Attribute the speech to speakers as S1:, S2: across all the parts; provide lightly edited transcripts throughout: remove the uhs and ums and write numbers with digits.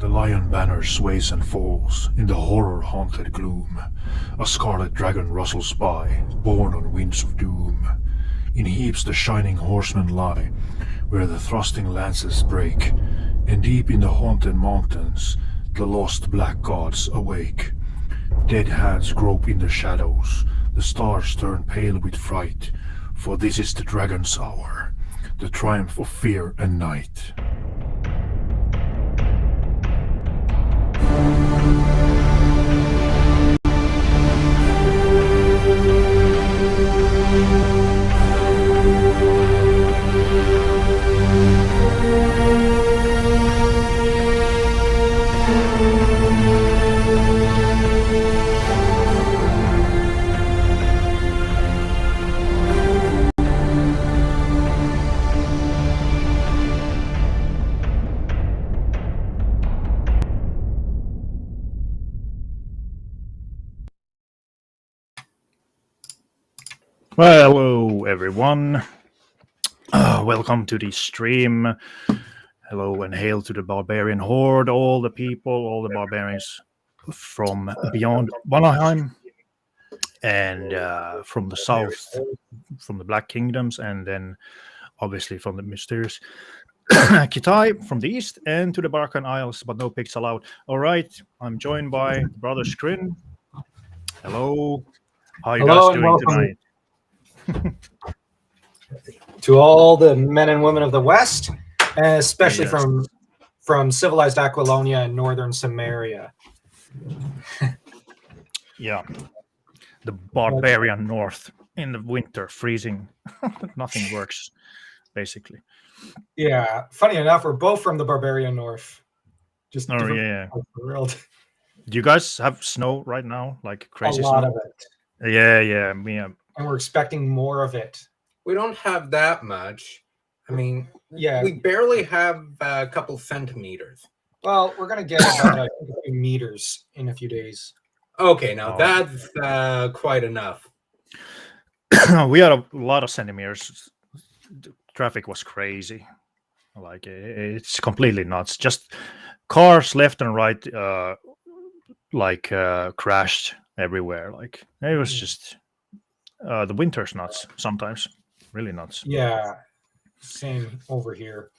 S1: The lion banner sways and falls in the horror-haunted gloom. A scarlet dragon rustles by, borne on winds of doom. In heaps the shining horsemen lie, where the thrusting lances break, and deep in the haunted mountains, the lost black gods awake. Dead hands grope in the shadows, the stars turn pale with fright, for this is the dragon's hour, the triumph of fear and night.
S2: Well, hello everyone. Welcome to the stream. Hello and hail to the barbarian horde, all the people, all the barbarians from beyond Valheim and from the south, from the Black Kingdoms, and then obviously from the mysterious Kitai from the east, and to the Barkan Isles, but no pigs allowed. All right, I'm joined by the brother Skrin. Hello. How are you
S3: Hello
S2: guys
S3: and
S2: doing
S3: welcome
S2: tonight?
S3: to all the men and women of the West, and especially
S2: Yes.
S3: from civilized Aquilonia and northern Samaria.
S2: Yeah. The barbarian north in the winter, freezing. Nothing works, basically.
S3: Yeah, funny enough, we're both from the barbarian north. Just
S2: Oh,
S3: different
S2: yeah.
S3: parts of the world.
S2: Do you guys have snow right now? Like
S3: A
S2: crazy
S3: lot
S2: snow?
S3: of it,
S2: Yeah.
S3: and we're expecting more of it.
S4: We don't have that much. I mean,
S3: Yeah.
S4: we barely have a couple centimeters.
S3: Well, we're gonna get about a few meters in a few days.
S4: Okay, now
S2: Oh.
S4: that's quite enough.
S2: We had a lot of centimeters. The traffic was crazy. Like it's completely nuts. Just cars left and right, crashed everywhere. Like it was just the winter's nuts sometimes, really nuts.
S3: Yeah, same over here.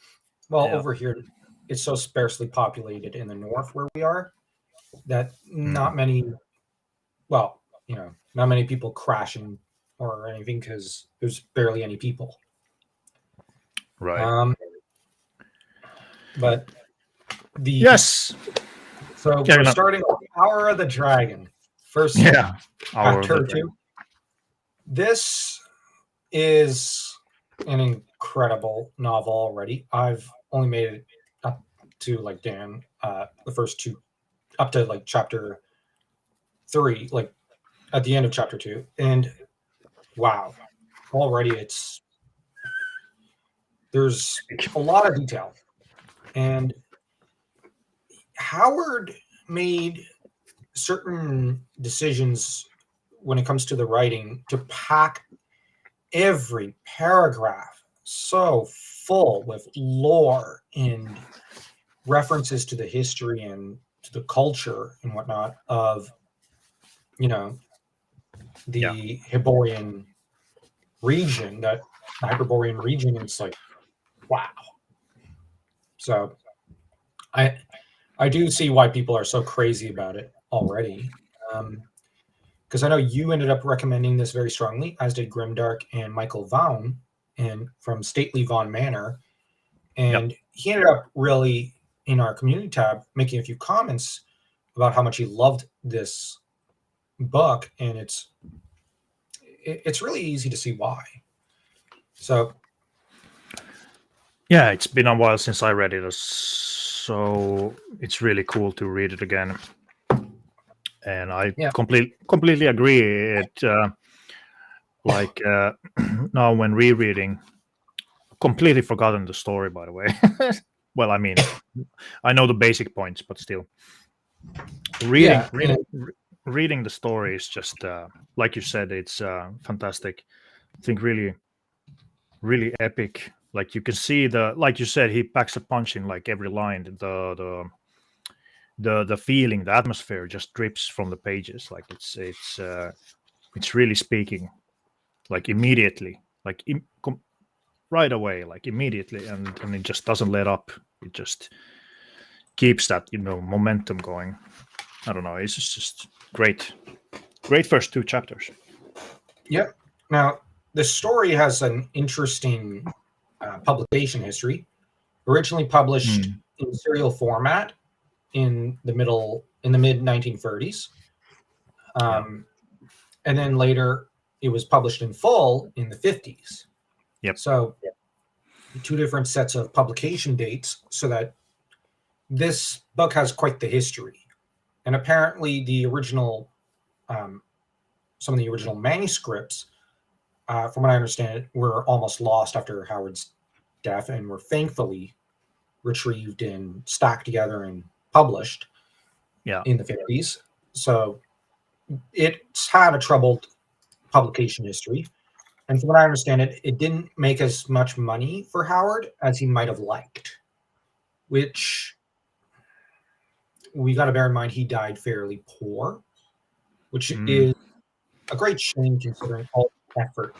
S3: Well,
S2: Yeah.
S3: over here, it's so sparsely populated in the north where we are that not many, well, not many people crashing or anything because there's barely any people.
S2: Right.
S3: But the
S2: Yes.
S3: so
S2: Yeah,
S3: we're
S2: no.
S3: starting with Hour of the Dragon. First
S2: Yeah. Hour of
S3: chapter
S2: the
S3: two. This is an incredible novel already. I've only made it up to like the first two, up to like chapter 3, like at the end of chapter 2, and wow, already there's a lot of detail, and Howard made certain decisions when it comes to the writing to pack every paragraph so full with lore and references to the history and to the culture and whatnot of the Hyperborean region, that the Hyperborean region. It's like, wow. So I do see why people are so crazy about it already. Because I know you ended up recommending this very strongly, as did Grimdark and Michael Vaughan, and from Stately Vaughan Manor. And he ended up really, in our community tab, making a few comments about how much he loved this book, and it's really easy to see why. So
S2: yeah, it's been a while since I read it, so it's really cool to read it again. And I completely agree. It now when rereading, completely forgotten the story, by the way. Well, I mean, I know the basic points, but still, reading the story is just like you said, it's fantastic. I think really epic. Like you can see like you said, he packs a punch in like every line. the feeling, the atmosphere just drips from the pages. Like it's really speaking, like immediately, like right away, like immediately, and it just doesn't let up. It just keeps that momentum going. I don't know. It's just great, great first 2 chapters.
S3: Yep. Now, the story has an interesting publication history. Originally published in serial format in the mid 1930s, and then later it was published in full in the 50s.
S2: Yep.
S3: So 2 different sets of publication dates, so that this book has quite the history. And apparently, the original, some of the original manuscripts, from what I understand, were almost lost after Howard's death, and were thankfully retrieved and stacked together and published in the 50s. So it's had a troubled publication history. And from what I understand, it didn't make as much money for Howard as he might have liked, which we got to bear in mind he died fairly poor, which is a great shame considering all the effort.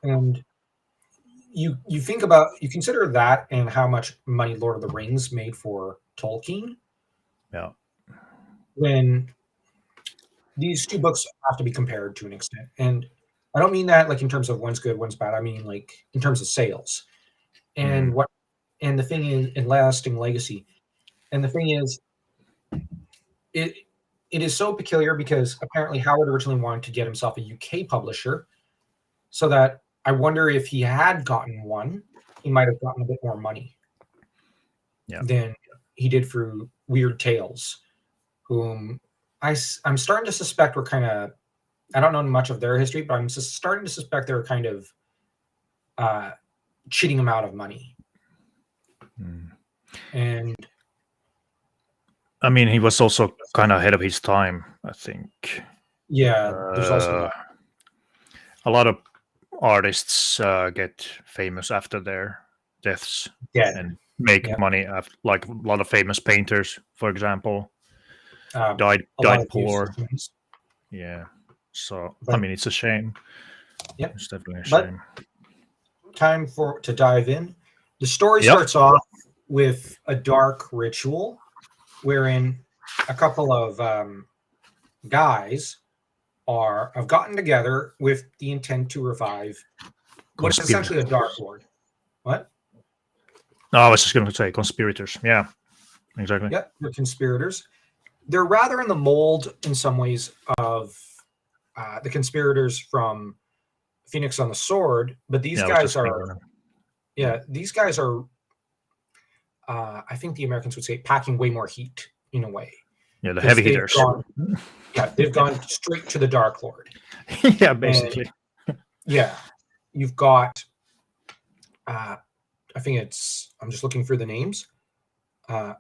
S3: And you consider that and how much money Lord of the Rings made for Tolkien.
S2: Yeah.
S3: When these 2 books have to be compared to an extent. And I don't mean that like in terms of one's good, one's bad. I mean like in terms of sales. And the thing is, in lasting legacy. And the thing is, it is so peculiar because apparently Howard originally wanted to get himself a UK publisher, so that I wonder if he had gotten one, he might have gotten a bit more money than he did through Weird Tales, whom I'm starting to suspect were kind of, I don't know much of their history, but I'm starting to suspect they were kind of cheating him out of money. And
S2: I mean, he was also kind of ahead of his time, I think.
S3: Yeah, there's also that.
S2: A lot of artists get famous after their deaths and make money. Like a lot of famous painters, for example, died poor. Yeah, so I mean, it's a shame.
S3: Yep,
S2: it's definitely a shame.
S3: Time to dive in. The story starts off with a dark ritual, wherein a couple of guys have gotten together with the intent to revive what is essentially a Dark Lord. What?
S2: No, I was just going to say conspirators. Yeah, exactly.
S3: Yeah, they're conspirators. They're rather in the mold, in some ways, of the conspirators from Phoenix on the Sword, but these guys are. Yeah, these guys are. I think the Americans would say packing way more heat in a way.
S2: Yeah, the heavy hitters.
S3: They've gone straight to the Dark Lord.
S2: Yeah, basically.
S3: And, you've got. I think I'm just looking through the names.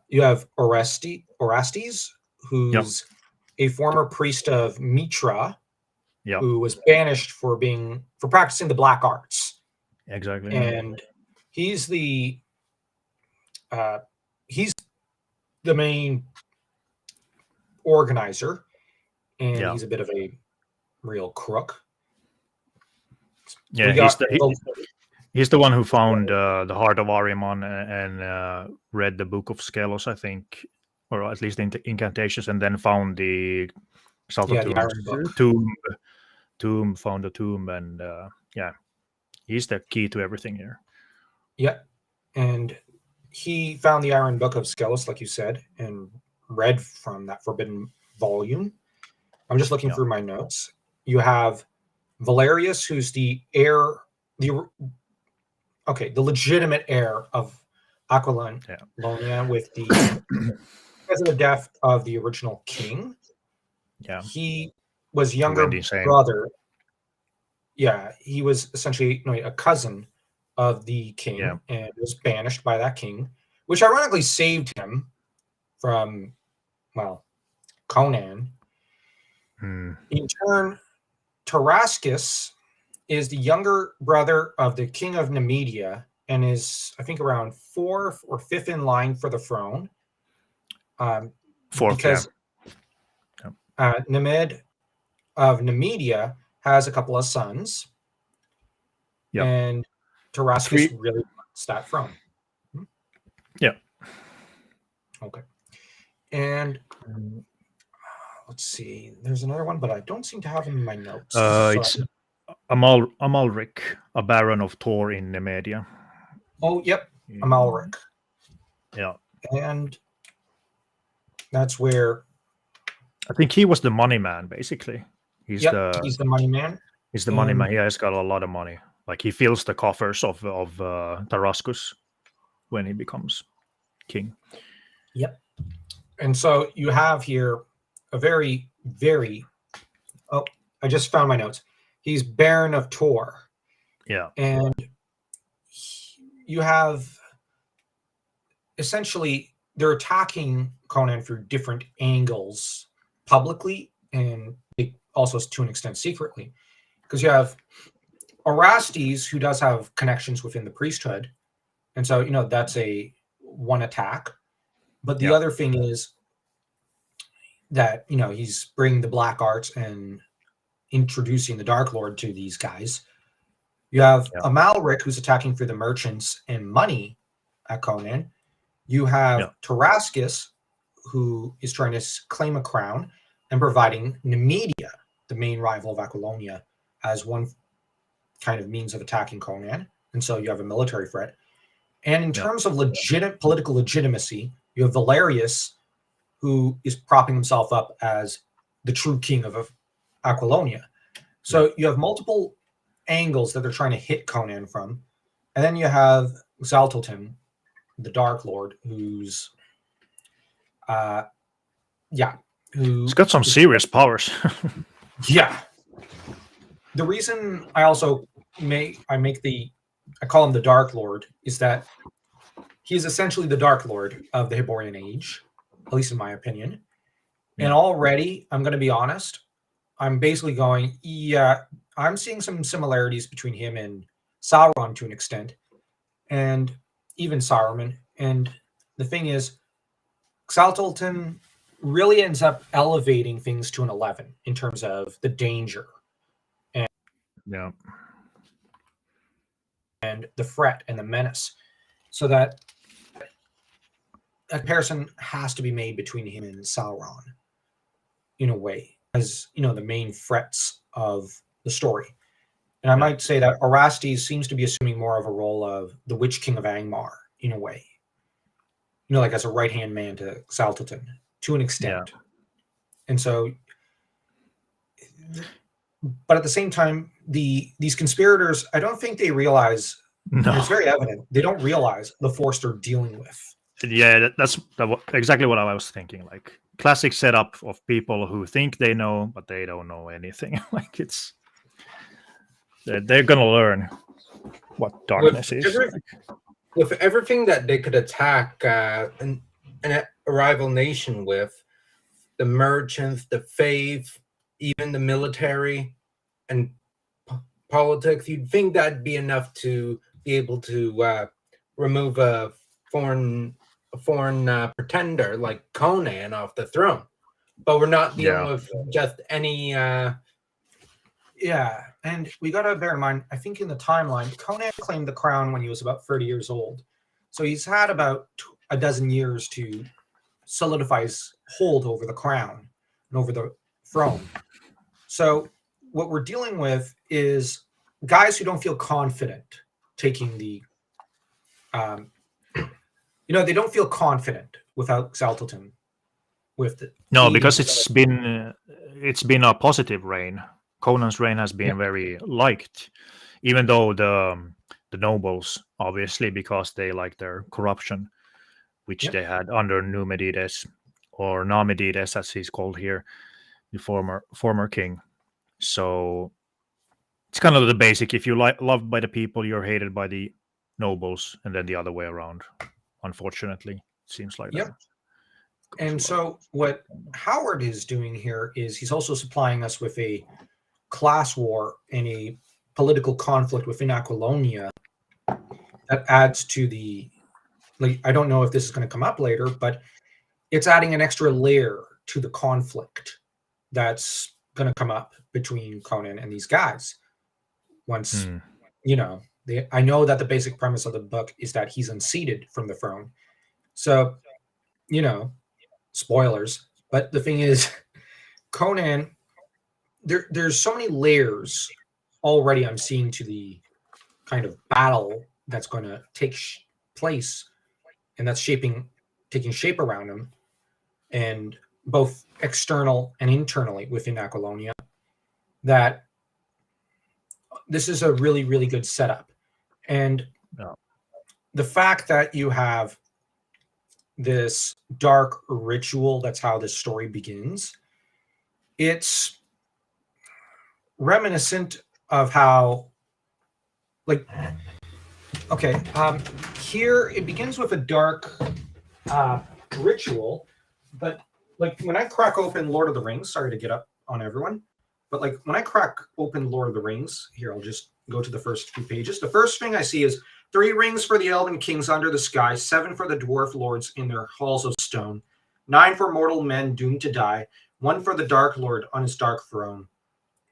S3: You have Orestes, who's a former priest of Mitra, who was banished for practicing the black arts.
S2: Exactly.
S3: And he's the main organizer, and he's a bit of a real crook.
S2: Yeah, he's the one who found the heart of Ahriman and read the Book of Skelos, I think, or at least the incantations, and then found the tomb, found the tomb, and he's the key to everything here.
S3: Yeah, and he found the Iron Book of Skelos, like you said, and read from that forbidden volume. I'm just looking through my notes. You have Valerius, who's the heir, the legitimate heir of Aquilonia, with because of the death of the original king.
S2: Yeah,
S3: he was younger brother. Yeah, he was essentially a cousin of the king, and was banished by that king, which ironically saved him from, Conan. In turn, Tarascus is the younger brother of the king of Nemedia, and is, I think, around 4th or 5th in line for the throne.
S2: Fourth,
S3: Because Nemed of Nemedia has a couple of sons,
S2: Yeah.
S3: and Tarascus really wants that throne.
S2: Yeah.
S3: Okay. And let's see. There's another one, but I don't seem to have him in my notes.
S2: It's Amalric, a baron of Tor in Nemedia.
S3: Oh, yep, Amalric.
S2: Yeah.
S3: And that's where
S2: I think he was the money man, basically. He's
S3: the money man.
S2: He's the money man. He has got a lot of money. Like, he fills the coffers of Tarascus when he becomes king.
S3: Yep. And so you have here a very, very... Oh, I just found my notes. He's Baron of Tor.
S2: Yeah.
S3: And you have... Essentially, they're attacking Conan through different angles publicly, and also to an extent secretly. Because you have Orastes, who does have connections within the priesthood. And so, that's one attack. But the other thing is that, he's bringing the black arts and introducing the Dark Lord to these guys. You have Amalric, who's attacking for the merchants and money at Conan. You have Tarascus, who is trying to claim a crown and providing Nemedia, the main rival of Aquilonia, as one kind of means of attacking Conan. And so you have a military threat. And in terms of political legitimacy, you have Valerius, who is propping himself up as the true king of Aquilonia. So you have multiple angles that they're trying to hit Conan from. And then you have Xaltotin, the Dark Lord, who's
S2: he's got some serious powers.
S3: Yeah. The reason I also I call him the Dark Lord is that he's essentially the Dark Lord of the Hyborian Age, at least in my opinion. And already, I'm going to be honest, I'm basically going, I'm seeing some similarities between him and Sauron to an extent, and even Saruman. And the thing is, Xaltotin really ends up elevating things to an 11 in terms of the danger and the threat and the menace, so that a comparison has to be made between him and Sauron in a way, as the main threats of the story. And I might say that Orastes seems to be assuming more of a role of the Witch King of Angmar in a way, like as a right-hand man to Xaltotin to an extent. And so, but at the same time, these conspirators, I don't think they realize, and it's very evident, they don't realize the force they're dealing with.
S2: Yeah, that's exactly what I was thinking. Like, classic setup of people who think they know, but they don't know anything. Like, they're gonna learn what darkness is.
S4: With everything that they could attack an rival nation with, the merchants, the faith, even the military and politics, you'd think that'd be enough to be able to remove a foreign pretender like Conan off the throne. But we're not dealing with just any...
S3: Yeah, and we got to bear in mind, I think in the timeline, Conan claimed the crown when he was about 30 years old. So he's had about a dozen years to solidify his hold over the crown and over the throne. So what we're dealing with is guys who don't feel confident taking the... they don't feel confident without Xaltotin.
S2: Because it's been a positive reign. Conan's reign has been very liked, even though the nobles, obviously, because they like their corruption, which they had under Numidides, or Namidides as he's called here, the former king. So it's kind of the basic: if you're loved by the people, you're hated by the nobles, and then the other way around. Unfortunately, it seems like that.
S3: And so what Howard is doing here is he's also supplying us with a class war and a political conflict within Aquilonia that adds to the, like, I don't know if this is going to come up later, but it's adding an extra layer to the conflict that's going to come up between Conan and these guys. Once, I know that the basic premise of the book is that he's unseated from the throne. So, spoilers. But the thing is, Conan, there's so many layers already I'm seeing to the kind of battle that's going to take place, and that's taking shape around him, and both external and internally within Aquilonia, that this is a really, really good setup. And the fact that you have this dark ritual, that's how this story begins, it's reminiscent of how, like, okay, here it begins with a dark ritual, but like when I crack open Lord of the Rings, sorry to get up on everyone, but like when I crack open Lord of the Rings, here, I'll just go to the first few pages. The first thing I see is 3 rings for the elven kings under the sky, 7 for the dwarf lords in their halls of stone, 9 for mortal men doomed to die, 1 for the dark lord on his dark throne.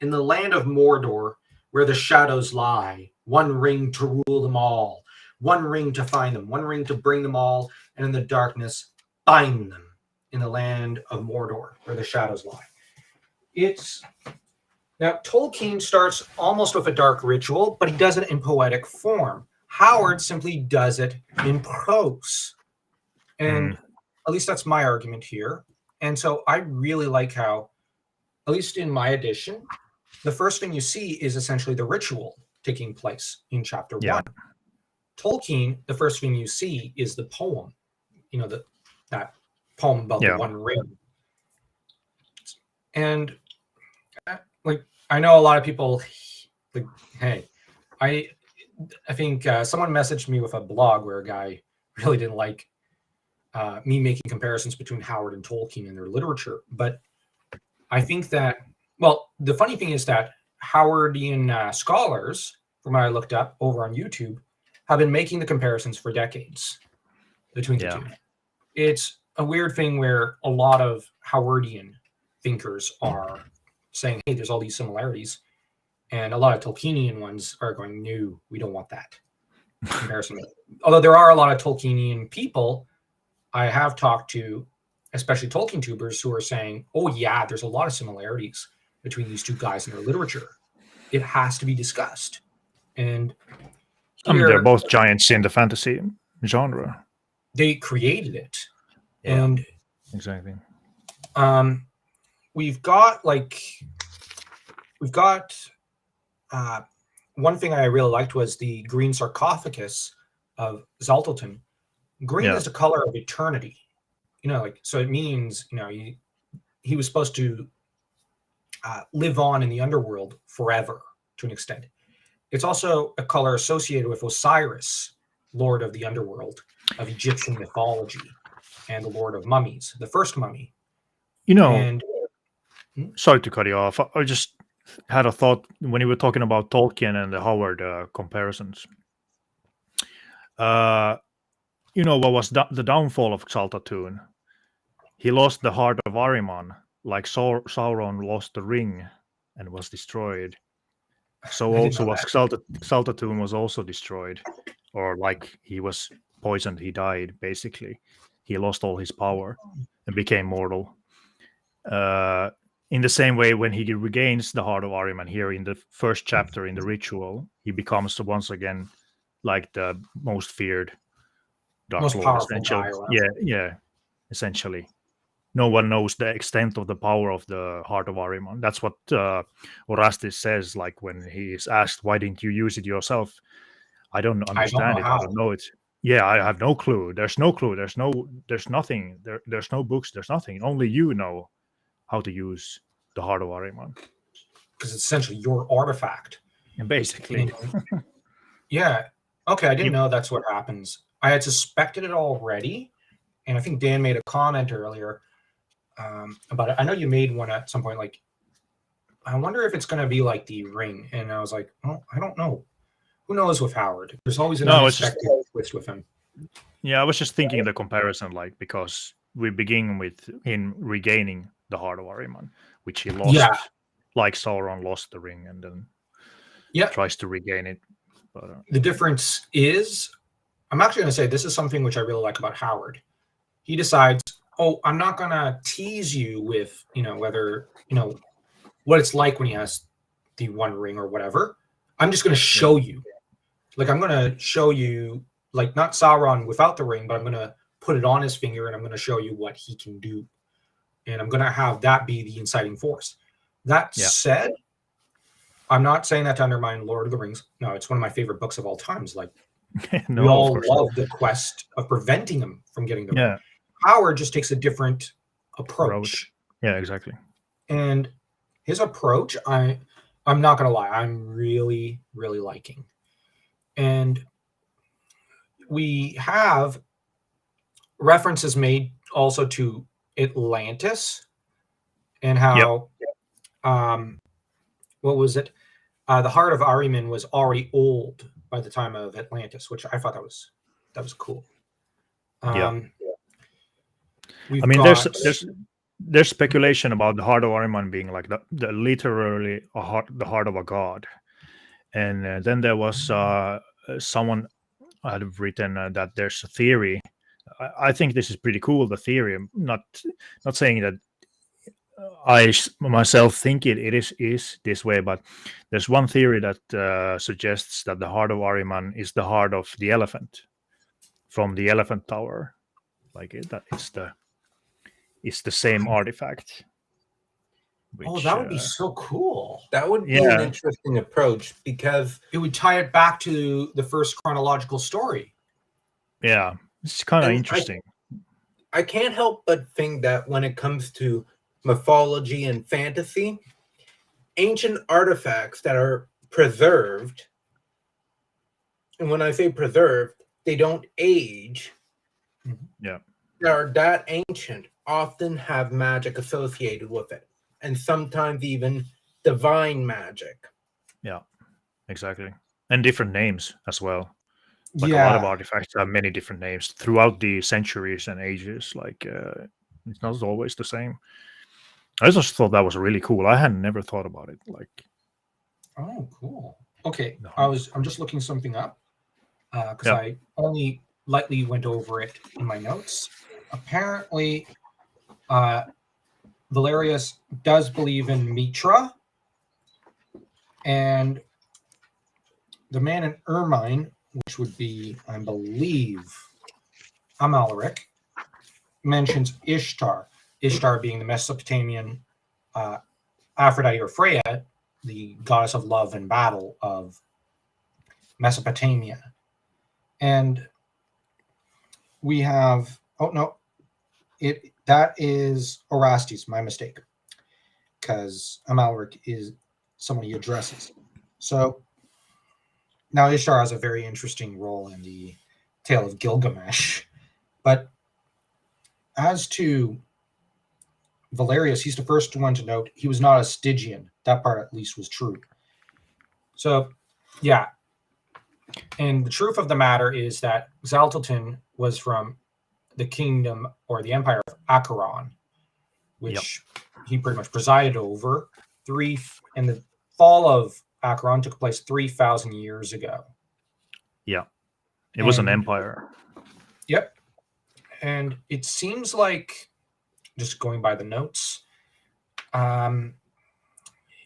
S3: In the land of Mordor, where the shadows lie, 1 ring to rule them all, 1 ring to find them, 1 ring to bring them all, and in the darkness bind them. In the land of Mordor, where the shadows lie. Now, Tolkien starts almost with a dark ritual, but he does it in poetic form. Howard simply does it in prose. And at least that's my argument here. And so I really like how, at least in my edition, the first thing you see is essentially the ritual taking place in chapter 1. Tolkien, the first thing you see is the poem, that poem about the 1 ring. And like, I know a lot of people, like, hey, I think someone messaged me with a blog where a guy really didn't like me making comparisons between Howard and Tolkien in their literature. But I think that, well, the funny thing is that Howardian scholars, from what I looked up over on YouTube, have been making the comparisons for decades between the two. It's a weird thing where a lot of Howardian thinkers are saying, hey, there's all these similarities. And a lot of Tolkienian ones are going, no, we don't want that comparison. Although there are a lot of Tolkienian people I have talked to, especially Tolkien tubers, who are saying, oh, yeah, there's a lot of similarities between these 2 guys in their literature. It has to be discussed. And here,
S2: they're both giants in the fantasy genre.
S3: They created it.
S2: Yeah,
S3: and
S2: exactly.
S3: We've got one thing I really liked was the green sarcophagus of Zaltalton. Green is the color of eternity, so it means, he was supposed to live on in the underworld forever to an extent. It's also a color associated with Osiris, lord of the underworld of Egyptian mythology, and the lord of mummies, the first mummy.
S2: Sorry to cut you off. I just had a thought when you were talking about Tolkien and the Howard comparisons. What was the downfall of Xaltatun? He lost the heart of Ahriman, like Sauron lost the ring and was destroyed. So also was Xaltatun was also destroyed, or like he was poisoned. He died basically. He lost all his power and became mortal. In the same way, when he regains the heart of Ahriman here in the first chapter in the ritual, he becomes once again like the most feared Dark
S3: Most
S2: Lord,
S3: powerful
S2: essentially.
S3: guy,
S2: Yeah, essentially. No one knows the extent of the power of the heart of Ahriman. That's what Orastis says, like when he is asked, why didn't you use it yourself? I don't understand it.
S3: how.
S2: I don't know it. Yeah, I have no clue. There's no clue. There's nothing. There's no books. There's nothing. Only you know how to use the heart of Ahriman.
S3: Because it's essentially your artifact.
S2: And basically.
S3: Yeah. Okay, I didn't know that's what happens. I had suspected it already. And I think Dan made a comment earlier about it. I know you made one at some point, like, I wonder if it's going to be like the ring. And I was like, oh, I don't know. who knows with Howard? There's always an
S2: No, it's just-
S3: unexpected twist with him.
S2: Yeah, I was just thinking the comparison, like, because we begin with him regaining the heart of Ahriman, which he lost,
S3: Yeah.
S2: like Sauron lost the ring and then
S3: Yeah.
S2: tries to regain it. But
S3: The difference is, I'm actually going to say this is something which I really like about Howard. He decides, oh, I'm not going to tease you with, whether, what it's like when he has the One Ring or whatever. I'm just going to show you. Like, I'm going to show you, like, not Sauron without the ring, but I'm going to put it on his finger and I'm going to show you what he can do. And I'm going to have that be the inciting force. That said, I'm not saying that to undermine Lord of the Rings. No, it's one of my favorite books of all times. Like,
S2: no,
S3: we all
S2: of course
S3: love the quest of preventing him from getting the ring.
S2: Yeah.
S3: Howard just takes a different approach.
S2: Yeah, exactly.
S3: And his approach, I'm not going to lie, I'm really, really liking. And we have references made also to Atlantis and how, what was it? The heart of Ahriman was already old by the time of Atlantis, which I thought that was cool.
S2: I mean, there's speculation about the heart of Ahriman being like the literally the heart of a god, and then there was someone had written that there's a theory. I think this is pretty cool. The theory, not saying that I myself think it is this way, but there's one theory that suggests that the heart of Ahriman is the heart of the elephant from the Elephant Tower, like that it's the same artifact.
S3: Which, that would be so cool.
S4: That would be an interesting approach because
S3: it would tie it back to the first chronological story.
S2: Yeah, it's kind of interesting.
S4: I can't help but think that when it comes to mythology and fantasy, ancient artifacts that are preserved, and when I say preserved, they don't age.
S2: Yeah.
S4: That are that ancient often have magic associated with it, and sometimes even divine magic.
S2: Yeah, exactly. And different names as well. Like a lot of artifacts have many different names throughout the centuries and ages. Like it's not always the same. I just thought that was really cool. I had never thought about it. Like,
S3: oh, cool. Okay, I'm just looking something up because I only lightly went over it in my notes. Apparently, Valerius does believe in Mitra, and the man in ermine, which would be, I believe, Amalric, mentions Ishtar. Ishtar being the Mesopotamian Aphrodite or Freya, the goddess of love and battle of Mesopotamia. And we have, that is Orastes, my mistake, because Amalric is someone he addresses. So now Ishtar has a very interesting role in the tale of Gilgamesh. But as to Valerius, he's the first one to note he was not a Stygian. That part at least was true. So, yeah. And the truth of the matter is that Xaltilton was from the kingdom or the empire of Acheron, which he pretty much presided over. And the fall of Acheron took place 3,000 years ago.
S2: Yeah. It was an empire.
S3: Yep. And it seems like, just going by the notes,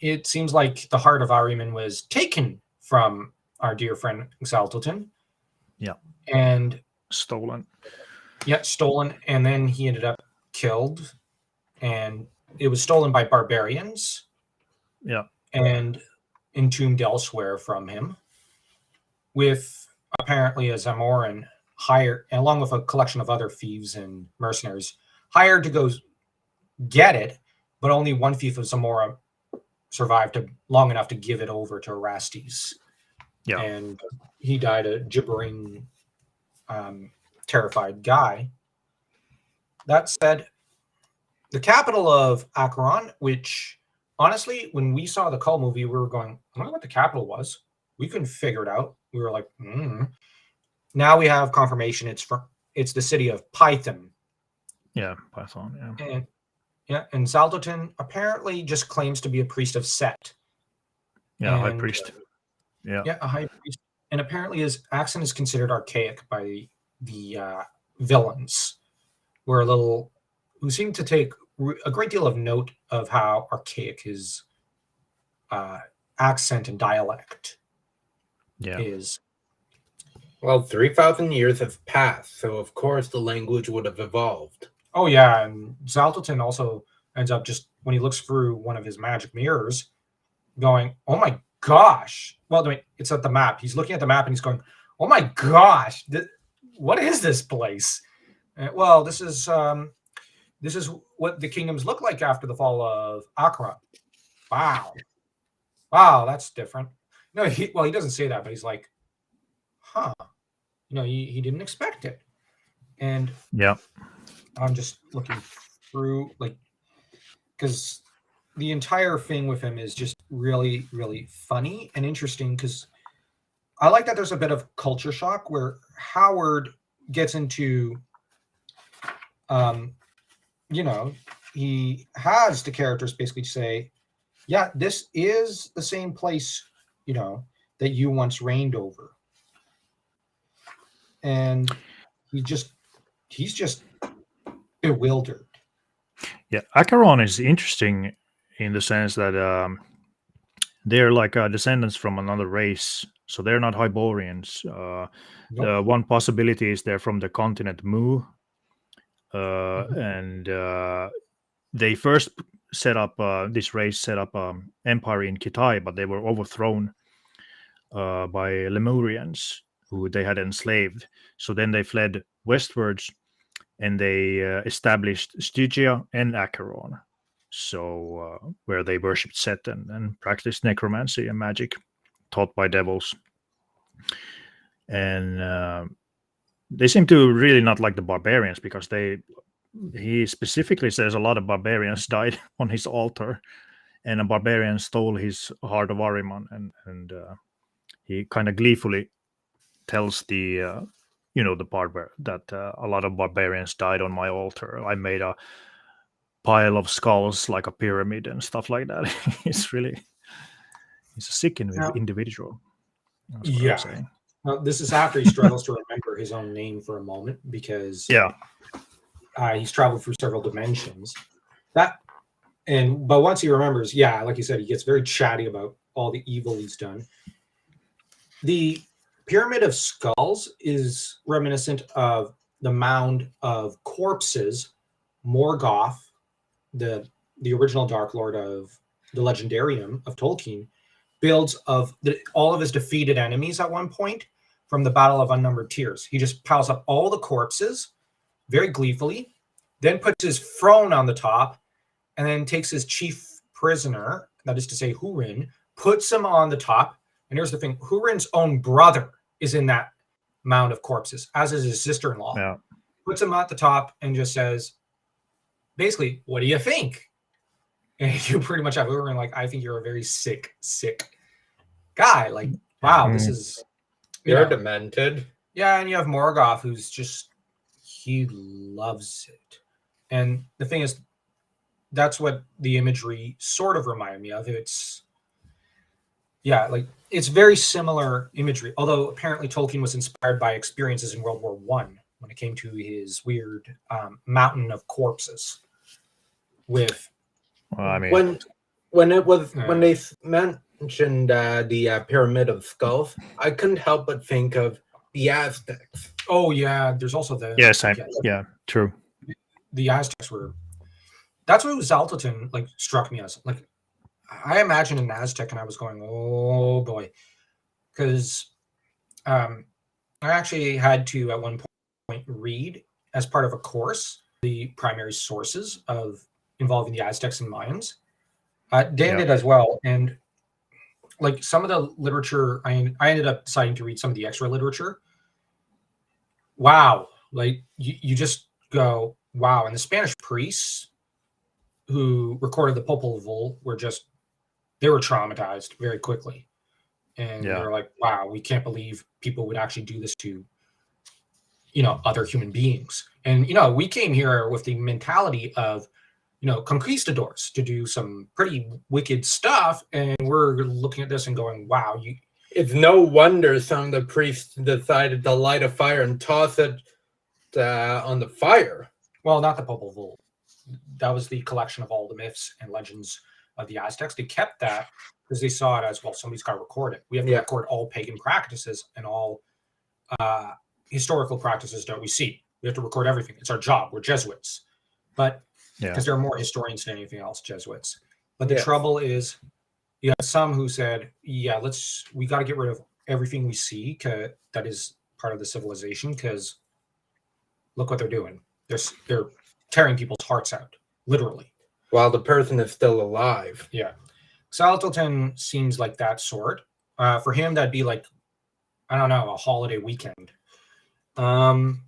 S3: it seems like the heart of Ahriman was taken from our dear friend Xaltilton.
S2: Yeah.
S3: And
S2: stolen.
S3: Yeah, stolen. And then he ended up killed. And it was stolen by barbarians.
S2: Yeah.
S3: And entombed elsewhere from him, with apparently a Zamoran hired, along with a collection of other thieves and mercenaries, hired to go get it, but only one thief of Zamora survived long enough to give it over to Orastes.
S2: Yeah.
S3: And he died a gibbering, terrified guy. That said, the capital of Acheron, which honestly, when we saw the Cull movie, we were going, I don't know what the capital was. We couldn't figure it out. we were like, Now we have confirmation it's the city of Python.
S2: Yeah, Python.
S3: Yeah. And Zaldotin apparently just claims to be a priest of Set.
S2: Yeah, high priest.
S3: Yeah, a high priest. And apparently his accent is considered archaic by the villains, who seem to take a great deal of note of how archaic his accent and dialect is.
S4: Well, 3,000 years have passed, so of course the language would have evolved.
S3: Oh, yeah, and Zaltotin also ends up just, when he looks through one of his magic mirrors, going, oh my gosh. Well, wait, it's at the map. He's looking at the map and he's going, oh my gosh, what is this place? Well, this is what the kingdoms look like after the fall of Akra. Wow, that's different. No, he doesn't say that, but he's like, huh. He didn't expect it. And
S2: yeah,
S3: I'm just looking through, because the entire thing with him is just really, really funny and interesting, because I like that there's a bit of culture shock where Howard gets into, he has the characters basically say, yeah, this is the same place, that you once reigned over. And he's just bewildered.
S2: Yeah, Acheron is interesting in the sense that they're like descendants from another race, so they're not Hyborians.
S3: Nope.
S2: One possibility is they're from the continent Mu, and they first set up this race set up empire in Kitai, but they were overthrown by Lemurians who they had enslaved. So then they fled westwards and they established Stygia and Acheron, so where they worshipped Set and practiced necromancy and magic taught by devils. And they seem to really not like the barbarians, because he specifically says a lot of barbarians died on his altar, and a barbarian stole his heart of Ahriman, and he kind of gleefully tells the the part where that a lot of barbarians died on my altar. I made a pile of skulls like a pyramid and stuff like that. He's a sick individual. That's what I'm saying.
S3: Now, this is after he struggles to remember his own name for a moment, because he's traveled through several dimensions. But once he remembers, like you said, he gets very chatty about all the evil he's done. The Pyramid of Skulls is reminiscent of the mound of corpses Morgoth, the original Dark Lord of the Legendarium of Tolkien, builds of all of his defeated enemies at one point from the Battle of Unnumbered Tears. He just piles up all the corpses very gleefully, then puts his throne on the top, and then takes his chief prisoner, that is to say Hurin, puts him on the top. And here's the thing, Hurin's own brother is in that mound of corpses, as is his sister-in-law.
S2: Yeah.
S3: Puts him at the top and just says, basically, what do you think? And you pretty much have Hurin like, I think you're a very sick guy. Like, wow, this is...
S4: You're demented.
S3: Yeah, and you have Morgoth, who's just... He loves it. And the thing is, that's what the imagery sort of reminded me of. It's very similar imagery, although apparently Tolkien was inspired by experiences in World War I when it came to his weird mountain of corpses. With
S4: when they mentioned the Pyramid of Skulls, I couldn't help but think of the Aztecs.
S3: Oh yeah, there's also the
S2: true.
S3: The Aztecs were. That's what Zaltotin struck me as. I imagined an Aztec, and I was going, oh boy, because I actually had to at one point read, as part of a course, the primary sources involving the Aztecs and Mayans. Dan did as well, and some of the literature, I ended up deciding to read some of the extra literature. Wow, you just go, wow, and the Spanish priests who recorded the Popol Vuh were traumatized very quickly. and
S2: Yeah.
S3: they're like, wow, we can't believe people would actually do this to, other human beings. And, we came here with the mentality of, conquistadors to do some pretty wicked stuff. And we're looking at this and going, wow,
S4: It's no wonder some of the priests decided to light a fire and toss it on the fire.
S3: well, not the Popol Vuh. That was the collection of all the myths and legends of the Aztecs. They kept that because they saw it as, well, somebody's got to record it. We have to record all pagan practices and all historical practices that we see. We have to record everything. It's our job. We're Jesuits. But because there are more historians than anything else, Jesuits. But the trouble is, you have some who said, yeah, we got to get rid of everything we see that is part of the civilization, because look what they're doing. They're tearing people's hearts out, literally.
S4: While the person is still alive.
S3: Yeah. Xaltoten seems like that sort. For him, that'd be like, I don't know, a holiday weekend. And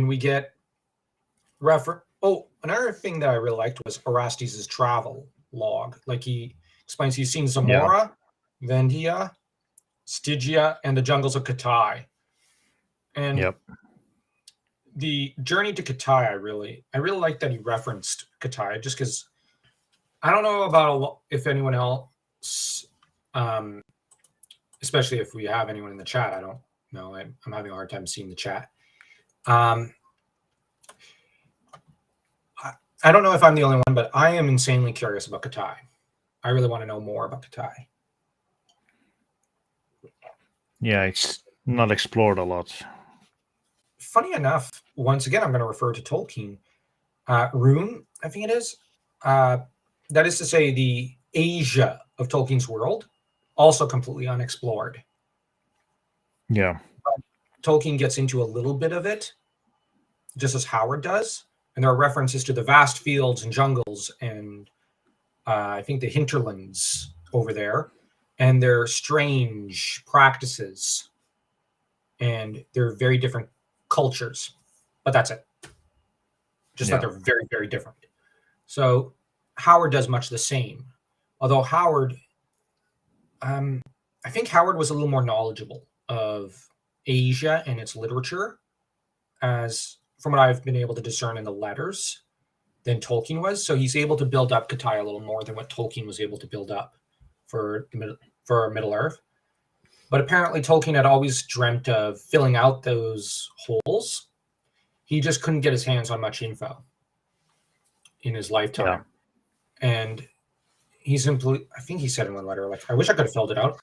S3: we get another thing that I really liked was Orastes' travel log. Like, he explains he's seen Zamora, Vendia, Stygia, and the jungles of Katai. And the journey to Katai, I really like that he referenced Katai, just because I don't know about if anyone else, especially if we have anyone in the chat. I don't know. I'm having a hard time seeing the chat. I don't know if I'm the only one, but I am insanely curious about Katai. I really want to know more about Katai.
S2: Yeah, it's not explored a lot.
S3: Funny enough, once again, I'm going to refer to Tolkien. Rune, I think it is. That is to say, the Asia of Tolkien's world, also completely unexplored.
S2: Yeah.
S3: Tolkien gets into a little bit of it, just as Howard does. And there are references to the vast fields and jungles and I think the hinterlands over there, and their strange practices. And they're very different cultures. But that's it. Just that they're very, very different. So Howard does much the same. Although Howard, I think Howard was a little more knowledgeable of Asia and its literature, as from what I've been able to discern in the letters, than Tolkien was. So he's able to build up Katai a little more than what Tolkien was able to build up for Middle Earth. But apparently Tolkien had always dreamt of filling out those holes. He just couldn't get his hands on much info in his lifetime. Yeah. And he simply, I think he said in one letter, like, I wish I could have filled it out.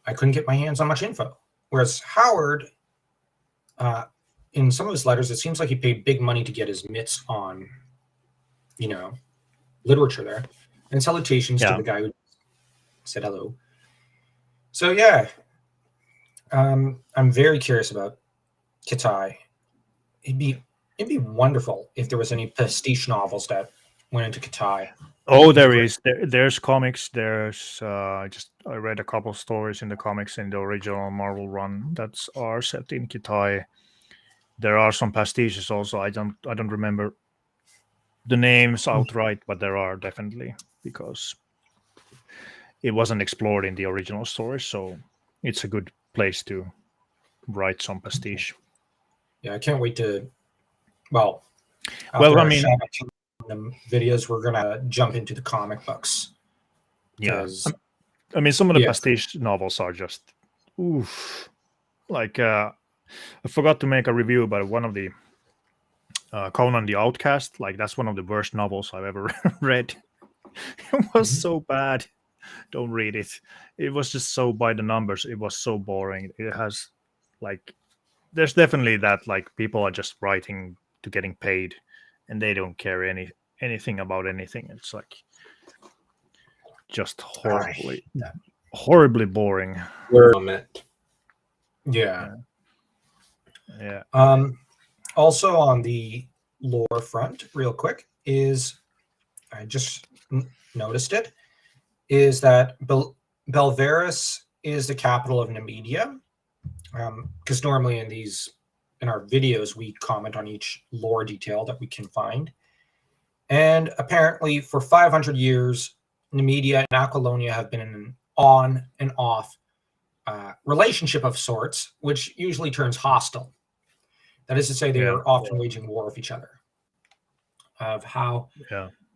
S3: I couldn't get my hands on much info. Whereas Howard, in some of his letters, it seems like he paid big money to get his mitts on, literature there. And salutations to the guy who said hello. So yeah, I'm very curious about Katai. It'd be wonderful if there was any pastiche novels that went into Katai.
S2: Oh, there is. There's comics. There's I read a couple stories in the comics in the original Marvel run that are set in Katai. There are some pastiches also. I don't remember the names outright, but there are definitely, because it wasn't explored in the original story. So it's a good place to write some pastiche.
S3: Yeah, I can't wait to. Well,
S2: I mean,
S3: the videos, we're gonna jump into the comic books.
S2: Yeah, I mean, some of the pastiche novels are just oof. Like I forgot to make a review about one of the Conan the Outcast. Like, that's one of the worst novels I've ever read. It was so bad. Don't read it. It was just so by the numbers. It was so boring. It has there's definitely that, like, people are just writing to getting paid, and they don't care anything about anything. It's like just horribly boring.
S3: Yeah.
S2: Yeah.
S3: Also on the lore front, real quick, is I just noticed it, is that Belveris is the capital of Numidia. Because normally in our videos, we comment on each lore detail that we can find. And apparently, for 500 years, Numidia and Aquilonia have been in an on and off relationship of sorts, which usually turns hostile. That is to say, they are often waging war with each other. Of how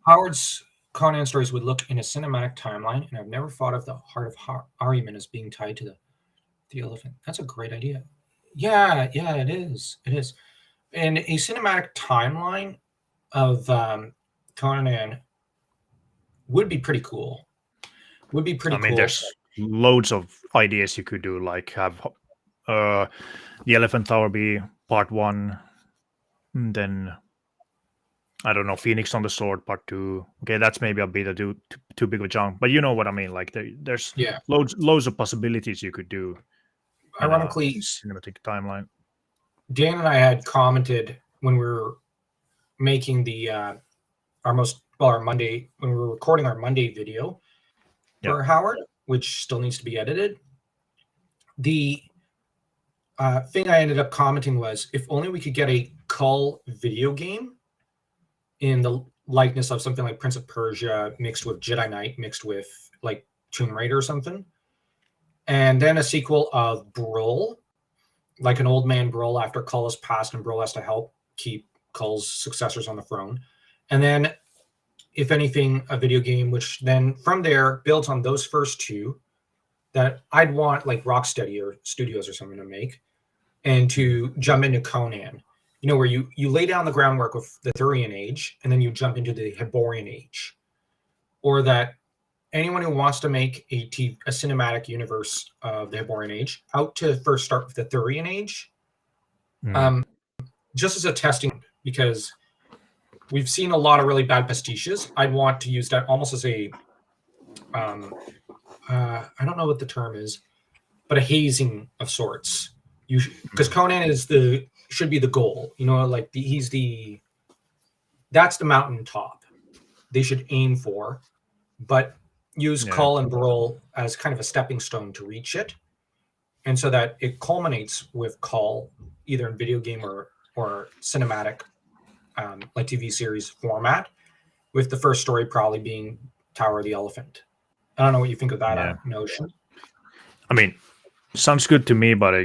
S3: Howard's Conan stories would look in a cinematic timeline, and I've never thought of the heart of Ahriman as being tied to the elephant. That's a great idea. Yeah, it is. It is. And a cinematic timeline of Conan would be pretty cool. Would be pretty cool.
S2: There's loads of ideas you could do, like have the Elephant Tower be part 1, and then I don't know, Phoenix on the Sword part 2. Okay, that's maybe a bit too big of a jump, but you know what I mean. Like there's loads of possibilities you could do.
S3: Ironically,
S2: cinematic timeline.
S3: Dan and I had commented when we were making the our Monday, when we were recording our Monday video for Howard, which still needs to be edited. The thing I ended up commenting was, if only we could get a Cull video game in the likeness of something like Prince of Persia mixed with Jedi Knight mixed with like Tomb Raider or something, and then a sequel of Brawl, like an old man Brawl after Cull has passed and Brawl has to help keep Cull's successors on the throne, and then, if anything, a video game which then from there builds on those first two that I'd want like Rocksteady or Studios or something to make, and to jump into Conan. You know, where you lay down the groundwork of the Thurian Age, and then you jump into the Hyborian Age. Or that anyone who wants to make a cinematic universe of the Hyborian Age, out to first start with the Thurian Age, just as a testing, because we've seen a lot of really bad pastiches. I'd want to use that almost as a, I don't know what the term is, but a hazing of sorts. Because Conan should be the goal, you know, like that's the mountaintop they should aim for, but use Cull and Brawl as kind of a stepping stone to reach it, and so that it culminates with Cull either in video game or cinematic, like TV series format, with the first story probably being Tower of the Elephant. I don't know what you think of that notion.
S2: I mean, sounds good to me, but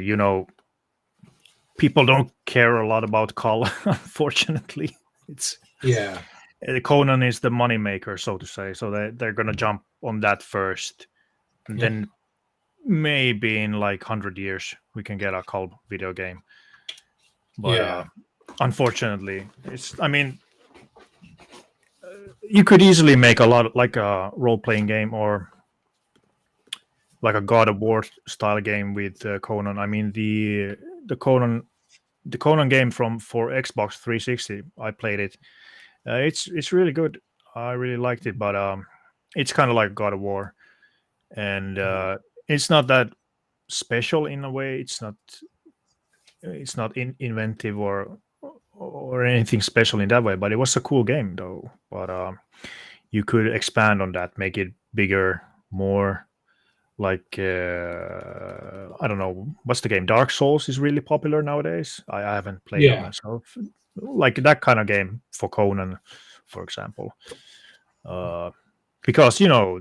S2: people don't care a lot about Cull, unfortunately. Conan is the moneymaker, so to say. So they're going to jump on that first. And then maybe in like 100 years, we can get a Cull video game. But unfortunately, you could easily make a lot like a role-playing game or like a God of War style game with Conan. I mean, the Conan game for Xbox 360, I played it. It's really good. I really liked it, but it's kind of like God of War, and it's not that special in a way. It's not inventive or anything special in that way. But it was a cool game though. But you could expand on that, make it bigger, more. Like I don't know, what's the game? Dark Souls is really popular nowadays. I haven't played it myself. Like that kind of game for Conan, for example, because you know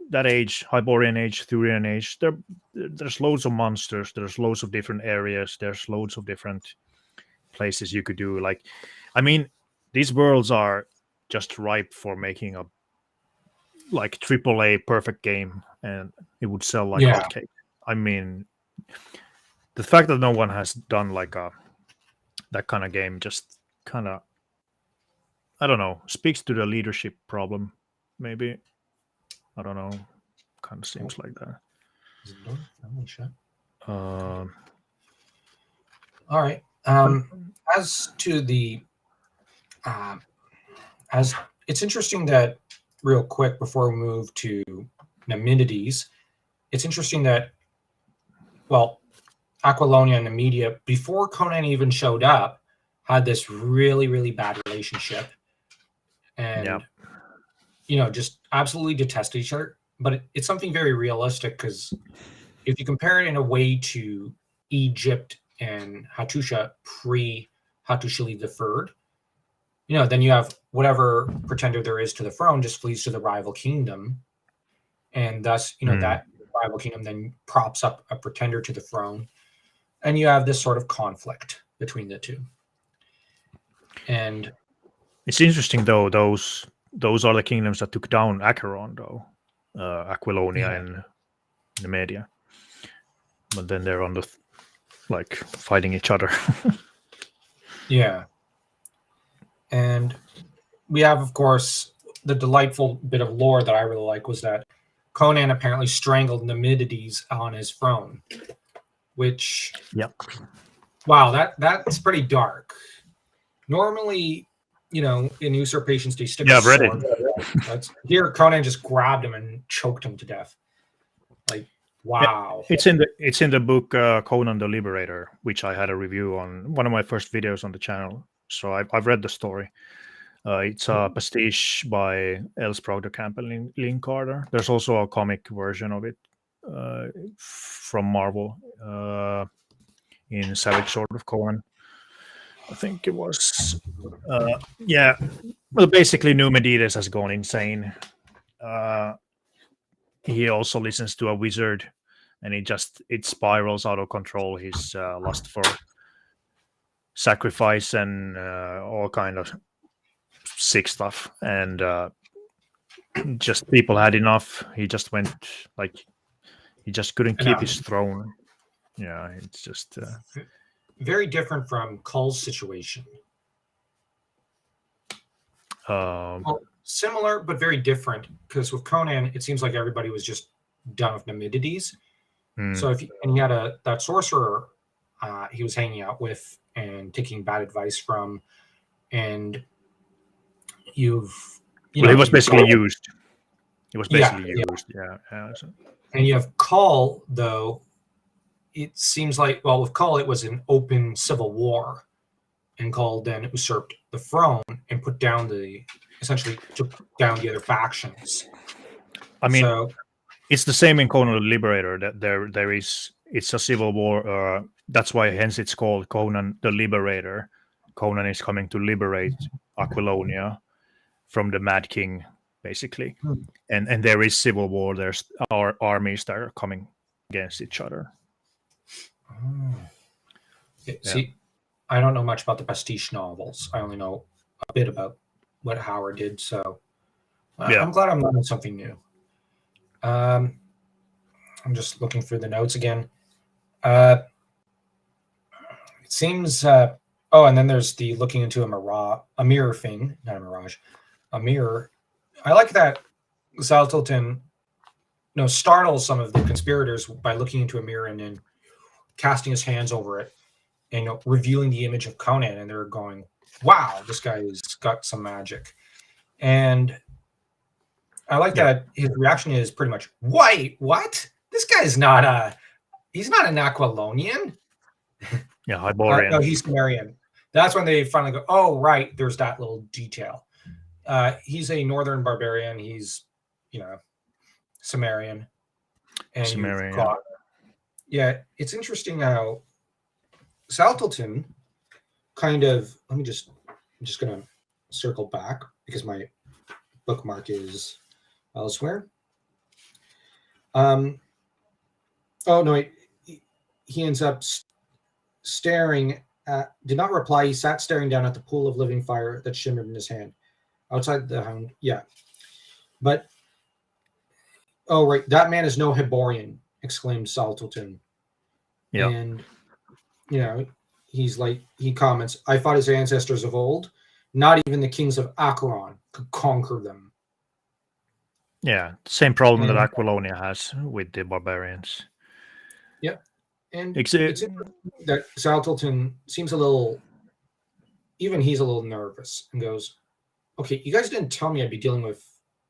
S2: that age, Hyborian Age, Thurian Age. There's loads of monsters. There's loads of different areas. There's loads of different places you could do. Like, I mean, these worlds are just ripe for making a like AAA perfect game, and it would sell like hotcakes. I mean, the fact that no one has done like that kind of game just kind of, I don't know, speaks to the leadership problem. Maybe, I don't know. Kind of seems like that.
S3: All right. As to the, as it's interesting that, real quick before we move to Numidides, it's interesting that, well, Aquilonia and Numidia, before Conan even showed up, had this really, really bad relationship, and you know, just absolutely detest each other. But it's something very realistic, because if you compare it in a way to Egypt and Hattusha pre-Hattusili III, then you have whatever pretender there is to the throne just flees to the rival kingdom, and thus that rival kingdom then props up a pretender to the throne, and you have this sort of conflict between the two. And
S2: it's interesting though. Those are the kingdoms that took down Acheron, though, Aquilonia and Numidia. But then they're on the fighting each other.
S3: yeah. And we have, of course, the delightful bit of lore that I really like was that Conan apparently strangled Numidides on his throne, which, wow, that's pretty dark. Normally, in usurpations, they stick a
S2: read
S3: sword. Here, Conan just grabbed him and choked him to death. Like, wow.
S2: It's in the book Conan the Liberator, which I had a review on one of my first videos on the channel. So I've read the story. It's a pastiche by L. Sprogderkamp and Lynn Carter. There's also a comic version of it from Marvel in Savage Sword of Conan. I think it was. Well, basically, Numidides has gone insane. He also listens to a wizard, and it spirals out of control. His lust for sacrifice and all kind of sick stuff, and just people had enough. He just went he just couldn't keep his throne. Yeah, it's just
S3: very different from Kull's situation. Well, similar but very different, because with Conan, it seems like everybody was just done with Numidides. So he had that sorcerer he was hanging out with and taking bad advice from, and he was basically
S2: used. He was basically used. Yeah. So.
S3: And you have Kull, though. It seems like, well, with Kull, it was an open civil war, and Kull then usurped the throne and essentially took down the other factions.
S2: I mean, it's the same in Conan the Liberator. That it's a civil war. That's why, hence, it's called Conan the Liberator. Conan is coming to liberate Aquilonia from the Mad King, basically, and there is civil war. There's our armies that are coming against each other.
S3: See, I don't know much about the pastiche novels. I only know a bit about what Howard did, so I'm glad I'm learning something new. I'm just looking through the notes again. It seems and then there's the looking into a mirror thing, not a mirage, a mirror. I like that Zaltilton startles some of the conspirators by looking into a mirror and then casting his hands over it and revealing the image of Conan, and they're going, wow, this guy's got some magic. And I like that his reaction is pretty much, wait, what? This guy's he's not an Aquilonian.
S2: Yeah, Hyborian.
S3: No, he's Sumerian. That's when they finally go, oh, right, there's that little detail. He's a northern barbarian. He's, Sumerian. And
S2: Sumerian.
S3: It's interesting how Zaltilton kind of, I'm just going to circle back because my bookmark is elsewhere. He ends up did not reply. He sat staring down at the pool of living fire that shimmered in his hand. Outside the hound, But, oh, right, that man is no Hyborian, exclaimed Zaltilton.
S2: Yeah.
S3: And, he comments, I fought his ancestors of old. Not even the kings of Acheron could conquer them.
S2: Yeah, same problem that Aquilonia has with the barbarians.
S3: Yep. And it's that Zaltilton seems he's a little nervous and goes, okay, you guys didn't tell me I'd be dealing with,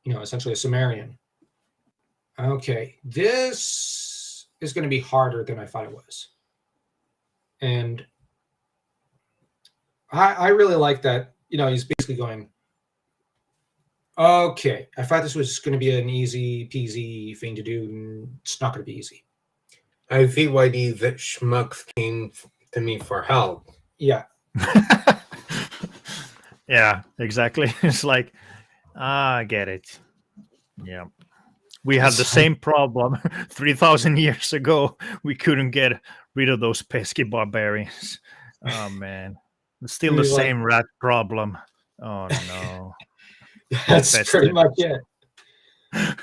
S3: essentially a Sumerian. Okay, this is going to be harder than I thought it was. And I really like that, he's basically going, okay, I thought this was going to be an easy peasy thing to do, and it's not going to be easy.
S4: I see why these schmucks came to me for help.
S3: Yeah.
S2: Yeah, exactly. It's like, I get it. Yeah. We had the
S3: It's like,
S2: same problem 3,000 years ago. We couldn't get rid of those pesky barbarians. Oh, man. It's still the
S3: you're like,
S2: same rat problem. Oh, no.
S3: that's pretty
S2: Infested.
S3: much it.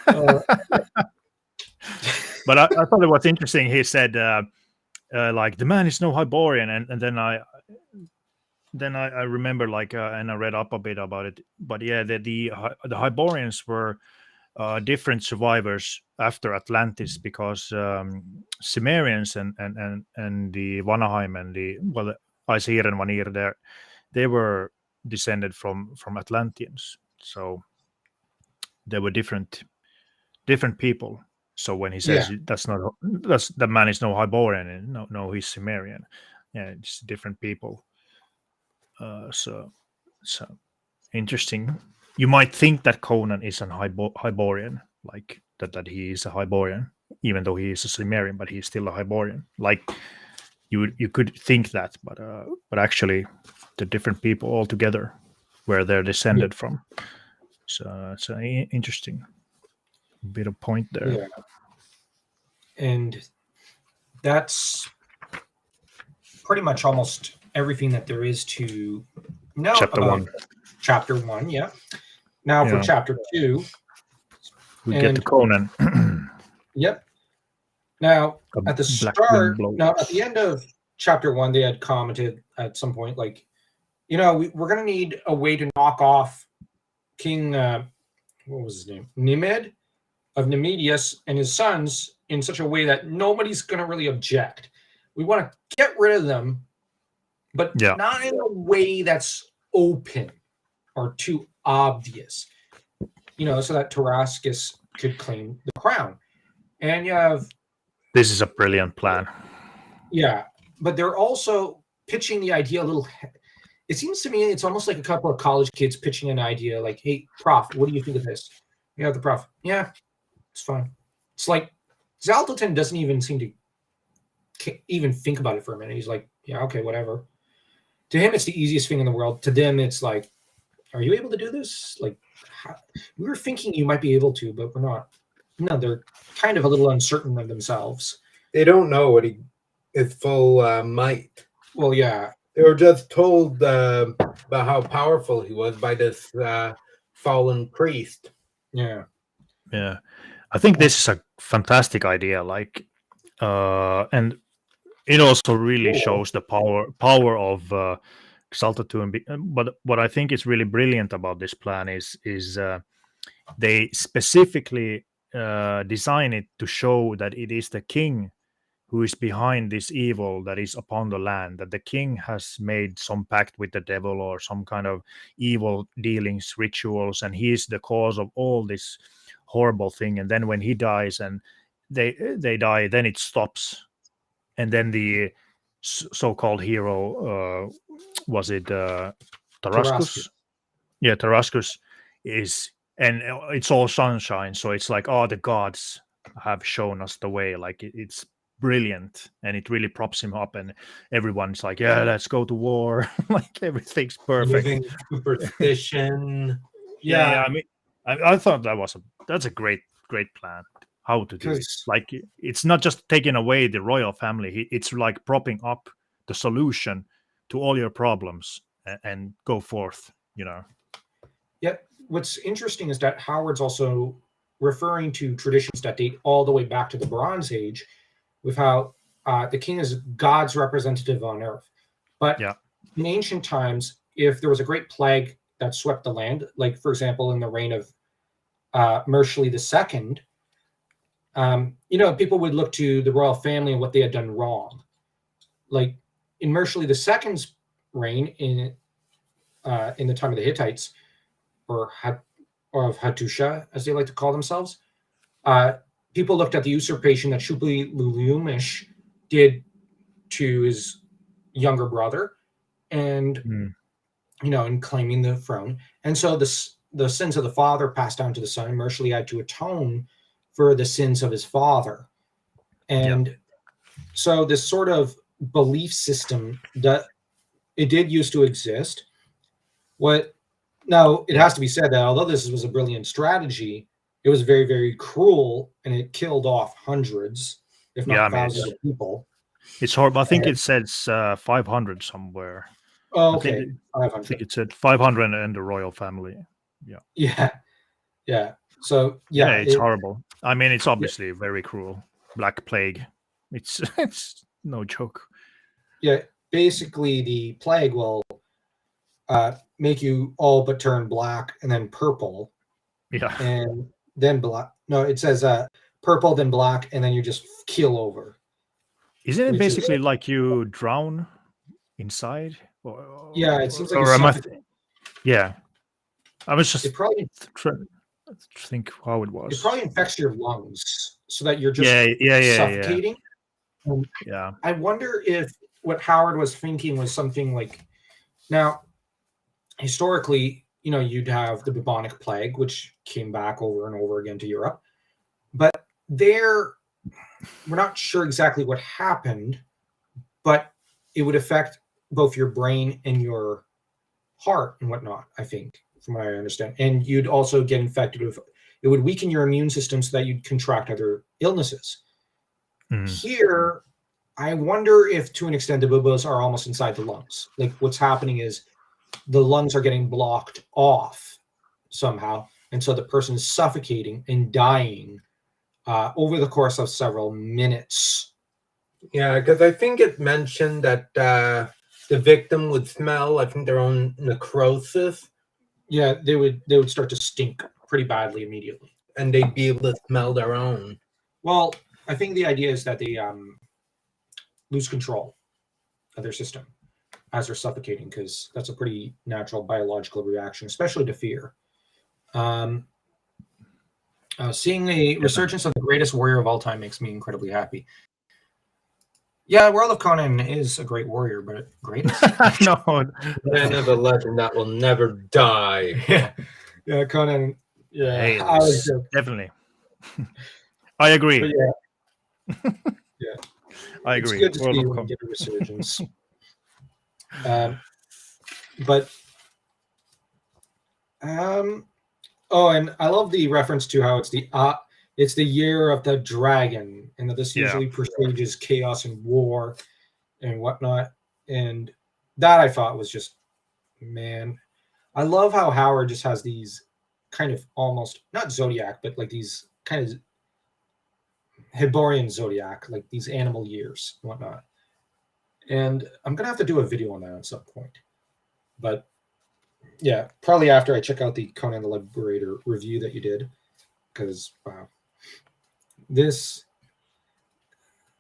S3: Uh,
S2: But I thought it was interesting. He said, like, the man is no Hyborian. And then I remember, like, and I read up a bit about it. But yeah, the Hyborians were different survivors after Atlantis because Cimmerians and the Vanaheim and the Aesir and Vanir there, they were descended from Atlanteans. So they were different people. So when he
S3: yeah,
S2: says that's that man is no Hyborian, and no, he's Cimmerian. Yeah, it's different people. So interesting. You might think that Conan is an Hyborian, like that he is a Hyborian, even though he is a Cimmerian, but he's still a Hyborian. Like you could think that, but actually, they're different people altogether, where they're
S3: yeah,
S2: descended from. So it's an interesting bit of point there.
S3: yeah. And that's pretty much almost everything that there is to know
S2: Chapter
S3: about
S2: 1.
S3: chapter 1. Yeah. Now for
S2: Yeah.
S3: chapter 2.
S2: We get to
S3: And
S2: Conan.
S3: yep. Now
S2: A
S3: at the
S2: black wind
S3: start,
S2: blows.
S3: now at the end of chapter 1, they had commented at some point, like, we're going to need a way to knock off King, what was his name? Nimed of Nemedius and his sons in such a way that nobody's going to really object. We want to get rid of them, but
S2: Yeah.
S3: not in a way that's open or too obvious, so that Tarascus could claim the crown. And you have,
S2: This is a brilliant plan.
S3: yeah, but they're also pitching the idea a little. It seems to me it's almost like a couple of college kids pitching an idea like, hey, prof, what do you think of this? You have the prof. Yeah, it's fine. It's like Zaltotin doesn't even seem to even think about it for a minute. He's like, yeah, okay, whatever. To him, it's the easiest thing in the world. To them, it's like, are you able to do this? Like, we were thinking you might be able to, but we're not. No, they're kind of a little uncertain of themselves.
S4: They don't know what his full might.
S3: Well, yeah.
S4: They were just told about how powerful he was by this fallen priest.
S3: Yeah.
S2: Yeah, I think this is a fantastic idea. Like, and it also really
S3: Cool.
S2: shows the power of Xaltatun. But what I think is really brilliant about this plan is they specifically design it to show that it is the king who is behind this evil that is upon the land, that the king has made some pact with the devil or some kind of evil dealings, rituals, and he is the cause of all this horrible thing. And then when he dies and they die, then it stops. And then the so-called hero, was it Tarascus? Yeah, Tarascus is, and it's all sunshine. So it's like, oh, the gods have shown us the way. Like it's brilliant, and it really props him up, and everyone's like, yeah, let's go to war. Like everything's perfect.
S4: Living superstition.
S2: Yeah, I mean, I thought that's a great plan. How to do it?
S3: 'Cause-
S2: Like it's not just taking away the royal family; it's like propping up the solution to all your problems and go forth.
S3: Yet, what's interesting is that Howard's also referring to traditions that date all the way back to the Bronze Age, with how the king is God's representative on earth. But
S2: Yeah.
S3: in ancient times, if there was a great plague that swept the land, like, for example, in the reign of Mershli II, people would look to the royal family and what they had done wrong. Like in Mershli II's reign in the time of the Hittites, or of Hattusha, as they like to call themselves, people looked at the usurpation that Shupli Lulumish did to his younger brother, and in claiming the throne. And so the sins of the father passed down to the son. Mershli had to atone for the sins of his father. And so this sort of belief system that it did used to exist. What Now, it has to be said that although this was a brilliant strategy, it was very, very cruel, and it killed off hundreds, if
S2: Yeah,
S3: not
S2: I mean,
S3: thousands of people.
S2: it's horrible. I think
S3: And-
S2: it says 500 somewhere.
S3: Oh,
S2: I think
S3: okay,
S2: I
S3: 500.
S2: think it said 500 in the royal family.
S3: Yeah, yeah. So
S2: Yeah,
S3: yeah,
S2: it's horrible. I mean, it's obviously very cruel. Black Plague. It's it's no joke.
S3: yeah. Basically, the plague will make you all but turn black and then purple,
S2: Yeah.
S3: and then black. No, it says purple, then black, and then you just keel over.
S2: Isn't it
S3: Which is-
S2: basically like you drown inside? Or,
S3: Yeah, it seems like
S2: or
S3: you
S2: am I
S3: suffocate.
S2: yeah. I was just
S3: It probably
S2: trying to think how it was.
S3: infects your lungs so that you're just
S2: yeah.
S3: suffocating.
S2: Yeah.
S3: I wonder if what Howard was thinking was something like, now, historically, you'd have the bubonic plague, which came back over and over again to Europe, but we're not sure exactly what happened, but it would affect both your brain and your heart and whatnot, I think, from what I understand. And you'd also get infected with, it would weaken your immune system so that you'd contract other illnesses. Here, I wonder if to an extent the bubos are almost inside the lungs. Like what's happening is the lungs are getting blocked off somehow. And so the person is suffocating and dying over the course of several minutes.
S4: Yeah, because I think it mentioned that the victim would smell, I think, their own necrosis,
S3: Yeah, they would start to stink pretty badly immediately.
S4: and they'd be able to smell their own.
S3: Well, I think the idea is that they lose control of their system as they're suffocating, because that's a pretty natural biological reaction, especially to fear. Seeing the resurgence of the greatest warrior of all time makes me incredibly happy. Yeah, World of Conan is a great warrior, but greatest?
S2: No.
S4: Man of a legend that will never die.
S3: yeah, Conan. Yeah,
S2: Hey,
S3: I was joking.
S2: definitely. I agree.
S3: But yeah,
S2: I
S3: it's
S2: agree.
S3: good to
S2: World
S3: see
S2: of
S3: when
S2: Con-
S3: you get a resurgence. But oh, and I love the reference to how it's the year of the dragon, and that this usually presages chaos and war and whatnot. And that I thought was just, man, I love how Howard just has these kind of almost not zodiac, but like these kind of Hyborian zodiac, like these animal years and whatnot. And I'm gonna have to do a video on that at some point. But yeah, probably after I check out the Conan the Liberator review that you did, because wow, this,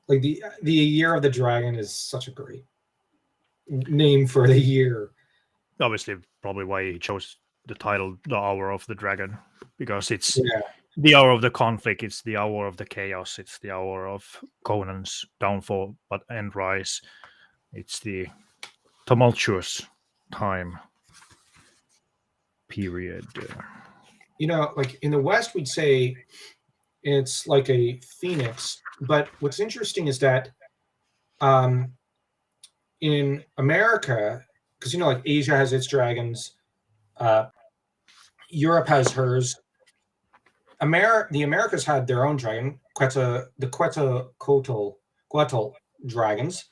S3: like the year of the dragon is such a great name for the year.
S2: Obviously, probably why he chose the title "The Hour of the Dragon," because it's
S3: Yeah,
S2: the hour of the conflict. It's the hour of the chaos. It's the hour of Conan's downfall, but and rise. It's the tumultuous time period.
S3: like in the West, we'd say it's like a phoenix. But what's interesting is that in America, because like Asia has its dragons, Europe has hers. The Americas had their own dragon, the Quetzalcoatl dragons.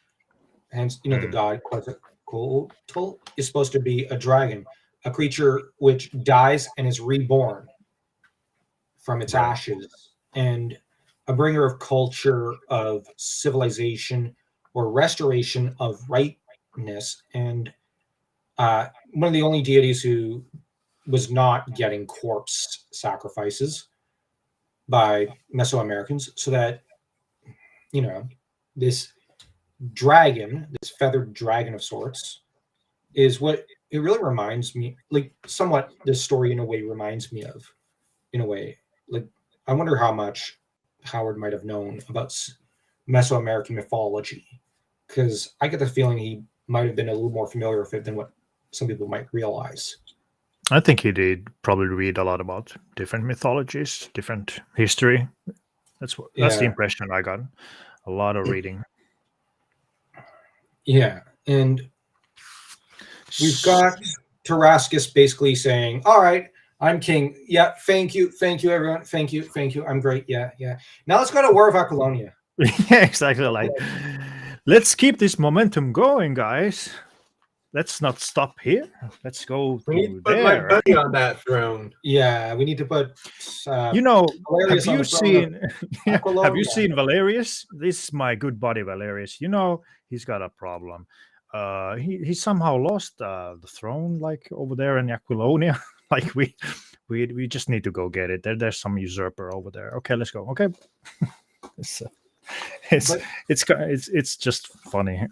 S3: Hence, the god Quetzalcoatl is supposed to be a dragon, a creature which dies and is reborn from its ashes, and a bringer of culture, of civilization, or restoration of rightness, and one of the only deities who was not getting corpse sacrifices by Mesoamericans, so that this dragon, this feathered dragon of sorts, is what it really reminds me, like somewhat this story in a way reminds me of, in a way. Like I wonder how much Howard might have known about Mesoamerican mythology, because I get the feeling he might have been a little more familiar with it than what some people might realize.
S2: I think he did probably read a lot about different mythologies, different history. That's the impression I got. A lot of reading.
S3: Yeah, and we've got Tarascus basically saying, "All right, I'm king. Yeah, thank you, everyone. Thank you. I'm great. Yeah. Now let's go to War of Aquilonia."
S2: Yeah, exactly. Like, let's keep this momentum going, guys. Let's not stop here. Let's go
S4: We need
S2: to
S4: to put my
S2: there.
S4: buddy on that throne.
S3: Yeah, we need to put
S2: You know,
S3: Valerius
S2: have
S3: on
S2: you
S3: the throne of
S2: seen? Yeah, have you
S3: Aquilonia.
S2: seen Valerius? This is my good buddy Valerius. You know, he's got a problem. He somehow lost the throne, like over there in Aquilonia. Like we just need to go get it. There's some usurper over there. Okay, let's go. Okay, it's it's
S3: But-
S2: it's just funny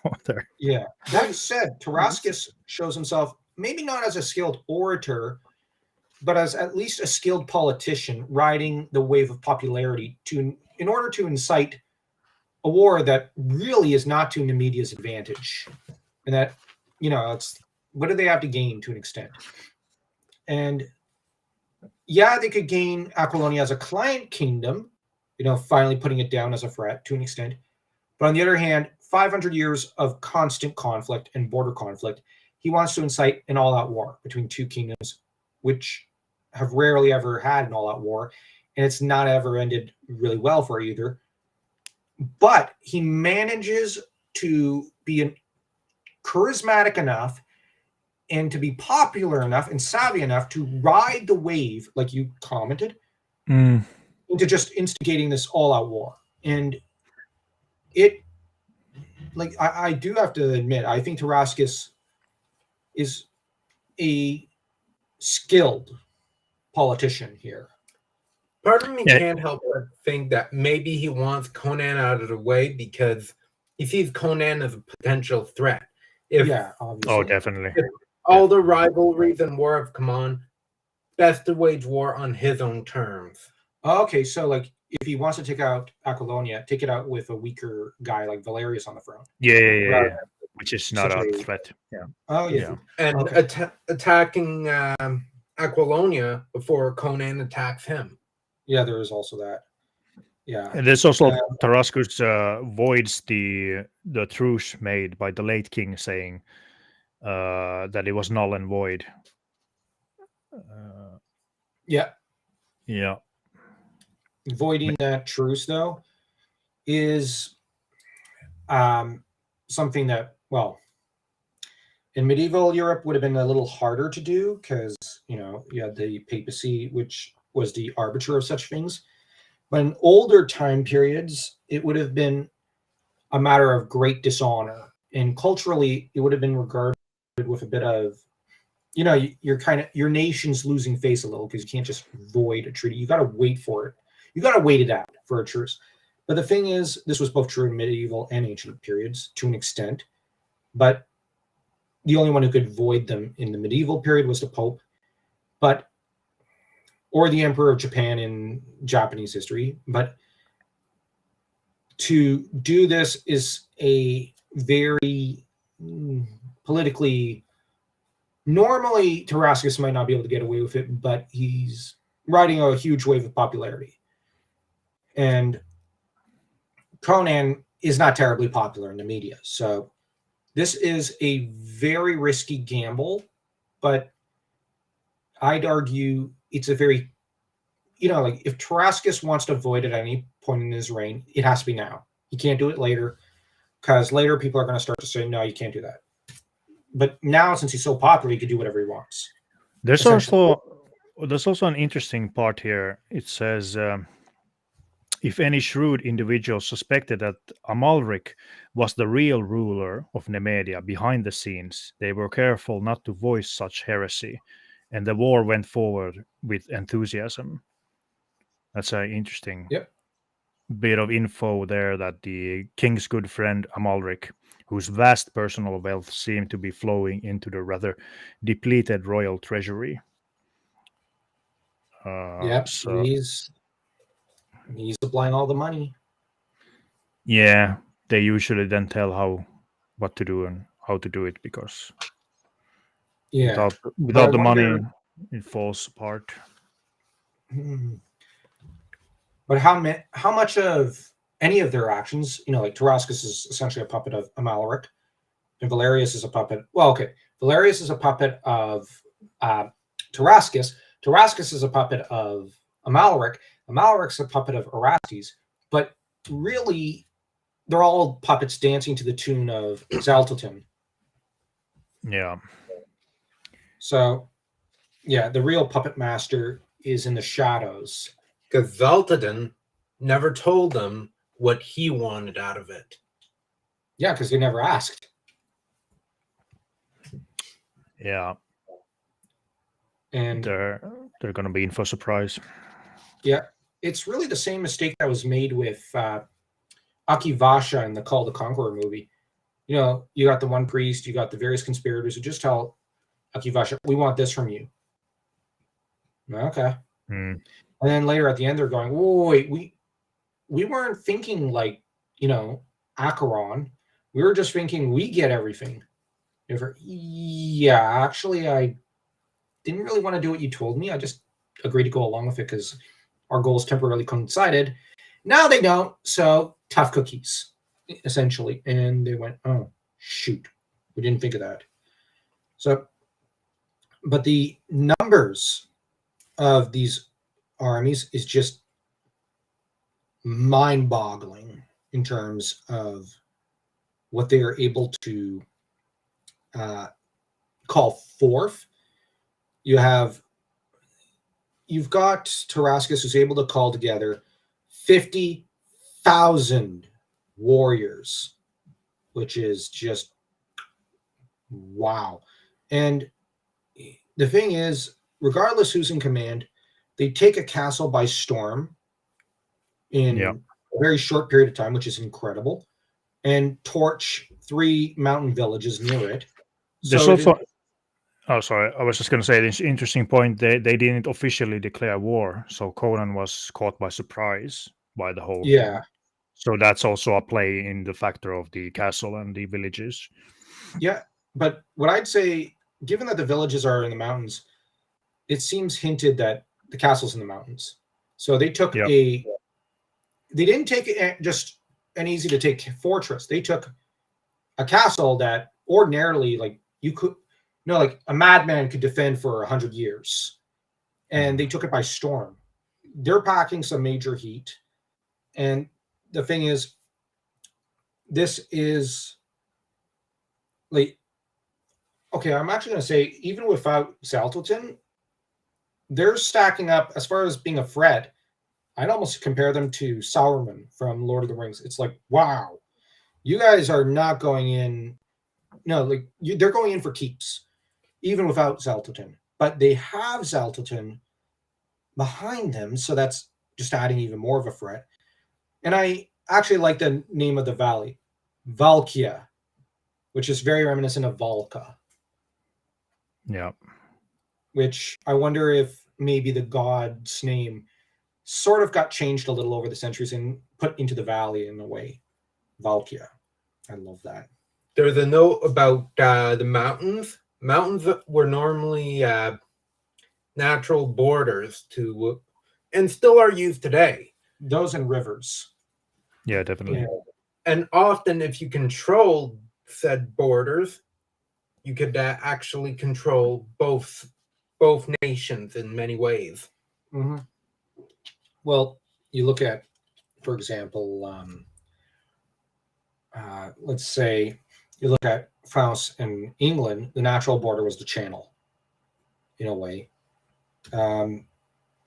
S2: over there.
S3: Yeah. That said, Tarascus shows himself maybe not as a skilled orator, but as at least a skilled politician riding the wave of popularity in order to incite a war that really is not to Nemedia's advantage. And that, it's what do they have to gain to an extent? And yeah, they could gain Aquilonia as a client kingdom, finally putting it down as a threat to an extent. But on the other hand, 500 years of constant conflict and border conflict, he wants to incite an all-out war between two kingdoms, which have rarely ever had an all-out war, and it's not ever ended really well for either. But he manages to be charismatic enough and to be popular enough and savvy enough to ride the wave, like you commented, into just instigating this all-out war. And I do have to admit, I think Tarascus is a skilled politician here.
S4: Part of me
S2: Yeah.
S4: can't help but think that maybe he wants Conan out of the way because he sees Conan as a potential threat. If
S3: Obviously.
S2: Oh, definitely.
S4: all the rivalries and war have come on, best to wage war on his own terms.
S3: Okay, so if he wants to take out Aquilonia, take it out with a weaker guy like Valerius on the throne.
S2: Yeah. Which is not
S3: Such
S2: a
S3: a-
S2: threat. Yeah.
S3: Oh yeah.
S4: And
S3: Okay.
S4: attacking Aquilonia before Conan attacks him.
S3: Yeah, there is also that. Yeah.
S2: And there's also Tarascus voids the truce made by the late king, saying that it was null and void.
S3: Yeah.
S2: Yeah.
S3: Voiding that truce though is something that, well, in medieval Europe would have been a little harder to do because you had the papacy, which was the arbiter of such things. But in older time periods, it would have been a matter of great dishonor, and culturally, it would have been regarded with a bit of, your nation's losing face a little because you can't just void a treaty. You got to wait for it. You got to wait it out for a truce. But the thing is, this was both true in medieval and ancient periods to an extent. But the only one who could void them in the medieval period was the Pope, or the Emperor of Japan in Japanese history. But to do this is a very politically. Normally, Tarascus might not be able to get away with it, but he's riding a huge wave of popularity. And Conan is not terribly popular in the media. So this is a very risky gamble, but I'd argue it's a very, if Tarascus wants to void at any point in his reign, it has to be now. He can't do it later, because later people are going to start to say, no, you can't do that. But now, since he's so popular, he can do whatever he wants.
S2: There's also an interesting part here. It says, if any shrewd individual suspected that Amalric was the real ruler of Nemedia behind the scenes, they were careful not to voice such heresy, and the war went forward with enthusiasm. That's an interesting bit of info there, that the king's good friend Amalric, whose vast personal wealth seemed to be flowing into the rather depleted royal treasury.
S3: So he's supplying all the money.
S2: Yeah, they usually then tell what to do and how to do it, because without the money, it falls apart.
S3: But how much of any of their actions, like Tarascus is essentially a puppet of Amalric, and Valerius is a puppet. Well, okay, Valerius is a puppet of Tarascus. Tarascus is a puppet of Amalric. Amalric's a puppet of Erastes. But really, they're all puppets dancing to the tune of Xaltotin.
S2: Yeah.
S3: So, yeah, the real puppet master is in the shadows.
S4: Because Zaltadin never told them what he wanted out of it.
S3: Yeah, because they never asked.
S2: Yeah.
S3: And
S2: they're going to be in for a surprise.
S3: yeah, it's really the same mistake that was made with Akivasha in the Call the Conqueror movie. You know, you got the one priest, you got the various conspirators who just tell Akivasha, we want this from you. Okay.
S2: Mm.
S3: And then later at the end, they're going, whoa, wait, we weren't thinking like, you know, Acheron. We were just thinking we get everything. Yeah, actually, I didn't really want to do what you told me. I just agreed to go along with it because our goals temporarily coincided. Now they don't, so tough cookies, essentially. And they went, oh, shoot, we didn't think of that. So, but the numbers of these armies is just mind-boggling in terms of what they are able to call forth. You've got Tarascus who's able to call together 50,000 warriors, which is just wow. And the thing is, regardless who's in command, they take a castle by storm in a very short period of time, which is incredible, and torch 3 mountain villages near it.
S2: There's also, oh, sorry, I was just going to say this interesting point. They didn't officially declare war, so Conan was caught by surprise by the whole thing. So that's also a play in the factor of the castle and the villages.
S3: Yeah, but what I'd say, given that the villages are in the mountains, it seems hinted that the castle's in the mountains. So they took they didn't take just an easy to take fortress. They took a castle that ordinarily, like, you could, like a madman could defend for 100 years, and they took it by storm. They're packing some major heat, and the thing is, this is like, okay, I'm actually going to say, even without Xaltotin, they're stacking up as far as being a threat. I'd almost compare them to Sauron from Lord of the Rings. It's like, wow, you guys are not going in. No, like, they're going in for keeps, even without Xaltotin. But they have Xaltotin behind them, so that's just adding even more of a threat. And I actually like the name of the valley, Valkia, which is very reminiscent of Valka.
S2: Yeah.
S3: Which I wonder if maybe the god's name sort of got changed a little over the centuries and put into the valley in a way. Valkia. I love that.
S4: There's a note about the mountains. Mountains were normally natural borders to, and still are used today.
S3: Those and rivers.
S2: Yeah, definitely.
S3: Yeah.
S4: And often, if you control said borders, you could actually control both nations in many ways.
S3: Mm-hmm. Well, you look at, for example, let's say you look at France and England, the natural border was the Channel, in a way.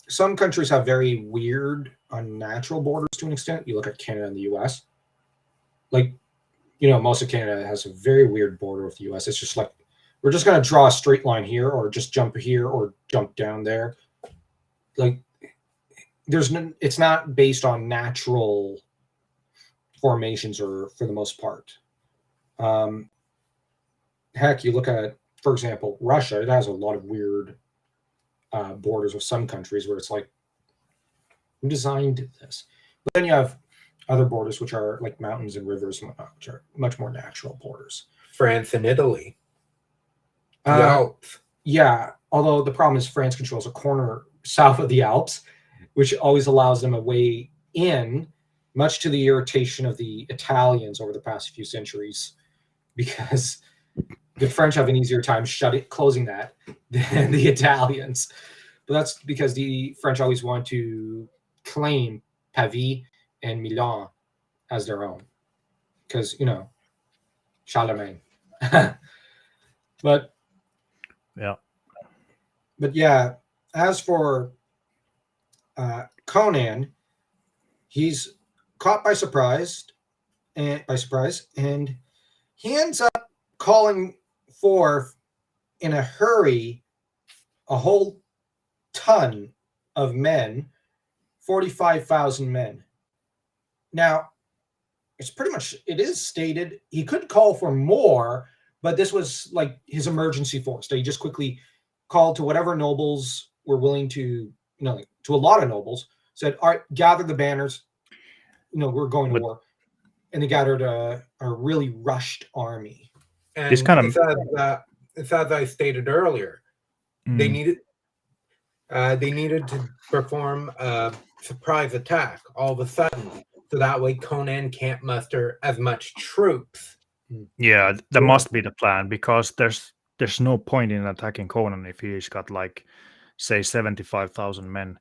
S3: Some countries have very weird unnatural borders to an extent. You look at Canada and the US. Like, you know, most of Canada has a very weird border with the US. It's just like, we're just going to draw a straight line here, or just jump here, or jump down there. Like, there's no, it's not based on natural formations, or for the most part. Heck, you look at, for example, Russia. It has a lot of weird borders with some countries where it's like, who designed this? But then you have other borders which are like mountains and rivers, which are much more natural borders.
S4: France and Italy. The Alps.
S3: Yeah, although the problem is France controls a corner south of the Alps, which always allows them a way in, much to the irritation of the Italians over the past few centuries, because the French have an easier time closing that than the Italians. But that's because the French always want to claim Pavie and Milan as their own. Because, Charlemagne. But yeah, as for Conan, he's caught by surprise, and he ends up calling forth in a hurry a whole ton of men, 45,000 men. Now, it is stated he could call for more, but this was like his emergency force. He just quickly called to whatever nobles were willing to, to a lot of nobles, said, all right, gather the banners, we're going to war. And they gathered a really rushed army.
S4: And
S2: This kind of
S4: it's as I stated earlier, they needed to perform a surprise attack all of a sudden, so that way Conan can't muster as much troops.
S2: Yeah, that must be the plan, because there's no point in attacking Conan if he's got like, say, 75,000 men,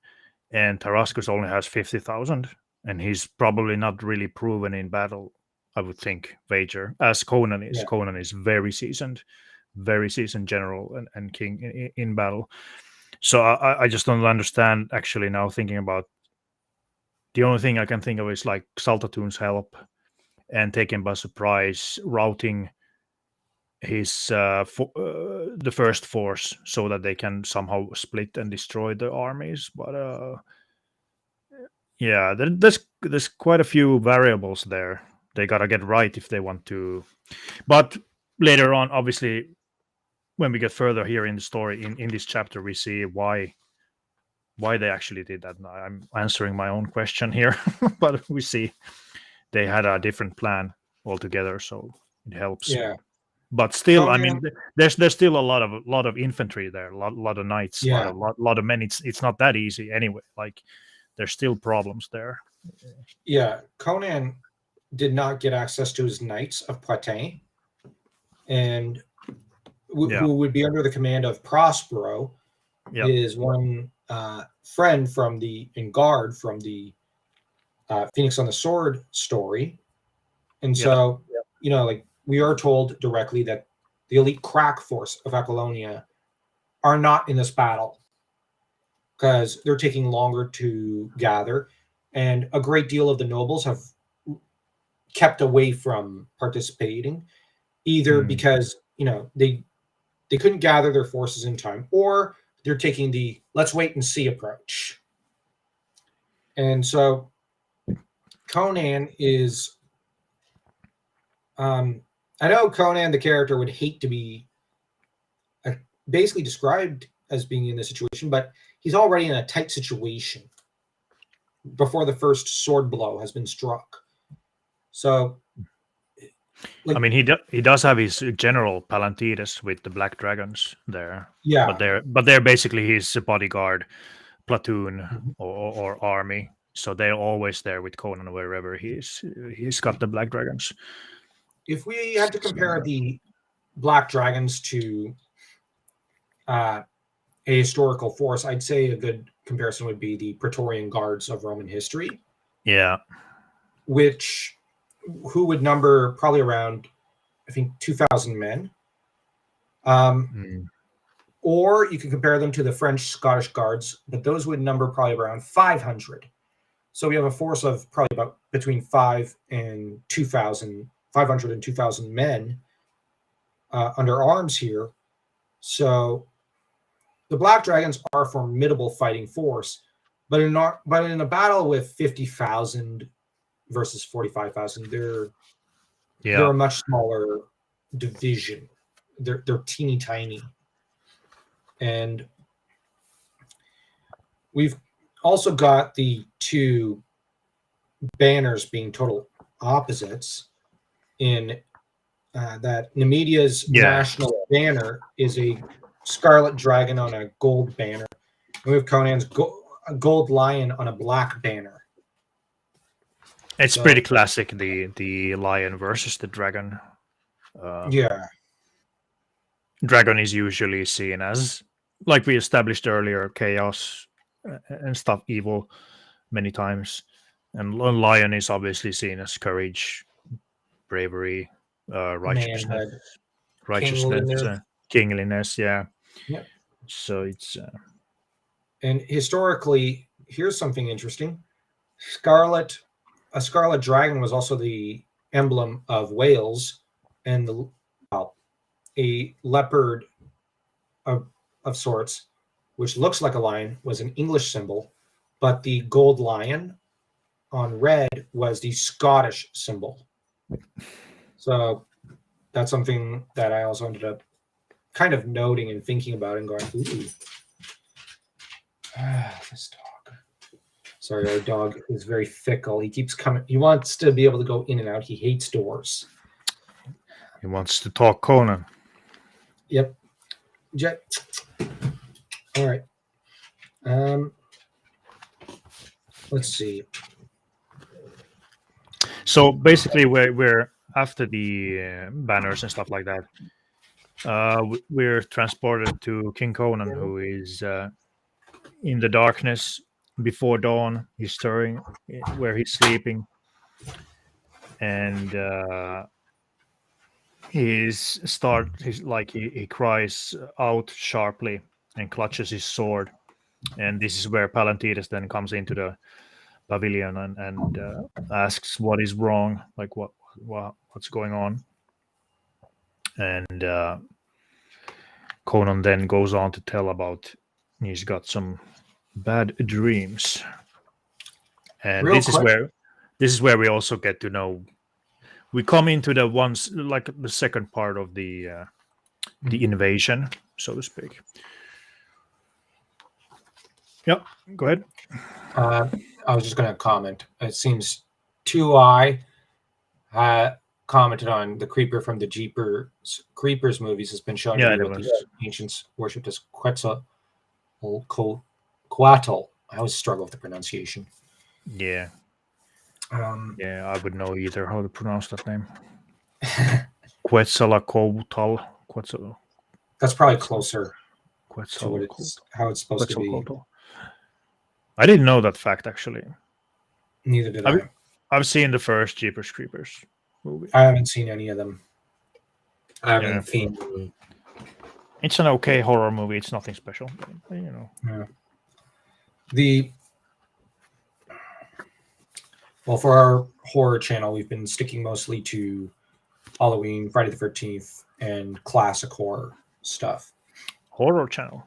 S2: and Tarascus only has 50,000, and he's probably not really proven in battle, I would think, wager, as Conan is.
S3: Yeah.
S2: Conan is very seasoned general and king in battle. So I just don't understand, actually, now thinking about, the only thing I can think of is like Saltatoon's help and take him by surprise, routing his the first force so that they can somehow split and destroy the armies. But yeah, there's quite a few variables there. They gotta get right if they want to. But later on, obviously, when we get further here in the story, in this chapter, we see why they actually did that. I'm answering my own question here, but we see they had a different plan altogether, so it helps.
S3: Yeah.
S2: But still, I
S3: Conan-
S2: mean, there's still a lot of infantry there, a lot of knights,
S3: Yeah.
S2: lot of men. It's not that easy anyway. Like, there's still problems there.
S3: Yeah, Conan did not get access to his knights of Poitin, and who would be under the command of Prospero, his one friend from and guard from the Phoenix on the Sword story. And so, like, we are told directly that the elite crack force of Aquilonia are not in this battle because they're taking longer to gather, and a great deal of the nobles have kept away from participating, either because they couldn't gather their forces in time, or they're taking the let's wait and see approach. And so Conan is I know Conan the character would hate to be basically described as being in this situation, but he's already in a tight situation before the first sword blow has been struck. So,
S2: I mean, he does have his general Palantides with the Black Dragons there.
S3: Yeah,
S2: but they're basically his bodyguard platoon or army. So they're always there with Conan wherever he's got the Black Dragons.
S3: If we had to compare the Black Dragons to a historical force, I'd say a good comparison would be the Praetorian Guards of Roman history.
S2: Yeah.
S3: Who would number probably around, I think, 2,000 men. Or you could compare them to the French Scottish Guards, but those would number probably around 500. So we have a force of probably about between 500 and 2,000 men under arms here. So the Black Dragons are a formidable fighting force, but in a battle with 50,000 versus 45,000, they're a much smaller division. They're teeny tiny, and we've also got the two banners being total opposites in that Nemedia's national banner is a scarlet dragon on a gold banner, and we have Conan's gold lion on a black banner.
S2: It's pretty classic, the lion versus the dragon.
S3: Yeah.
S2: dragon is usually seen as, like we established earlier, chaos and stuff, evil many times. And lion is obviously seen as courage, bravery, righteousness,
S3: Manhood.
S2: righteousness,
S4: Kingliness.
S2: kingliness. Yeah.
S3: Yep.
S2: So it's
S3: And historically, here's something interesting. A scarlet dragon was also the emblem of Wales, and a leopard of sorts, which looks like a lion, was an English symbol, but the gold lion on red was the Scottish symbol. So that's something that I also ended up kind of noting and thinking about and going, ooh. This dog. Sorry, our dog is very fickle. He keeps coming. He wants to be able to go in and out. He hates doors.
S2: he wants to talk Conan.
S3: Yep. All right. Let's see.
S2: So basically, we're after the banners and stuff like that. We're transported to King Conan, who is in the darkness before dawn. He's stirring where he's sleeping, and he cries out sharply and clutches his sword. And this is where Palantides then comes into the pavilion and asks what is wrong, like what's going on. And Conan then goes on to tell about he's got some bad dreams, and this is where we also get to know. We come into the ones like the second part of the invasion, so to speak. Yep, go ahead.
S3: I was just going to comment. It seems 2i commented on the creeper from the Jeepers Creepers movies has been shown to be what the ancients worshipped as Quetzalcoatl. I always struggle with the pronunciation.
S2: Yeah. Yeah, I would know either how to pronounce that name. Quetzalcoatl.
S3: That's probably closer to what how it's supposed to be.
S2: I didn't know that fact, actually.
S3: Neither did I.
S2: I've seen the first Jeepers Creepers movie.
S3: I haven't seen any of them.
S4: I haven't seen.
S2: It's an okay horror movie. It's nothing special, but, you know.
S3: Yeah. Well, for our horror channel, we've been sticking mostly to Halloween, Friday the 13th, and classic horror stuff.
S2: Horror channel?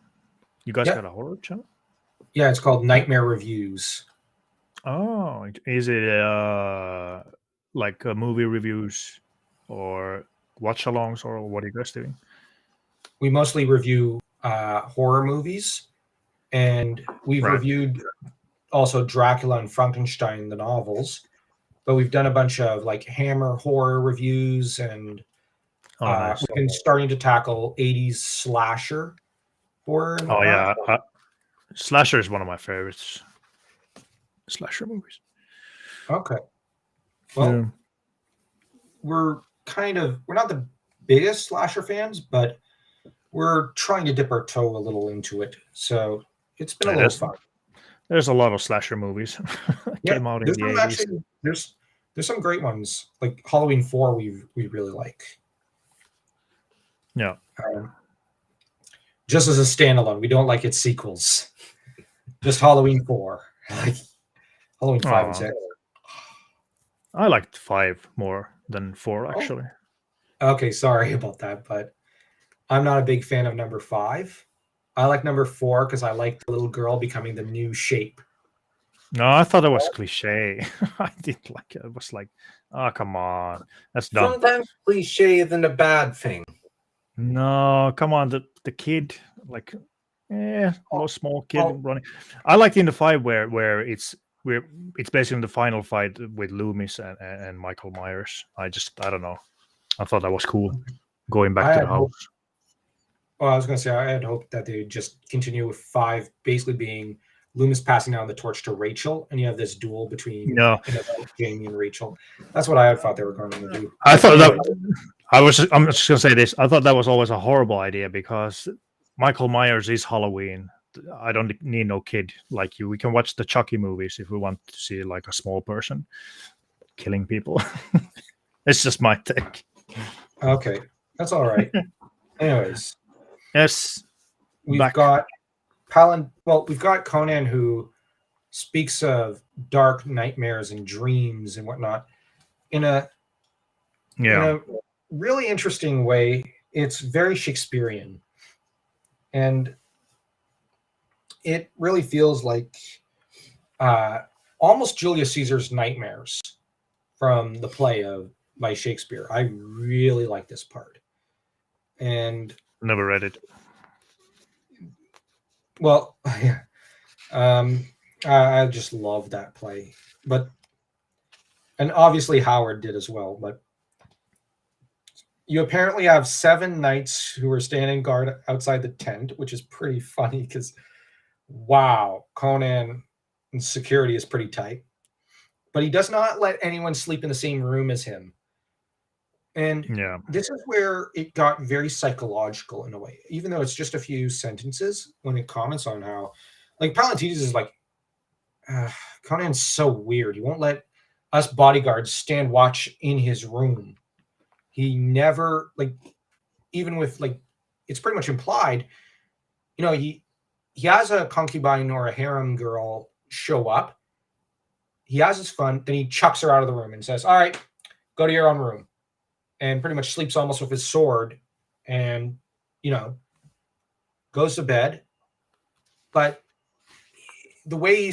S2: You guys got a horror channel?
S3: Yeah, it's called Nightmare Reviews.
S2: Oh, is it like movie reviews or watch-alongs, or what are you guys doing?
S3: We mostly review horror movies, and we've reviewed also Dracula and Frankenstein, the novels, but we've done a bunch of like Hammer horror reviews, and
S2: nice.
S3: we've been starting to tackle 80s slasher horror.
S2: Oh yeah, slasher is one of my favorites. Slasher movies.
S3: Okay. Well, we're not the biggest slasher fans, but we're trying to dip our toe a little into it. So it's been a little fun.
S2: There's a lot of slasher movies came out in the 80s.
S3: Actually, there's some great ones, like Halloween 4 we really like.
S2: Yeah.
S3: Just as a standalone, we don't like its sequels. Just Halloween 4. Like Halloween 5 and 6.
S2: I liked 5 more than 4, actually.
S3: Okay, sorry about that, but I'm not a big fan of number 5. I like number 4 because I like the little girl becoming the new shape.
S2: No, I thought it was cliche. I didn't like it. It was like, oh, come on. That's dumb.
S4: Sometimes cliche isn't a bad thing.
S2: No, come on. The kid, like, little small kid running. I liked in the 5 where it's basically the final fight with Loomis and Michael Myers. I don't know. I thought that was cool. Going back to the house.
S3: Well, I was going to say, I had hoped that they just continue with 5 basically being Loomis passing down the torch to Rachel, and you have this duel between Jamie and Rachel. That's what I had thought they were going to do.
S2: I I'm just gonna say this. I thought that was always a horrible idea because Michael Myers is Halloween. I don't need no kid like you. We can watch the Chucky movies if we want to see like a small person killing people. It's just my take.
S3: Okay, that's all right. Anyways,
S2: Yes,
S3: we've
S2: back.
S3: got we've got Conan, who speaks of dark nightmares and dreams and whatnot in a
S2: Yeah,
S3: really interesting way. It's very Shakespearean, and it really feels like almost Julius Caesar's nightmares from the play by Shakespeare. I really like this part, and
S2: never read it.
S3: well, yeah, I just love that play, and obviously Howard did as well. But you apparently have 7 knights who are standing guard outside the tent, which is pretty funny because, wow, Conan and security is pretty tight. But he does not let anyone sleep in the same room as him. And
S2: Yeah,
S3: this is where it got very psychological in a way, even though it's just a few sentences when it comments on how, like, Palatides is like, Conan's so weird. He won't let us bodyguards stand watch in his room. He never, like, even with, like, it's pretty much implied, he has a concubine or a harem girl show up. He has his fun, then he chucks her out of the room and says, all right, go to your own room. And pretty much sleeps almost with his sword and, goes to bed. But the way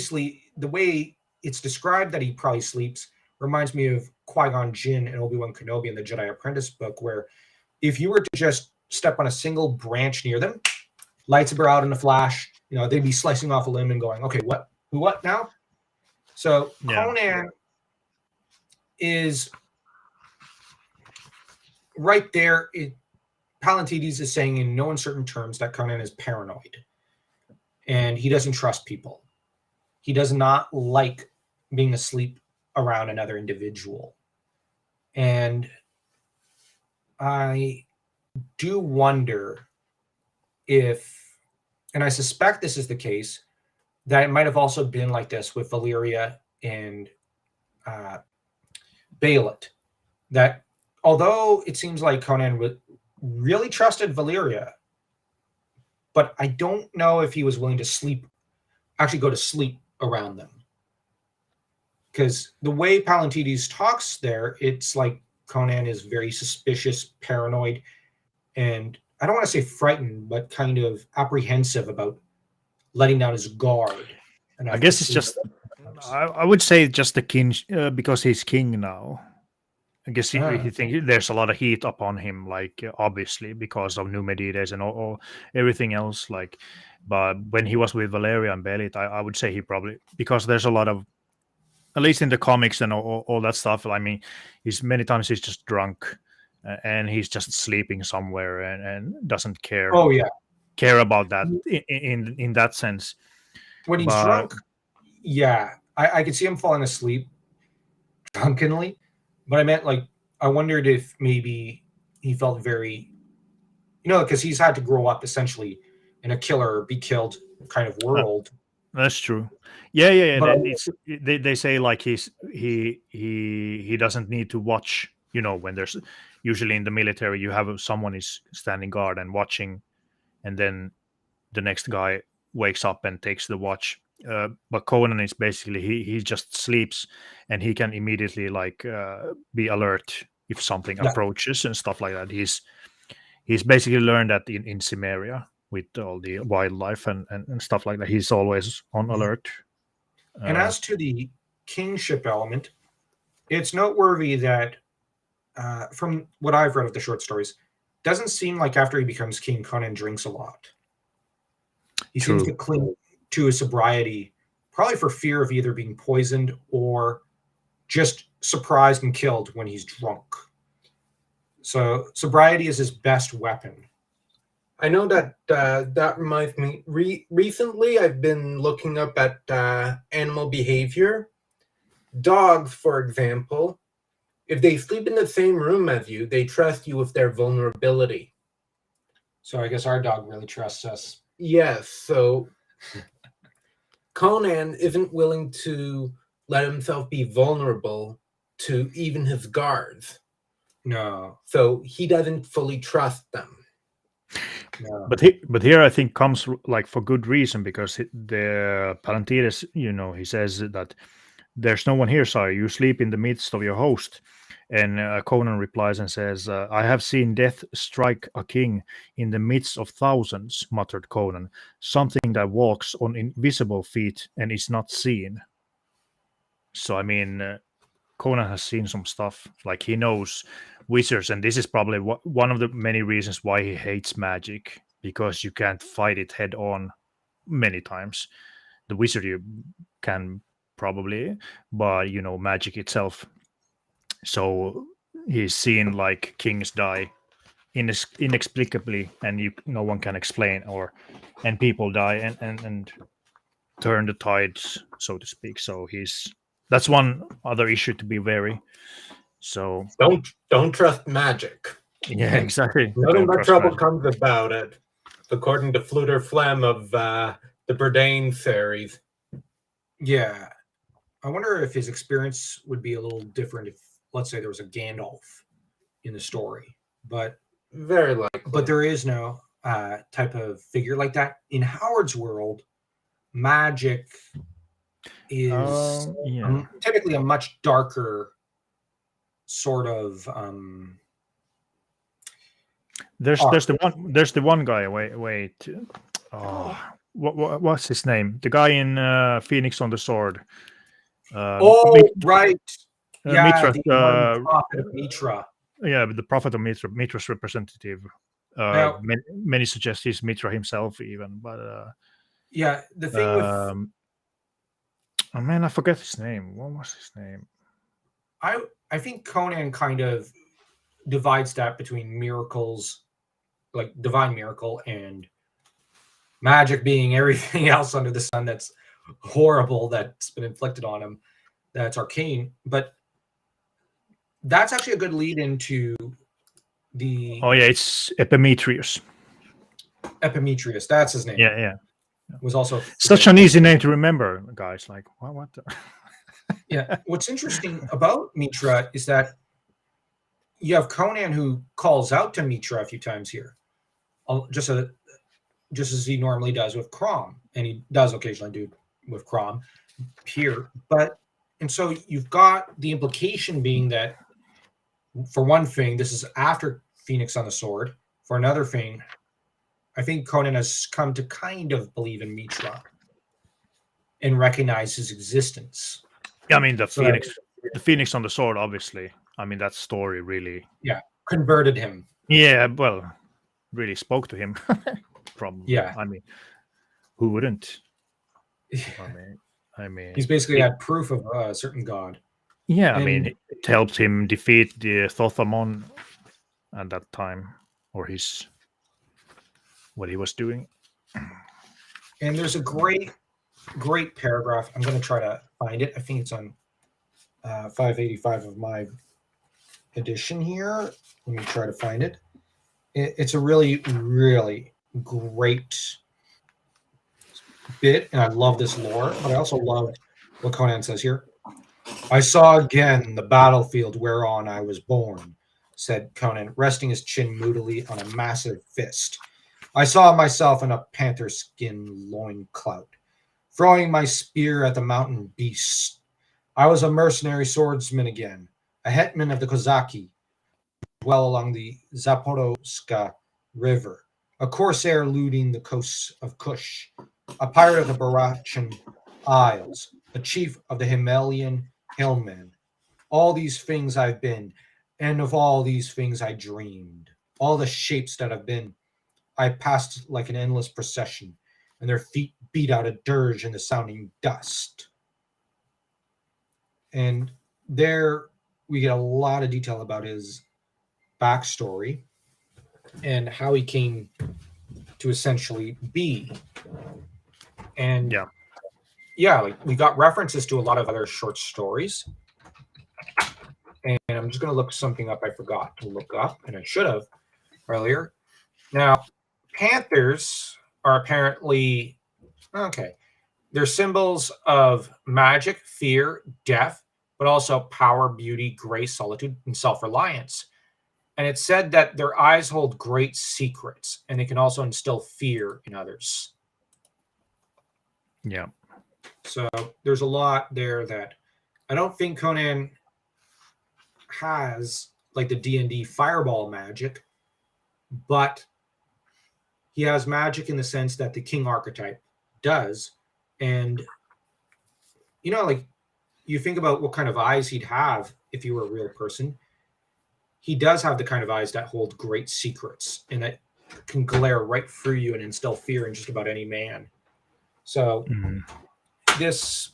S3: it's described that he probably sleeps reminds me of Qui-Gon Jinn and Obi-Wan Kenobi in the Jedi Apprentice book, where if you were to just step on a single branch near them, lightsaber out in a flash, they'd be slicing off a limb and going, okay, what now? So
S2: yeah.
S3: Conan is right there. Palatides is saying in no uncertain terms that Conan is paranoid and he doesn't trust people. He does not like being asleep around another individual. And I do wonder if, and I suspect this is the case, that it might have also been like this with Valyria and Baelit. That although it seems like Conan really trusted Valyria, but I don't know if he was willing to actually go to sleep around them. Because the way Palatides talks there, it's like Conan is very suspicious, paranoid, and I don't want to say frightened, but kind of apprehensive about letting down his guard. And
S2: I guess it's just, I would say just the king, because he's king now. I guess he thinks there's a lot of heat upon him, like obviously because of Numidides and all everything else. Like, but when he was with Valeria and Belit, I would say he probably, because there's a lot of, at least in the comics and all that stuff. I mean, many times he's just drunk and he's just sleeping somewhere and doesn't care.
S3: Oh yeah,
S2: care about that in that sense.
S3: When he's drunk, yeah, I could see him falling asleep drunkenly. But I meant, like, I wondered if maybe he felt very, because he's had to grow up essentially in a kill or be killed kind of world.
S2: That's true. Yeah.
S3: But
S2: they say like he doesn't need to watch. When there's usually in the military, you have someone is standing guard and watching, and then the next guy wakes up and takes the watch. But Conan is basically he just sleeps and he can immediately be alert if something approaches and stuff like that. He's basically learned that in Cimmeria with all the wildlife and stuff like that. He's always on alert.
S3: And as to the kingship element, it's noteworthy that from what I've read of the short stories, doesn't seem like after he becomes king, Conan drinks a lot. He seems to cling to his sobriety, probably for fear of either being poisoned or just surprised and killed when he's drunk. So sobriety is his best weapon.
S4: I know that reminds me. Recently, I've been looking up at animal behavior. Dogs, for example, If they sleep in the same room as you, they trust you with their vulnerability.
S3: So I guess our dog really trusts us.
S4: Yes, so Conan isn't willing to let himself be vulnerable to even his guards.
S3: No.
S4: So he doesn't fully trust them.
S3: No.
S2: But here I think comes like for good reason, because the Palantides, he says that there's no one here, sire. You sleep in the midst of your host. And Conan replies and says, I have seen death strike a king in the midst of thousands, muttered Conan, something that walks on invisible feet and is not seen. So, I mean, Conan has seen some stuff. Like, he knows wizards, and this is probably one of the many reasons why he hates magic, because you can't fight it head on many times. The wizard you can probably, but magic itself. So he's seen like kings die inexplicably, and no one can explain, and people die and turn the tides, so to speak. So that's one other issue to be wary. So
S4: Don't trust magic.
S2: yeah, exactly.
S4: Nothing
S2: Don't
S4: but
S2: trust
S4: trouble
S2: magic.
S4: comes about it, according to Fluter Flem of the Bourdain series.
S3: Yeah. I wonder if his experience would be a little different if, let's say, there was a Gandalf in the story. But
S4: Very likely.
S3: But there is no type of figure like that. In Howard's world, magic is
S2: Yeah.
S3: typically a much darker sort of
S2: There's
S3: arc.
S2: there's the one guy. Wait. Oh, what's his name? The guy in Phoenix on the Sword.
S3: Right.
S2: Mitra,
S3: the one prophet of Mitra.
S2: yeah, the prophet of Mitra, Mitra's representative.
S3: Now-
S2: Many suggest he's Mitra himself, even. But
S3: Yeah, the thing with
S2: oh man, I forget his name. What was his name?
S3: I think Conan kind of divides that between miracles, like divine miracle, and magic being everything else under the sun that's horrible that's been inflicted on him, that's arcane. But that's actually a good lead into the
S2: Oh yeah, it's Epimetheus.
S3: Epimetheus. That's his name.
S2: Yeah.
S3: Was also
S2: Such an easy name to remember, guys. Like what?
S3: Yeah. What's interesting about Mitra is that you have Conan who calls out to Mitra a few times here, just as he normally does with Crom, and he does occasionally do with Crom here. And so you've got the implication being that, for one thing, this is after Phoenix on the Sword. For another thing, I think Conan has come to kind of believe in Mitra and recognize his existence.
S2: Yeah, I mean the Phoenix on the Sword, obviously. I mean that story really.
S3: Yeah, converted him.
S2: Yeah, well, really spoke to him. Probably.
S3: Yeah.
S2: I mean, who wouldn't? I mean,
S3: He's basically had proof of a certain god.
S2: yeah. I mean, it helped him defeat the Thothamon at that time, or what he was doing.
S3: And there's a great paragraph. I'm going to try to find it. I think it's on 585 of my edition here. Let me try to find it. It's a really, really great bit, and I love this lore, but I also love what Conan says here. I saw again the battlefield whereon I was born, said Conan, resting his chin moodily on a massive fist. I saw myself in a panther skin loinclout, throwing my spear at the mountain beasts. I was a mercenary swordsman again, a hetman of the Kozaki, dwell along the Zaporozhka River, a corsair looting the coasts of Kush, a pirate of the Barachian Isles, a chief of the Himalayan hillmen. All these things I've been, and of all these things I dreamed. All the shapes that have been, I passed like an endless procession, and their feet beat out a dirge in the sounding dust. And there we get a lot of detail about his backstory and how he came to essentially be. And like we got references to a lot of other short stories. and I'm just going to look something up I forgot to look up, and I should have earlier. Now, panthers are apparently okay. They're symbols of magic, fear, death, but also power, beauty, grace, solitude, and self-reliance. And it's said that their eyes hold great secrets, and they can also instill fear in others.
S2: Yeah.
S3: So there's a lot there that I don't think Conan has, like the D&D fireball magic, but he has magic in the sense that the king archetype does. And, like you think about what kind of eyes he'd have if he were a real person. He does have the kind of eyes that hold great secrets and that can glare right through you and instill fear in just about any man. So this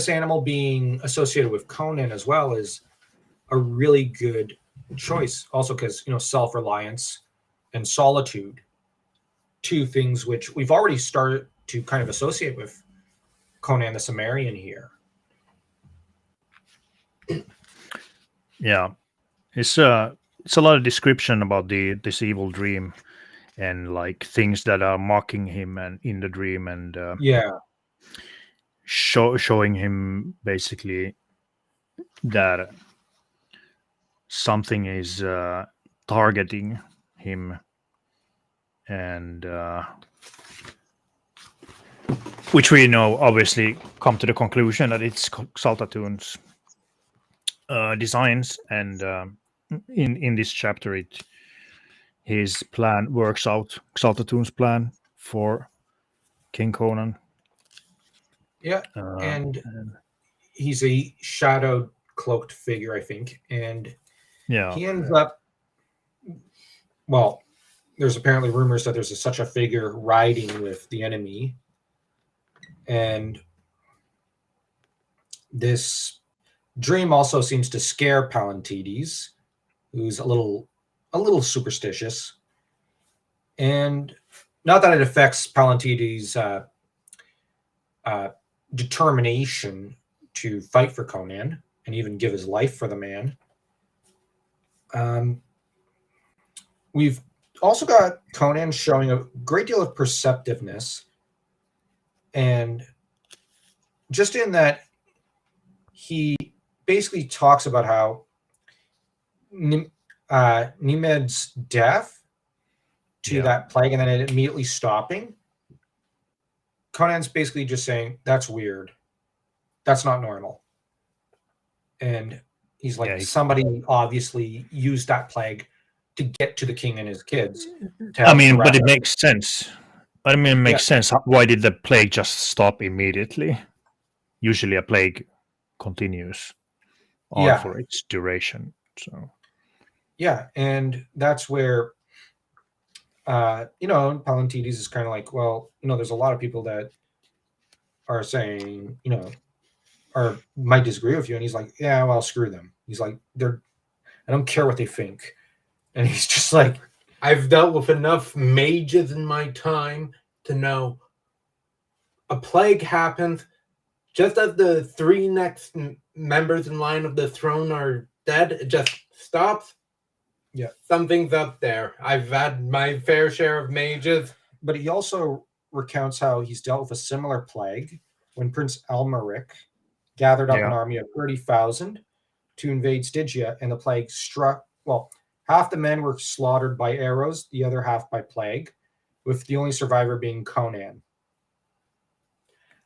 S3: animal being associated with Conan as well is a really good choice. Also because, self-reliance and solitude, two things which we've already started to kind of associate with Conan the Cimmerian here.
S2: Yeah, it's a lot of description about this evil dream, and like things that are mocking him and in the dream, and showing him basically that something is targeting him, and which we know obviously come to the conclusion that it's Saltatoon's designs, and in this chapter his plan works out, Saltatoon's plan for King Conan.
S3: And he's a shadowed cloaked figure, I think, and he ends up, well, there's apparently rumors that there's such a figure riding with the enemy, and this dream also seems to scare Palantides, who's a little superstitious, and not that it affects Palantides' determination to fight for Conan and even give his life for the man. We've also got Conan showing a great deal of perceptiveness, and just in that he basically talks about how Nemed's death to that plague and then it immediately stopping. Conan's basically just saying, that's weird. That's not normal. And he's like, somebody obviously used that plague to get to the king and his kids.
S2: I mean, but it makes sense. I mean, it makes sense. Why did the plague just stop immediately? Usually a plague continues on for its duration. So
S3: and that's where Palantides is kind of like, well, there's a lot of people that are saying, or might disagree with you, and he's like, yeah, well, screw them. He's like, I don't care what they think. And he's just like,
S4: I've dealt with enough mages in my time to know a plague happens just as the three next members in line of the throne are dead. It just stops.
S3: Yeah,
S4: something's up there. I've had my fair share of mages.
S3: But he also recounts how he's dealt with a similar plague when Prince Elmeric gathered up an army of 30,000 to invade Stygia, and the plague struck. Well, half the men were slaughtered by arrows, the other half by plague, with the only survivor being Conan.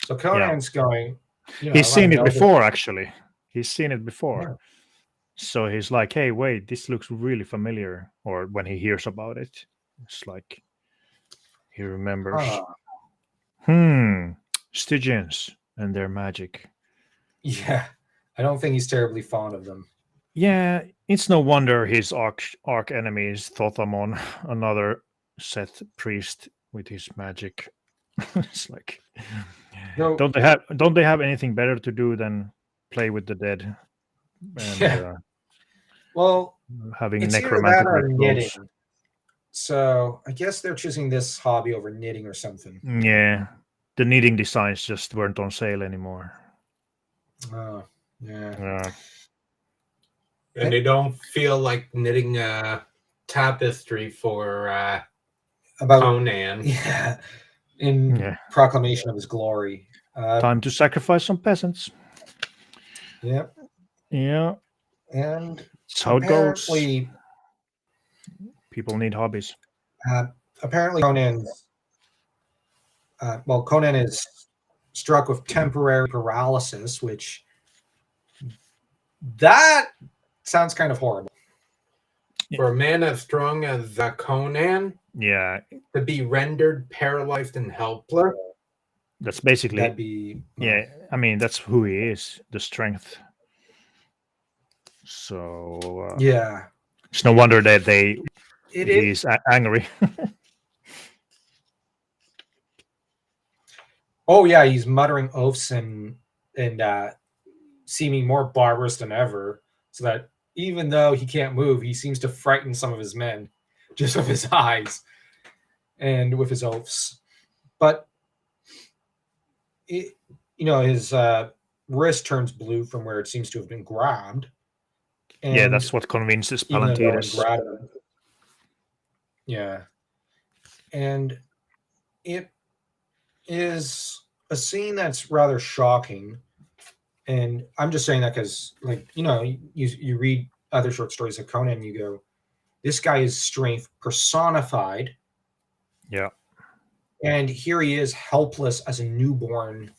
S3: So Conan's going.
S2: He's seen it before, actually. He's seen it before. Yeah. So he's like, hey, wait, this looks really familiar. Or when he hears about it, it's like he remembers. Stygians and their magic.
S3: Yeah, I don't think he's terribly fond of them.
S2: Yeah, it's no wonder his arch enemy is Thothamon, another Seth priest with his magic. It's like, don't they have anything better to do than play with the dead? And,
S3: well,
S2: having
S3: it's
S2: necromantic
S3: either that or knitting.
S2: rituals.
S3: So I guess they're choosing this hobby over knitting or something.
S2: Yeah, the knitting designs just weren't on sale anymore. Yeah.
S4: And they don't feel like knitting a tapestry for
S3: About
S4: Conan.
S3: yeah, in
S2: Yeah.
S3: proclamation of his glory.
S2: Time to sacrifice some peasants.
S3: Yeah,
S2: Yeah.
S3: and
S2: That's how it goes.
S3: apparently,
S2: People need hobbies.
S3: apparently Conan is struck with temporary paralysis, which that sounds kind of horrible.
S4: For a man as strong as Conan
S2: Yeah.
S4: to be rendered paralyzed and helpless.
S2: That's basically.
S3: That'd be
S2: Yeah. I mean, that's who he is. The strength. So.
S3: Yeah,
S2: It's no wonder that
S3: it is.
S2: he's angry.
S3: Oh yeah, he's muttering oaths and seeming more barbarous than ever. So that even though he can't move, he seems to frighten some of his men just with his eyes and with his oaths. But his wrist turns blue from where it seems to have been grabbed. And
S2: Yeah, that's what convinces
S3: even though no one
S2: Palantides.
S3: grabbed him. Yeah, and it is a scene that's rather shocking. And I'm just saying that because, you read other short stories of Conan, you go, this guy is strength personified.
S2: Yeah.
S3: And here he is helpless as a newborn,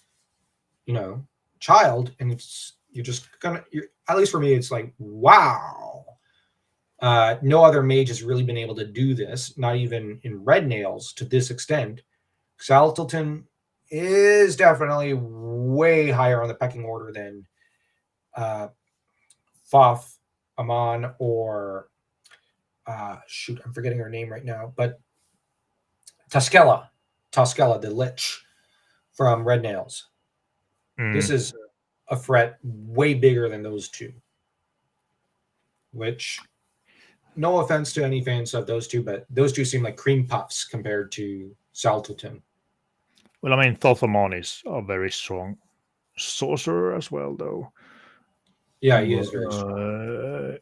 S3: child. And at least for me, it's like, wow. No other mage has really been able to do this, not even in Red Nails to this extent. Xaltilton is definitely way higher on the pecking order than Foth, Amon, or I'm forgetting her name right now, but Taskella, the Lich from Red Nails. This is a threat way bigger than those two. Which, no offense to any fans of those two, but those two seem like cream puffs compared to Xaltilton.
S2: Well, I mean, Thothamon is a very strong sorcerer as well, though.
S3: Yeah, he is very strong.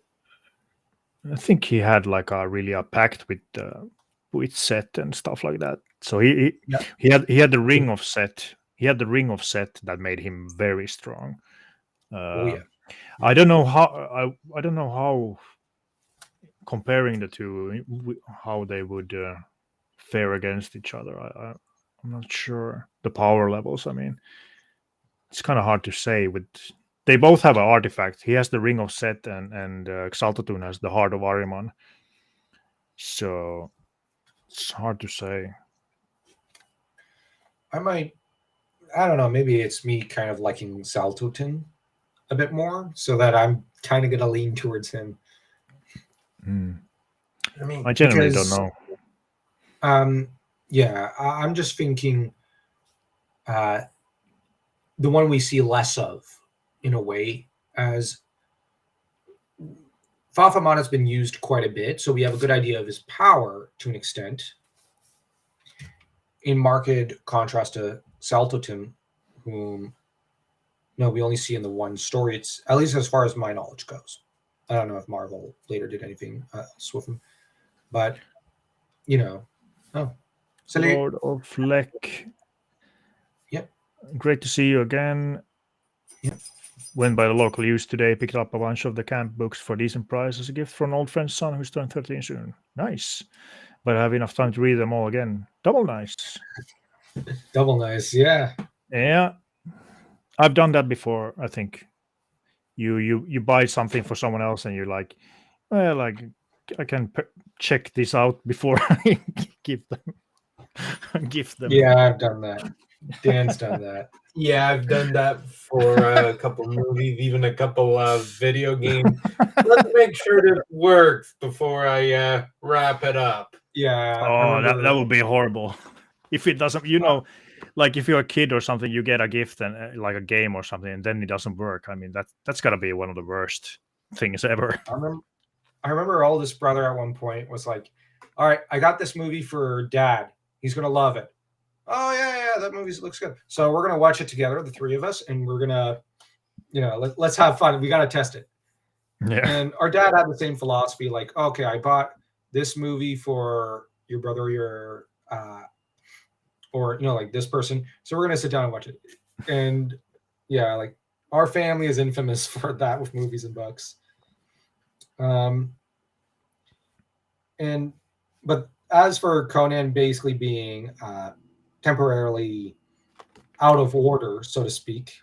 S2: I think he had like a pact with Set and stuff like that. So he had the ring of Set. He had the ring of Set that made him very strong. I don't know how comparing the two, how they would fare against each other. I'm not sure the power levels. I mean, it's kind of hard to say. They both have an artifact. He has the Ring of Set, and Xaltatun has the Heart of Ahriman. So it's hard to say.
S3: I don't know. Maybe it's me kind of liking Xaltilton a bit more, so that I'm kind of going to lean towards him.
S4: I mean,
S2: I generally don't know.
S3: Yeah, I'm just thinking the one we see less of, in a way, as Fafaman has been used quite a bit, so we have a good idea of his power to an extent. In marked contrast to Xaltilton, whom we only see in the one story. It's at least as far as my knowledge goes. I don't know if Marvel later did anything else with him, but
S2: Lord of Fleck.
S3: Yep.
S2: Great to see you again.
S3: Yep.
S2: Went by the local use today, picked up a bunch of the camp books for decent price as a gift from an old friend's son who's turned 13 soon. Nice. But I have enough time to read them all again. Double nice.
S3: Double nice, yeah.
S2: Yeah. I've done that before, I think. You buy something for someone else and you're like, well, like I can check this out before I give them.
S3: Yeah, I've done that. Dan's done that.
S4: Yeah, I've done that for a couple movies, even a couple of video games. Let's make sure this works before I wrap it up.
S3: Yeah.
S2: Oh, that would be horrible. If it doesn't, like if you're a kid or something, you get a gift and like a game or something, and then it doesn't work. I mean, that's gotta be one of the worst things ever.
S3: I remember our oldest brother at one point was like, "All right, I got this movie for Dad. He's gonna love it." Oh yeah, that movie looks good. So we're gonna watch it together, the three of us, and we're gonna, let's have fun. We got to test it.
S2: Yeah.
S3: And our dad had the same philosophy, like, okay, I bought this movie for your brother or like this person, so we're gonna sit down and watch it. And yeah, like our family is infamous for that with movies and books. But as for Conan basically being temporarily out of order, so to speak,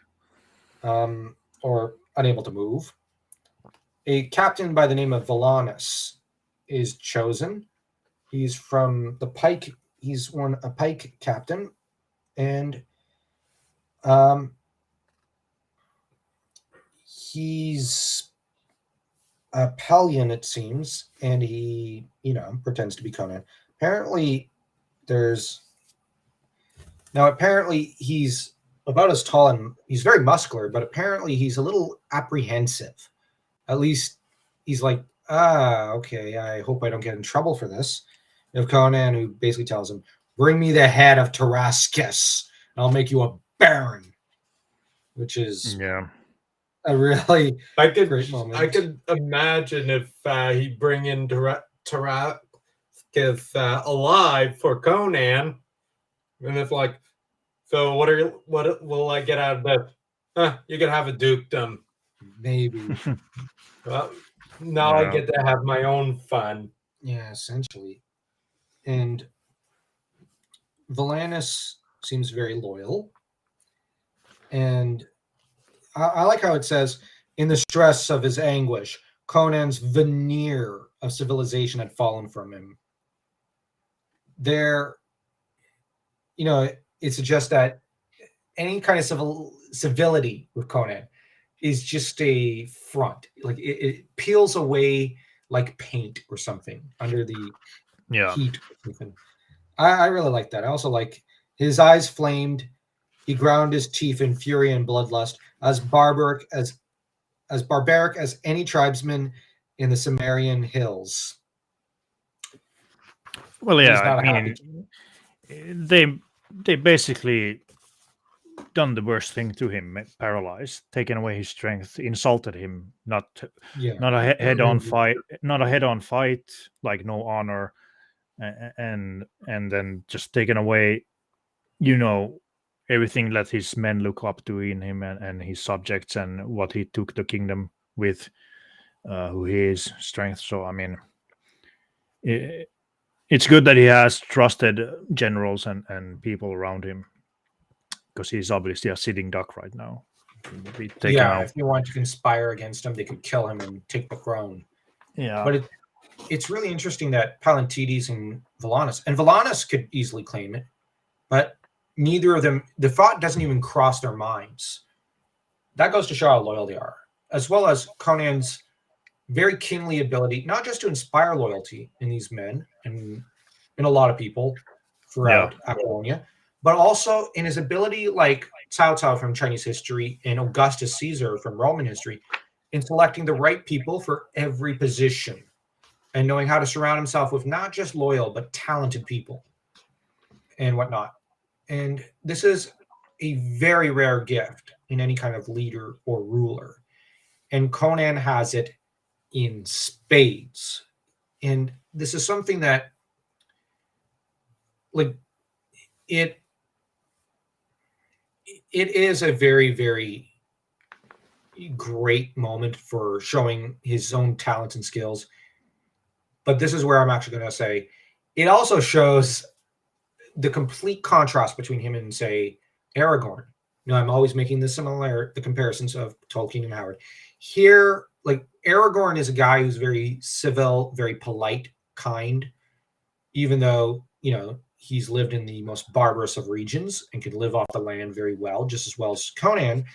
S3: or unable to move, a captain by the name of Valanus is chosen. He's from the Pike. He's a Pike captain, and he's a Pelion, it seems, and he, pretends to be Conan. Apparently he's about as tall and he's very muscular, but apparently he's a little apprehensive. At least he's like, okay, I hope I don't get in trouble for this. You have Conan, who basically tells him, bring me the head of Tarascus, and I'll make you a baron, which is a really great moment.
S4: I could imagine if he'd bring in Tarascus alive for Conan, and it's like, so what will I get out of this? You can have a dukedom.
S3: Maybe.
S4: Well, now I get to have my own fun.
S3: Yeah, essentially. And Valanus seems very loyal. And I like how it says, in the stress of his anguish, Conan's veneer of civilization had fallen from him. It suggests that any kind of civility with Conan is just a front. Like it peels away like paint or something under the heat or something. I really like that. I also like his eyes flamed. He ground his teeth in fury and bloodlust, as barbaric as any tribesman in the Cimmerian hills.
S2: Well, yeah, I mean, they basically done the worst thing to him, paralyzed, taken away his strength, insulted him, not a head-on fight, like no honor, and then just taken away, everything that his men look up to in him and his subjects and what he took the kingdom with, who he is, strength. So I mean, it's good that he has trusted generals and people around him, because he's obviously a sitting duck right now.
S3: If you want to conspire against him, they could kill him and take the throne.
S2: Yeah.
S3: But it's really interesting that Pallantides and Valanus could easily claim it, but neither of them, the thought doesn't even cross their minds. That goes to show how loyal they are, as well as Conan's very kingly ability, not just to inspire loyalty in these men and in a lot of people throughout Apollonia, but also in his ability, like Cao Cao from Chinese history and Augustus Caesar from Roman history, in selecting the right people for every position and knowing how to surround himself with not just loyal, but talented people and whatnot. And this is a very rare gift in any kind of leader or ruler. And Conan has it in spades. And this is something that, like, it is a very, very great moment for showing his own talents and skills. But this is where I'm actually going to say it also shows the complete contrast between him and, say, Aragorn. I'm always making the comparisons of Tolkien and Howard. Here, like, Aragorn is a guy who's very civil, very polite, kind, even though, he's lived in the most barbarous of regions and can live off the land very well, just as well as Conan.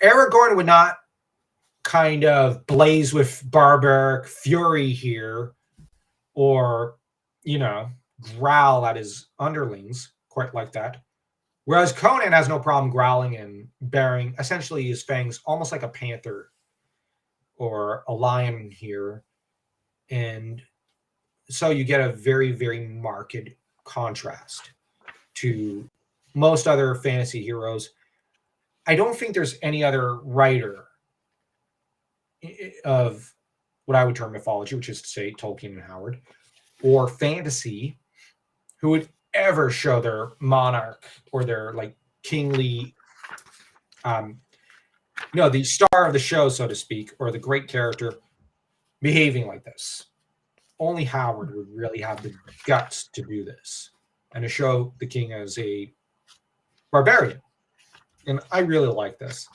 S3: Aragorn would not kind of blaze with barbaric fury here or, growl at his underlings quite like that. Whereas Conan has no problem growling and baring essentially his fangs almost like a panther or a lion here. And so you get a very, very marked contrast to most other fantasy heroes I don't think there's any other writer of what I would term mythology, which is to say Tolkien and Howard, or fantasy, who would ever show their monarch or their like kingly, the star of the show, so to speak, or the great character behaving like this. Only Howard would really have the guts to do this and to show the king as a barbarian. And I really like this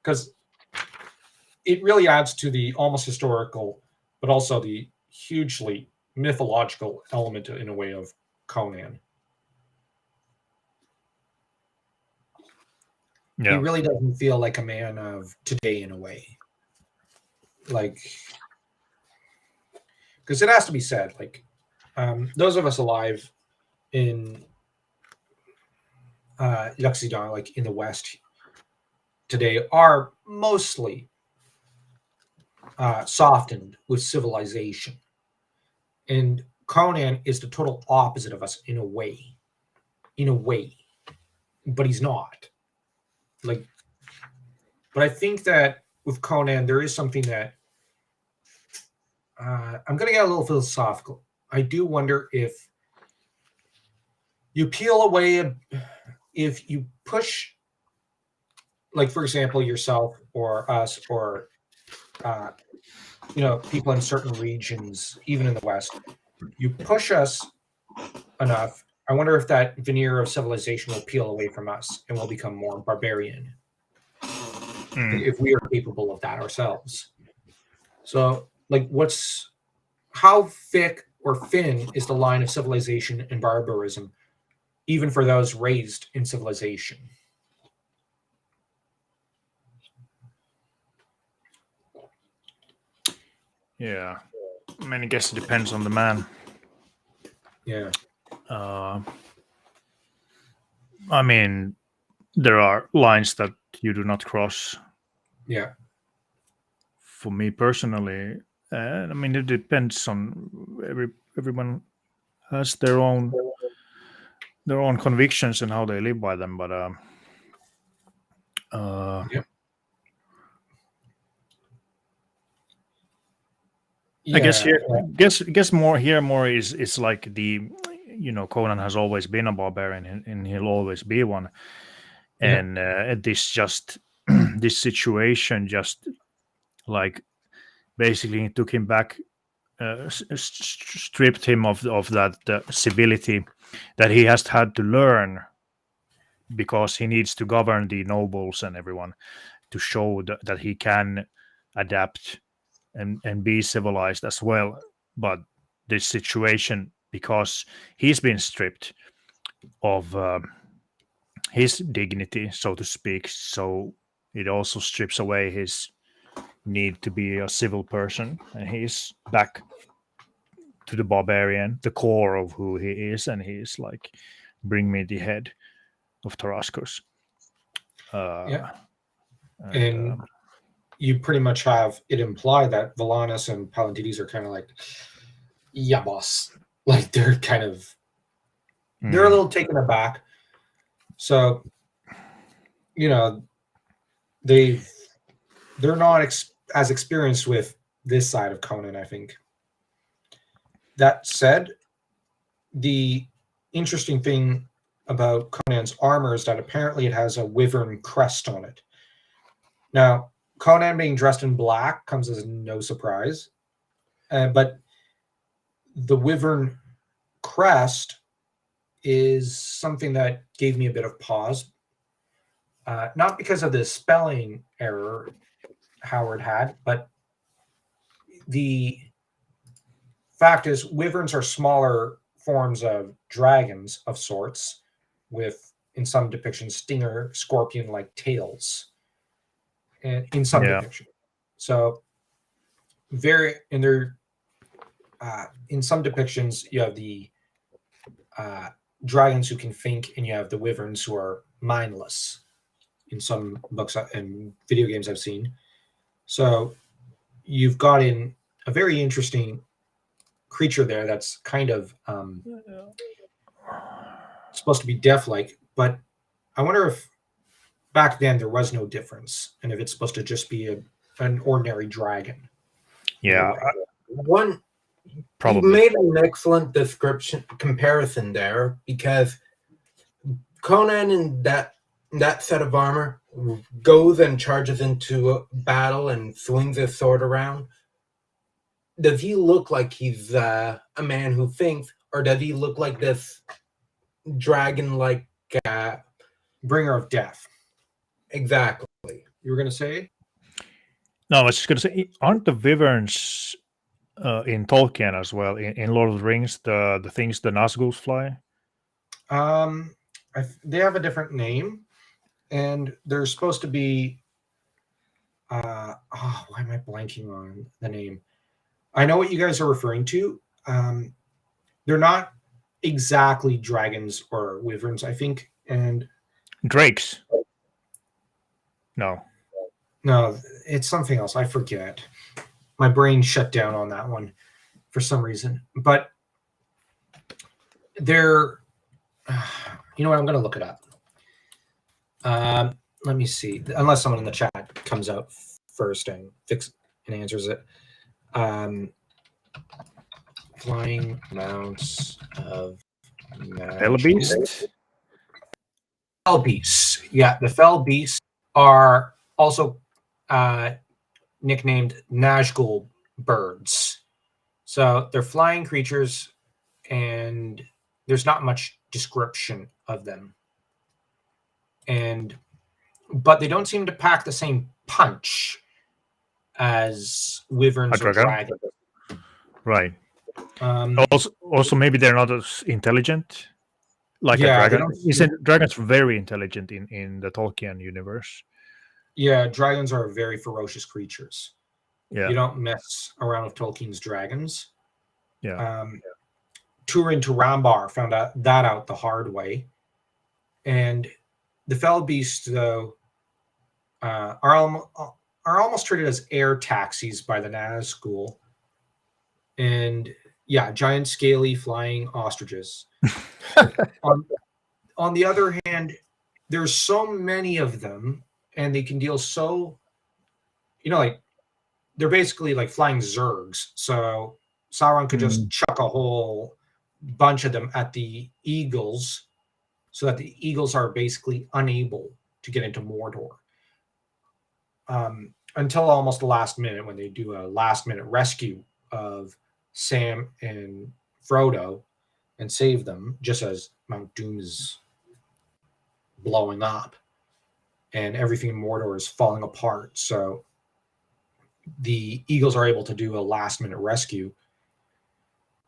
S3: because it really adds to the almost historical, but also the hugely mythological element in a way of Conan.
S2: Yeah.
S3: He really doesn't feel like a man of today in a way. Like, because it has to be said, like, those of us alive in L'Occident, like in the West today, are mostly softened with civilization. And Conan is the total opposite of us in a way. But he's not. Like, but I think that with Conan, there is something that I'm going to get a little philosophical. I do wonder if you peel away, if you push, like, for example, yourself or us or, people in certain regions, even in the West, you push us enough. I wonder if that veneer of civilization will peel away from us and we'll become more barbarian. If we are capable of that ourselves. So, like, how thick or thin is the line of civilization and barbarism, even for those raised in civilization?
S2: Yeah. I mean, I guess it depends on the man.
S3: Yeah.
S2: I mean, there are lines that you do not cross.
S3: Yeah.
S2: For me personally, I mean, it depends on everyone has their own convictions and how they live by them. But
S3: Yeah.
S2: I guess more is like the, Conan has always been a barbarian and he'll always be one. And this situation just like basically took him back, stripped him of that civility that he has had to learn, because he needs to govern the nobles and everyone to show that he can adapt and be civilized as well. But this situation, because he's been stripped of his dignity, so to speak, so it also strips away his need to be a civil person, and he's back to the barbarian, the core of who he is, and he's like, bring me the head of Tarascos.
S3: And you pretty much have it implied that Valanis and Palantides are kind of like, yeah, boss. Like, they're kind of, they're a little taken aback. So, they're not as experienced with this side of Conan, I think. That said, the interesting thing about Conan's armor is that apparently it has a wyvern crest on it. Now, Conan being dressed in black comes as no surprise, but the wyvern crest is something that gave me a bit of pause. Not because of the spelling error Howard had, but the fact is wyverns are smaller forms of dragons of sorts, with, in some depictions, stinger, scorpion-like tails. And in some depictions. So in some depictions, you have the dragons who can think, and you have the wyverns who are mindless. In some books and video games I've seen. So you've got in a very interesting creature there that's kind of supposed to be death-like, but I wonder if back then there was no difference, and if it's supposed to just be an ordinary dragon.
S2: Yeah,
S4: One, you
S2: probably.
S4: made an excellent description comparison there, because Conan in that set of armor goes and charges into a battle and swings his sword around. Does he look like he's a man who thinks, or does he look like this dragon-like?
S3: Bringer of death.
S4: Exactly.
S3: You were going to say?
S2: No, I was just going to say, aren't the wyverns in Tolkien as well, in Lord of the Rings, the things the Nazguls fly?
S3: They have a different name, and they're supposed to be. Why am I blanking on the name? I know what you guys are referring to. They're not exactly dragons or wyverns, I think, and
S2: Drakes? No.
S3: no, it's something else. I forget. My brain shut down on that one for some reason. But they're, you know what? I'm going to look it up. Let me see. Unless someone in the chat comes out first and answers it. Flying mounts of
S2: Fellbeast?
S3: Fell beasts. Yeah, the fell beasts are also nicknamed Nazgul birds. So they're flying creatures, and there's not much description of them. But they don't seem to pack the same punch as wyverns or dragons.
S2: Right. Also, maybe they're not as intelligent like a dragon. Isn't dragons very intelligent in the Tolkien universe?
S3: Yeah, dragons are very ferocious creatures.
S2: Yeah.
S3: You don't mess around with Tolkien's dragons.
S2: Yeah.
S3: Turin Turambar found that out the hard way. And the fell beasts, though, are almost treated as air taxis by the Nazgul. And yeah, giant scaly flying ostriches. On the other hand, there's so many of them, and they can deal so, like they're basically like flying zergs. So Sauron could just chuck a whole bunch of them at the eagles, so that the eagles are basically unable to get into Mordor. Until almost the last minute, when they do a last-minute rescue of Sam and Frodo and save them, just as Mount Doom is blowing up and everything in Mordor is falling apart. So the eagles are able to do a last-minute rescue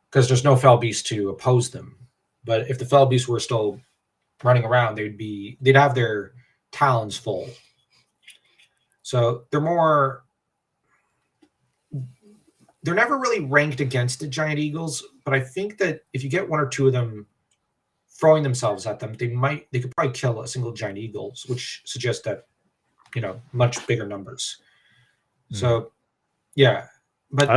S3: because there's no fell beast to oppose them. But if the fell beasts were still running around, they'd have their talons full. So they're never really ranked against the giant eagles, but I think that if you get one or two of them throwing themselves at them, they could probably kill a single giant eagle, which suggests that, much bigger numbers. So yeah, but I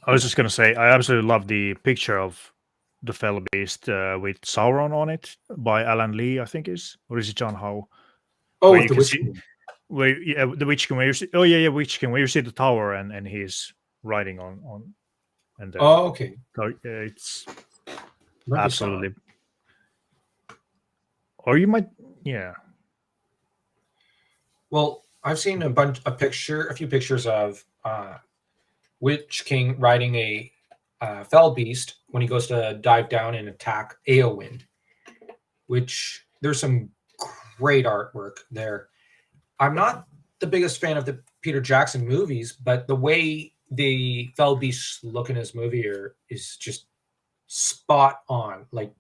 S2: was just going to say, I absolutely love the picture of the fell beast with Sauron on it by Alan Lee, I think or is it John Howe?
S3: Oh, the Witch King.
S2: The Witch King. Witch King. Where you see the tower and he's riding on. And
S3: okay.
S2: It's absolutely. Or you might, yeah.
S3: Well, I've seen a few pictures of Witch King riding a fell beast when he goes to dive down and attack Eowyn, which there's some great artwork there. I'm not the biggest fan of the Peter Jackson movies, but the way the fell beasts look in his movie is just spot on. Like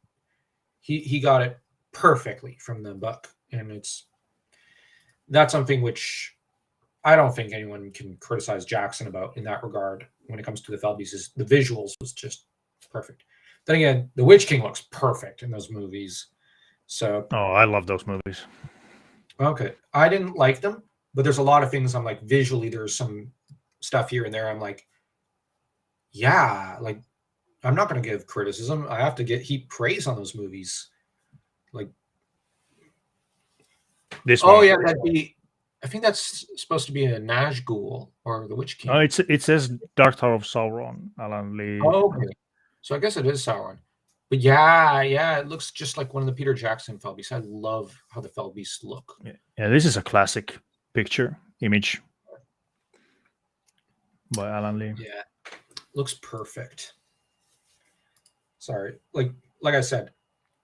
S3: he got it perfectly from the book, and that's something which I don't think anyone can criticize Jackson about in that regard when it comes to the fell beasts. The visuals was just perfect. Then again, the Witch King looks perfect in those movies. So
S2: I love those movies.
S3: Okay, I didn't like them, but there's a lot of things I'm like, visually there's some stuff here and there I'm like, yeah, like I'm not going to give criticism. I have to heap praise on those movies. Like
S2: This
S3: Oh
S2: one.
S3: yeah, that'd be. I think that's supposed to be a Nazgul or the Witch King.
S2: Oh, it says Dark Tower of Sauron, Alan Lee.
S3: Oh, okay. So I guess it is Sauron. But yeah, it looks just like one of the Peter Jackson fell beasts. I love how the fell beasts look.
S2: Yeah, this is a classic image by Alan Lee.
S3: Yeah, looks perfect. Sorry, like I said,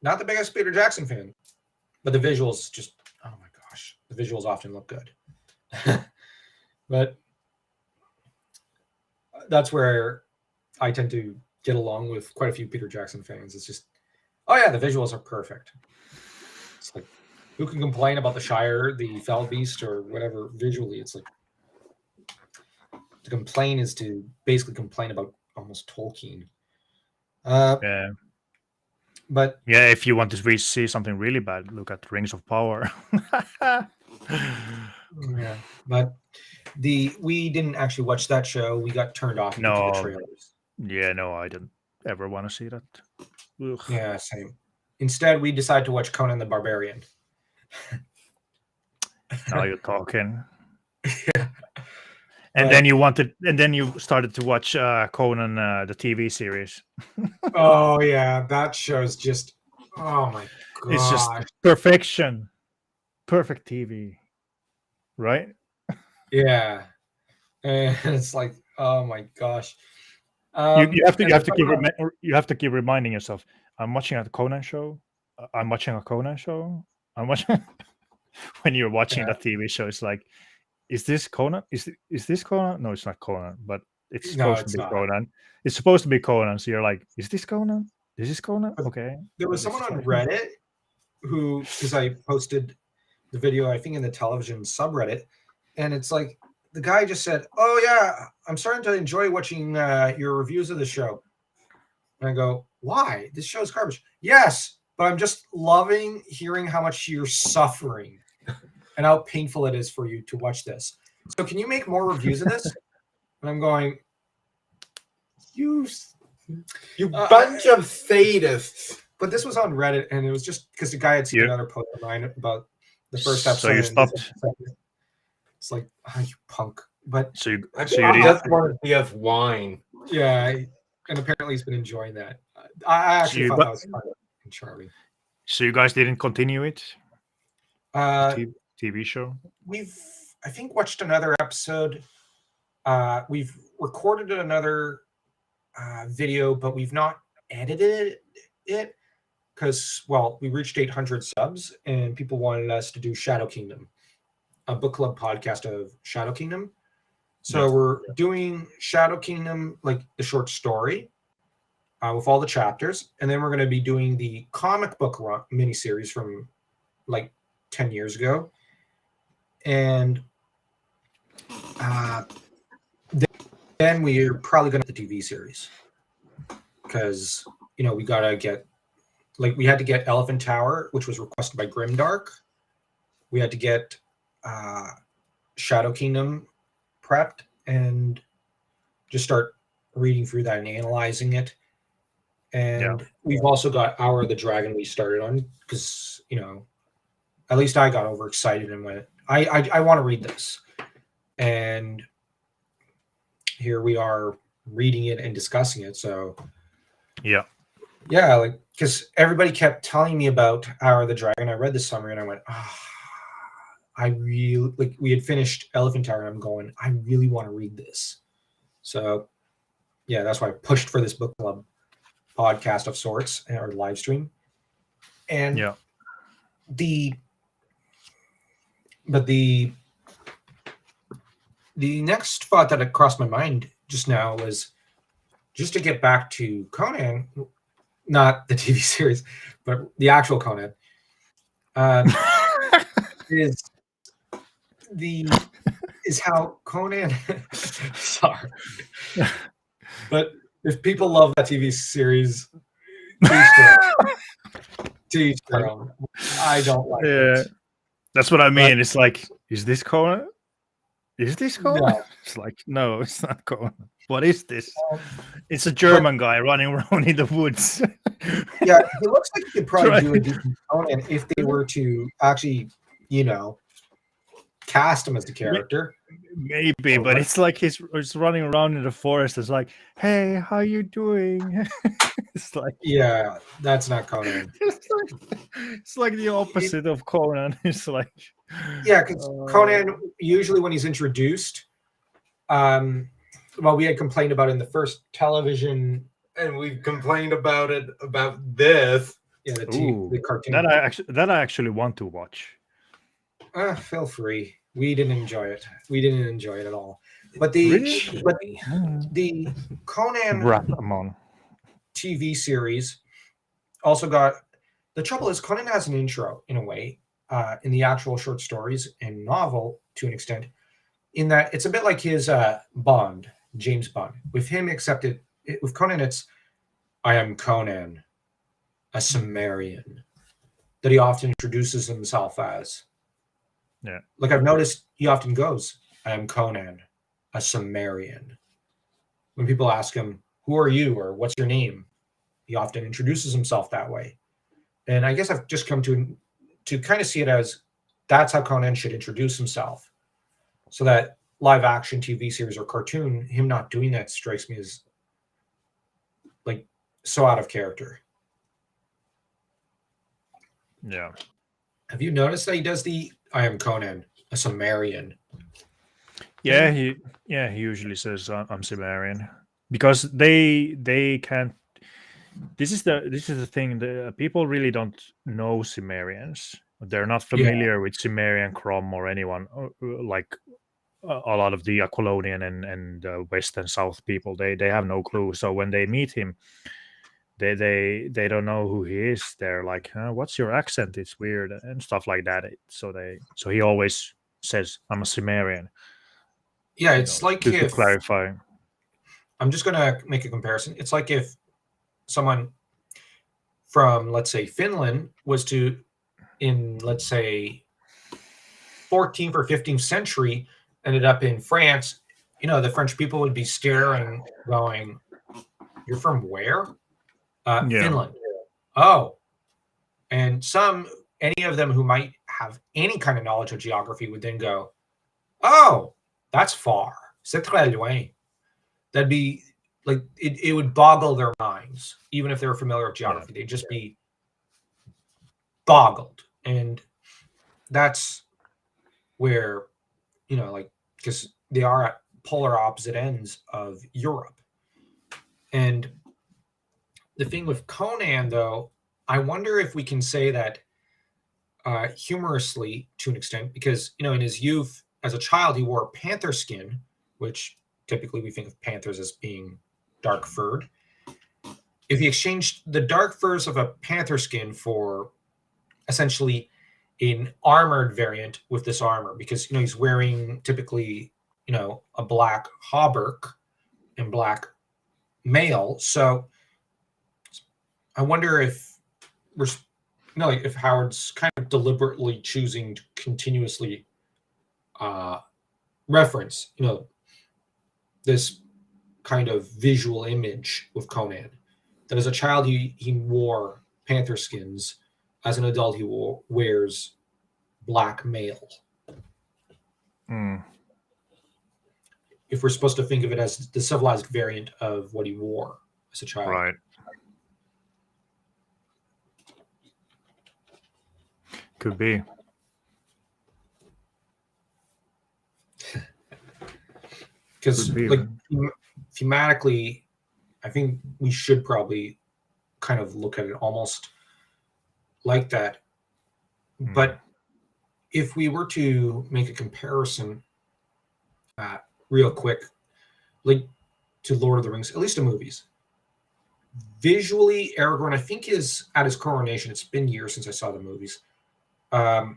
S3: not the biggest Peter Jackson fan, but the visuals just, oh my gosh, the visuals often look good. But that's where I tend to get along with quite a few Peter Jackson fans. It's just, oh yeah, the visuals are perfect. It's like, who can complain about the Shire, the Fell Beast, or whatever visually? It's like, to complain is to basically complain about almost Tolkien.
S2: Yeah.
S3: But
S2: yeah, if you want to see something really bad, look at Rings of Power.
S3: yeah, but we didn't actually watch that show. We got turned off into the trailers.
S2: Yeah, no, I didn't ever want to see that. Ugh.
S3: Yeah, same. Instead, we decided to watch Conan the Barbarian.
S2: Now you're talking.
S3: Yeah.
S2: And then you started to watch Conan, the TV series.
S3: Oh yeah, that show's just, oh my god,
S2: It's just perfection, perfect TV, right?
S3: Yeah, and it's like, oh my gosh.
S2: You have to keep reminding yourself. I'm watching a Conan show. I'm watching a Conan show. I'm watching. When you're watching that TV show, it's like, is this Conan? Is this Conan? No, it's not Conan, but it's supposed to be Conan. It's supposed to be Conan. So you're like, is this Conan? Is this Conan? Okay.
S3: There was someone on Reddit who, because I posted the video, I think in the television subreddit, and it's like, the guy just said, oh yeah, I'm starting to enjoy watching your reviews of the show. And I go, why? This show's garbage. Yes, but I'm just loving hearing how much you're suffering and how painful it is for you to watch this. So can you make more reviews of this? And I'm going, you
S4: bunch of sadists.
S3: But this was on Reddit, and it was just because the guy had seen another post of mine about the first episode.
S2: So you stopped.
S3: It's like, oh, you punk. But
S2: you
S4: just wanted to have wine.
S3: Yeah, and apparently he's been enjoying that. I actually thought that was fun and charming.
S2: So you guys didn't continue it? TV show?
S3: We've, I think, watched another episode. We've recorded another video, but we've not edited it because, well, we reached 800 subs and people wanted us to do Shadow Kingdom, a book club podcast of Shadow Kingdom. So we're doing Shadow Kingdom, like the short story with all the chapters. And then we're going to be doing the comic book miniseries from like 10 years ago. And then we're probably going to the TV series because, you know, we got to get, like, we had to get Elephant Tower, which was requested by Grimdark. We had to get Shadow Kingdom prepped and just start reading through that and analyzing it. And we've also got Hour of the Dragon we started on because, you know, at least I got overexcited and went, I want to read this. And here we are reading it and discussing it. So
S2: yeah,
S3: like, because everybody kept telling me about Hour of the Dragon. I read the summary and I went, I really, like, we had finished Elephant Tower and I'm going, I really want to read this. So yeah, that's why I pushed for this book club podcast of sorts, or live stream. And the next thought that crossed my mind just now was just to get back to Conan, not the TV series, but the actual Conan. is how Conan sorry. But if people love that TV series, teach them. I don't like it.
S2: That's what I mean. It's like, is this Conan? Is this Conan?
S3: No.
S2: It's like, no, it's not Conan. What is this? It's a German guy running around in the woods.
S3: Yeah, it looks like you could probably do a decent Conan if they were to actually cast him as the character.
S2: Maybe, but it's like he's running around in the forest. It's like, hey, how you doing? It's like,
S3: Yeah, that's not Conan.
S2: it's like the opposite of Conan. It's like,
S3: Yeah, because Conan, usually when he's introduced, well, we had complained about in the first television.
S4: And we've complained about it about this.
S3: Yeah, the cartoon.
S2: that I actually want to watch.
S3: Feel free. We didn't enjoy it. We didn't enjoy it at all. But the Conan
S2: Ramon.
S3: TV series also got. The trouble is, Conan has an intro in a way, in the actual short stories and novel to an extent, in that it's a bit like his Bond, James Bond. With him, except with Conan, it's I am Conan, a Cimmerian, that he often introduces himself as.
S2: Yeah.
S3: Like I've noticed, he often goes, I am Conan, a Cimmerian. When people ask him, who are you, or what's your name, he often introduces himself that way. And I guess I've just come to kind of see it as that's how Conan should introduce himself. So that live action TV series or cartoon, him not doing that strikes me as like so out of character.
S2: Yeah.
S3: Have you noticed that he does the I am Conan, a Cimmerian?
S2: Yeah, he usually says I'm Cimmerian because they can't. This is the thing. The people really don't know Cimmerians. They're not familiar with Cimmerian, Crom, or anyone like a lot of the Aquilonian and West and South people. They have no clue. So when they meet him, they don't know who he is. They're like, "What's your accent? It's weird," and stuff like that. So he always says, "I'm a Cimmerian."
S3: Yeah, it's like
S2: to
S3: if
S2: clarify.
S3: I'm just gonna make a comparison. It's like if someone from, let's say, Finland was to, in let's say 14th or 15th century, ended up in France. The French people would be staring, going, "You're from where?" Finland. Oh, and any of them who might have any kind of knowledge of geography would then go, "Oh, that's far. C'est très loin." That'd be like it would boggle their minds, even if they were familiar with geography. They'd just be boggled, and that's where because they are at polar opposite ends of Europe. And the thing with Conan, though, I wonder if we can say that humorously to an extent, because in his youth as a child he wore panther skin, which typically we think of panthers as being dark furred. If he exchanged the dark furs of a panther skin for essentially an armored variant with this armor, because he's wearing typically a black hauberk and black mail. So I wonder if we're if Howard's kind of deliberately choosing to continuously reference this kind of visual image with Conan, that as a child he wore panther skins, as an adult he wears black mail. If we're supposed to think of it as the civilized variant of what he wore as a child.
S2: Right. Could be.
S3: Because thematically, I think we should probably kind of look at it almost like that. But if we were to make a comparison real quick, like to Lord of the Rings, at least in movies, visually, Aragorn, I think, is at his coronation. It's been years since I saw the movies. I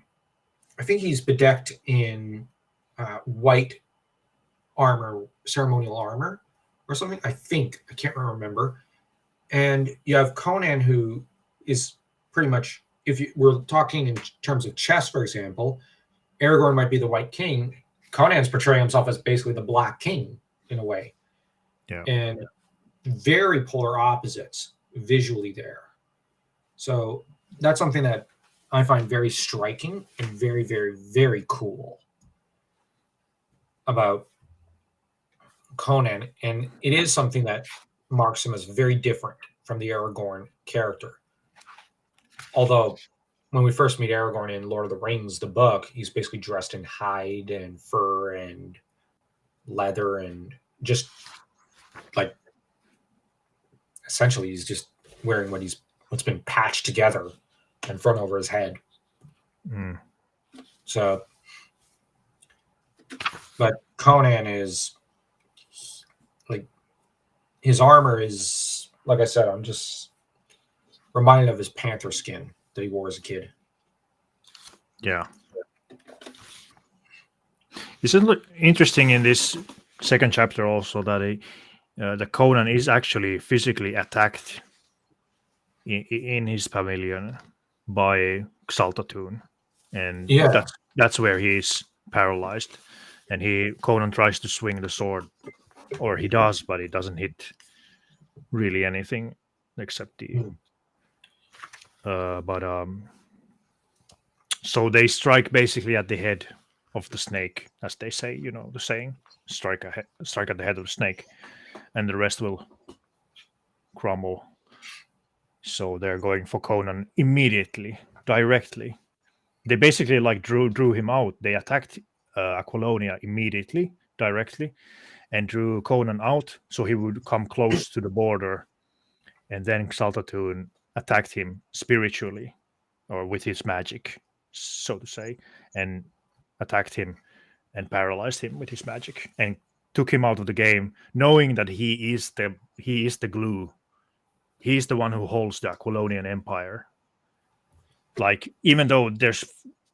S3: think he's bedecked in white armor, ceremonial armor or something. I can't remember. And you have Conan, who is pretty much, if we're talking in terms of chess, for example, Aragorn might be the White King. Conan's portraying himself as basically the Black King in a way.
S2: Yeah.
S3: And very polar opposites visually there. So that's something that I find very striking and very, very, very cool about Conan, and it is something that marks him as very different from the Aragorn character. Although, when we first meet Aragorn in Lord of the Rings, the book, he's basically dressed in hide and fur and leather and just like essentially he's just wearing what's been patched together and thrown over his head.
S2: Mm.
S3: So, but Conan is like his armor is like I said. I'm just reminded of his panther skin that he wore as a kid.
S2: Yeah. Isn't it interesting in this second chapter also that the Conan is actually physically attacked in his pavilion by Xaltatun, and
S3: Yeah.
S2: that's where he is paralyzed, and Conan tries to swing the sword, or he does, but it doesn't hit really anything except the. So they strike basically at the head of the snake, as they say. You know the saying: strike at the head of the snake, and the rest will crumble. So they're going for Conan immediately, directly. They basically like drew him out. They attacked Aquilonia immediately, directly, and drew Conan out so he would come close to the border, and then Xaltatun attacked him spiritually, or with his magic, so to say, and attacked him and paralyzed him with his magic and took him out of the game, knowing that he is the glue. He's the one who holds the Aquilonian Empire. Like, even though there's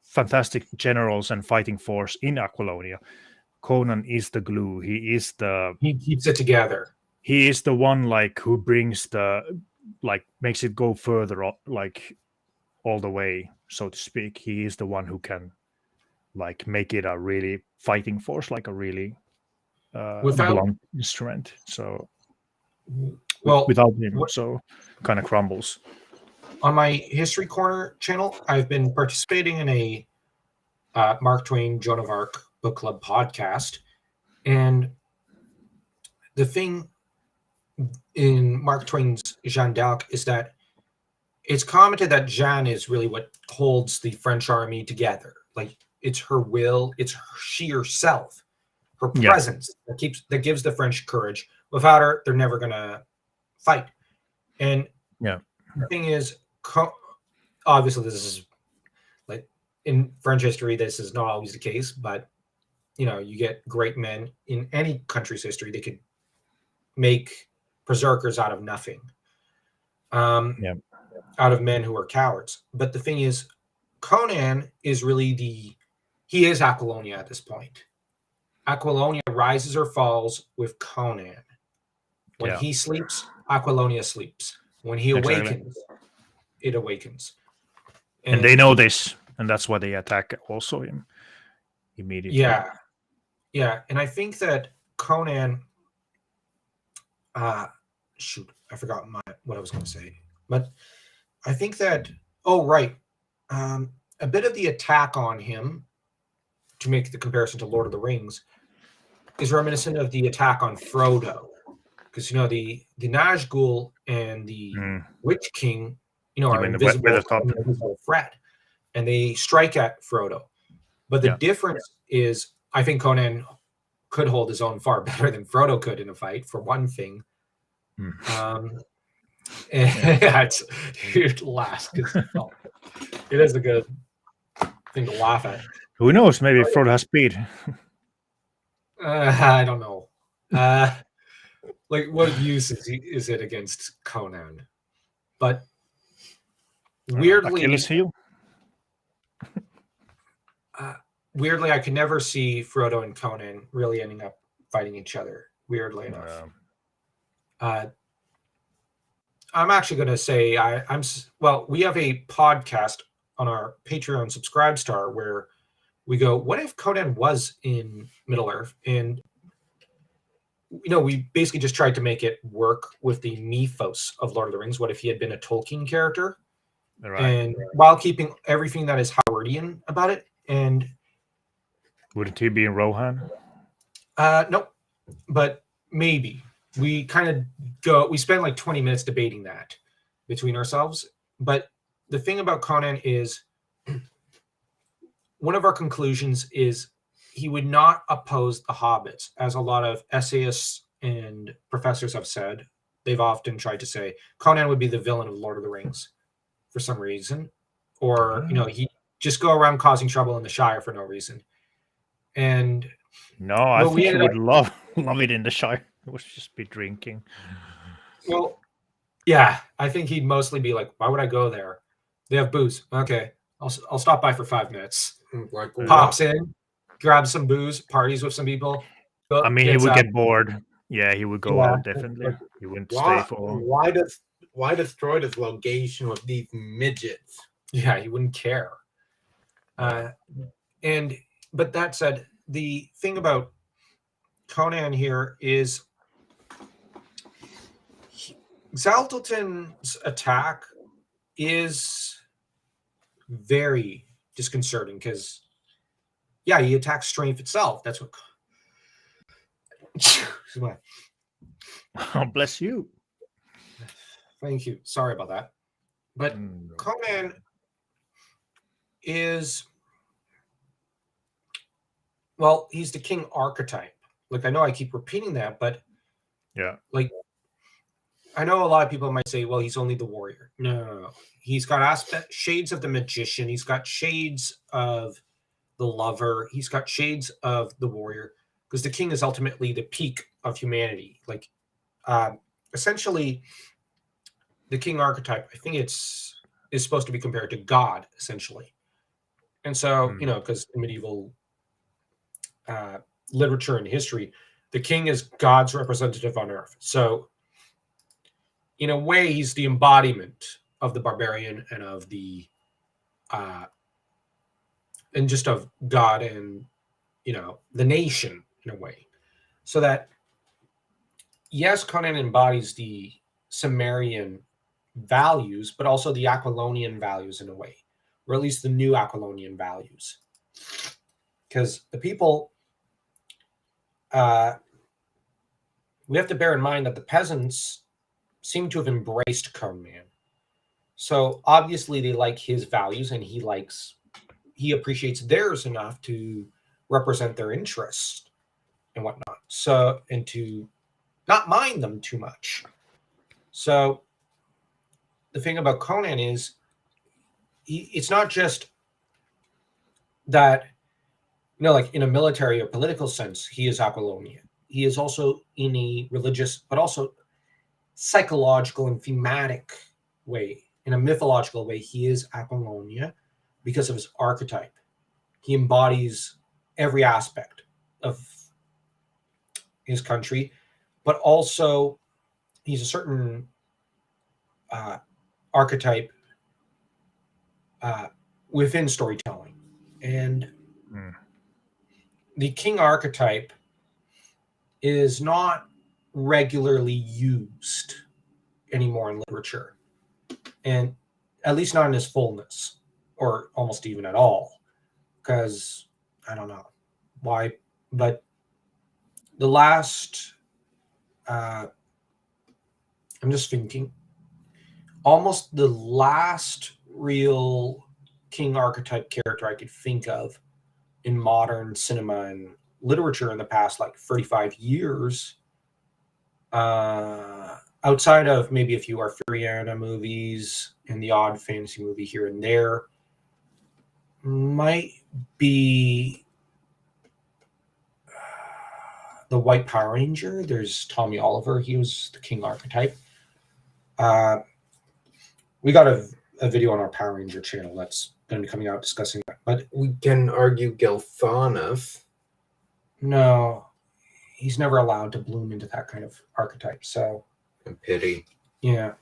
S2: fantastic generals and fighting force in Aquilonia, Conan is the glue. He
S3: keeps it together.
S2: He is the one like who brings makes it go further, like all the way, so to speak. He is the one who can like make it a really fighting force, like a really blunt instrument. So without him, so kind of crumbles.
S3: On my History Corner channel, I've been participating in a Mark Twain, Joan of Arc book club podcast. And the thing in Mark Twain's Jeanne d'Arc is that it's commented that Jeanne is really what holds the French army together. Like, it's her will, it's she herself, her presence that gives the French courage. Without her, they're never going to fight. And the thing is, obviously, this is like in French history, this is not always the case, but you get great men in any country's history. They could make berserkers out of nothing, out of men who are cowards. But the thing is, Conan is really he is Aquilonia at this point. Aquilonia rises or falls with Conan. When he sleeps, Aquilonia sleeps. When he awakens, it awakens.
S2: And they know this, and that's why they attack also him immediately.
S3: Yeah. And I think that Conan, shoot, I forgot what I was going to say. But I think that, a bit of the attack on him, to make the comparison to Lord of the Rings, is reminiscent of the attack on Frodo. Because, the Nazgul and the Witch King, are invisible threat. And they strike at Frodo. But the difference is, I think Conan could hold his own far better than Frodo could in a fight, for one thing. It's you'd laugh because it is a good thing to laugh at.
S2: Who knows? Maybe Frodo has speed.
S3: I don't know. Like, what use is it against Conan? But weirdly,
S2: Achilles heel.
S3: Weirdly, I could never see Frodo and Conan really ending up fighting each other. Weirdly enough, I'm actually going to say we have a podcast on our Patreon Subscribestar where we go, what if Conan was in Middle Earth? And we basically just tried to make it work with the mythos of Lord of the Rings. What if he had been a Tolkien character?
S2: Right.
S3: and while keeping everything that is Howardian about it. And
S2: Wouldn't he be in Rohan?
S3: nope, but maybe we kind of we spend like 20 minutes debating that between ourselves. But the thing about Conan is one of our conclusions is he would not oppose the hobbits, as a lot of essayists and professors have said. They've often tried to say Conan would be the villain of Lord of the Rings for some reason, or he just go around causing trouble in the Shire for no reason. And
S2: No, I
S3: well, we
S2: think he
S3: ended
S2: would
S3: up
S2: love it in the Shire. He would just be drinking.
S3: well, yeah, I think he'd mostly be like, "Why would I go there? They have booze. Okay, I'll stop by for 5 minutes."
S4: Like
S3: Pops in, grabs some booze, parties with some people.
S2: I mean, he
S3: gets
S2: would
S3: out.
S2: get bored. Yeah, he would go
S3: Yeah.
S2: out definitely.
S4: Like,
S2: He wouldn't stay
S4: why,
S2: for.
S4: why destroy this location with these midgets?
S3: Yeah, he wouldn't care. But that said, the thing about Conan here is Xaltotin's attack is very disconcerting because, yeah, he attacks strength itself. That's what.
S2: Oh, bless you.
S3: Thank you. Sorry about that. But Conan is, well, he's the king archetype. Like, I know I keep repeating that, but
S2: yeah,
S3: like, I know a lot of people might say, well, he's only the warrior. No. He's got shades of the magician. He's got shades of the lover. He's got shades of the warrior, because the king is ultimately the peak of humanity. Like, essentially, the king archetype, I think is supposed to be compared to God, essentially. And so, because in medieval literature and history, the king is God's representative on earth. So, in a way, he's the embodiment of the barbarian and of the and just of God and the nation in a way. So that, yes, Conan embodies the Cimmerian values, but also the Aquilonian values in a way, or at least the new Aquilonian values. Because the people, we have to bear in mind that the peasants seem to have embraced Conan. So obviously they like his values, and he appreciates theirs enough to represent their interests and whatnot. So, and to not mind them too much. So the thing about Conan is it's not just that, like in a military or political sense, he is Apollonian. He is also in a religious, but also psychological and thematic way, in a mythological way, he is Apollonia because of his archetype. He embodies every aspect of his country, but also he's a certain archetype within storytelling. And the king archetype is not regularly used anymore in literature, and at least not in his fullness, or almost even at all, because I don't know why, but the last I'm just thinking, almost the last real king archetype character I could think of in modern cinema and literature in the past like 35 years, outside of maybe a few Arthuriana movies and the odd fantasy movie here and there, might be the White Power Ranger. There's Tommy Oliver. He was the king archetype. We got a video on our Power Ranger channel that's going to be coming out discussing that. But
S4: we can argue Gelthanus.
S3: No, he's never allowed to bloom into that kind of archetype. So,
S4: a pity.
S3: Yeah.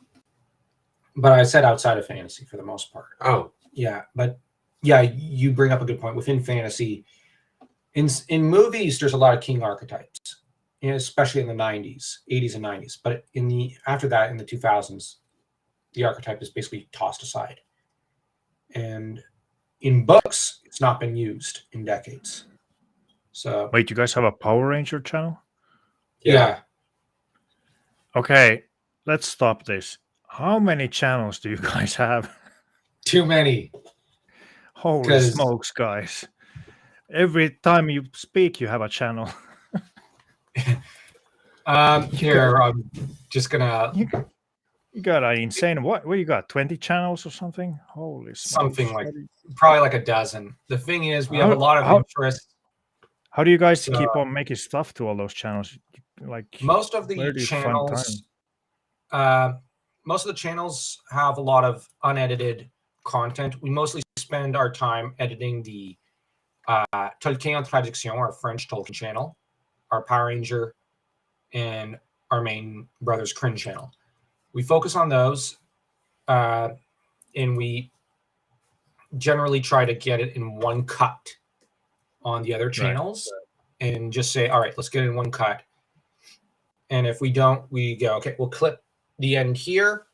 S3: But I said outside of fantasy for the most part.
S4: Oh.
S3: Yeah, but yeah, you bring up a good point. Within fantasy, in movies, there's a lot of king archetypes, especially in the 90s, 80s and 90s. But after that, in the 2000s, the archetype is basically tossed aside. and in books, it's not been used in decades. So
S2: Wait, you guys have a Power Ranger channel?
S3: yeah.
S2: Okay, let's stop this. How many channels do you guys have?
S3: Too many.
S2: Holy
S3: 'Cause-
S2: smokes, guys. Every time you speak, you have a channel.
S3: Here, I'm just gonna
S2: You got an insane what you got? 20 channels or something? Holy smokes.
S3: something like probably like a dozen. The thing is, we have a lot of interest.
S2: How do you guys
S3: So-
S2: keep on making stuff to all those channels? Like
S3: Most of
S2: where
S3: the
S2: do you find
S3: channels, most of the channels have a lot of unedited content. We mostly spend our time editing the Tolkien en Traduction, our French Tolkien channel, our Power Ranger, and our main Brothers Crin channel. We focus on those, and we generally try to get it in one cut on the other channels, and just say, all right, let's get it in one cut. And if we don't, we go, okay, we'll clip the end here.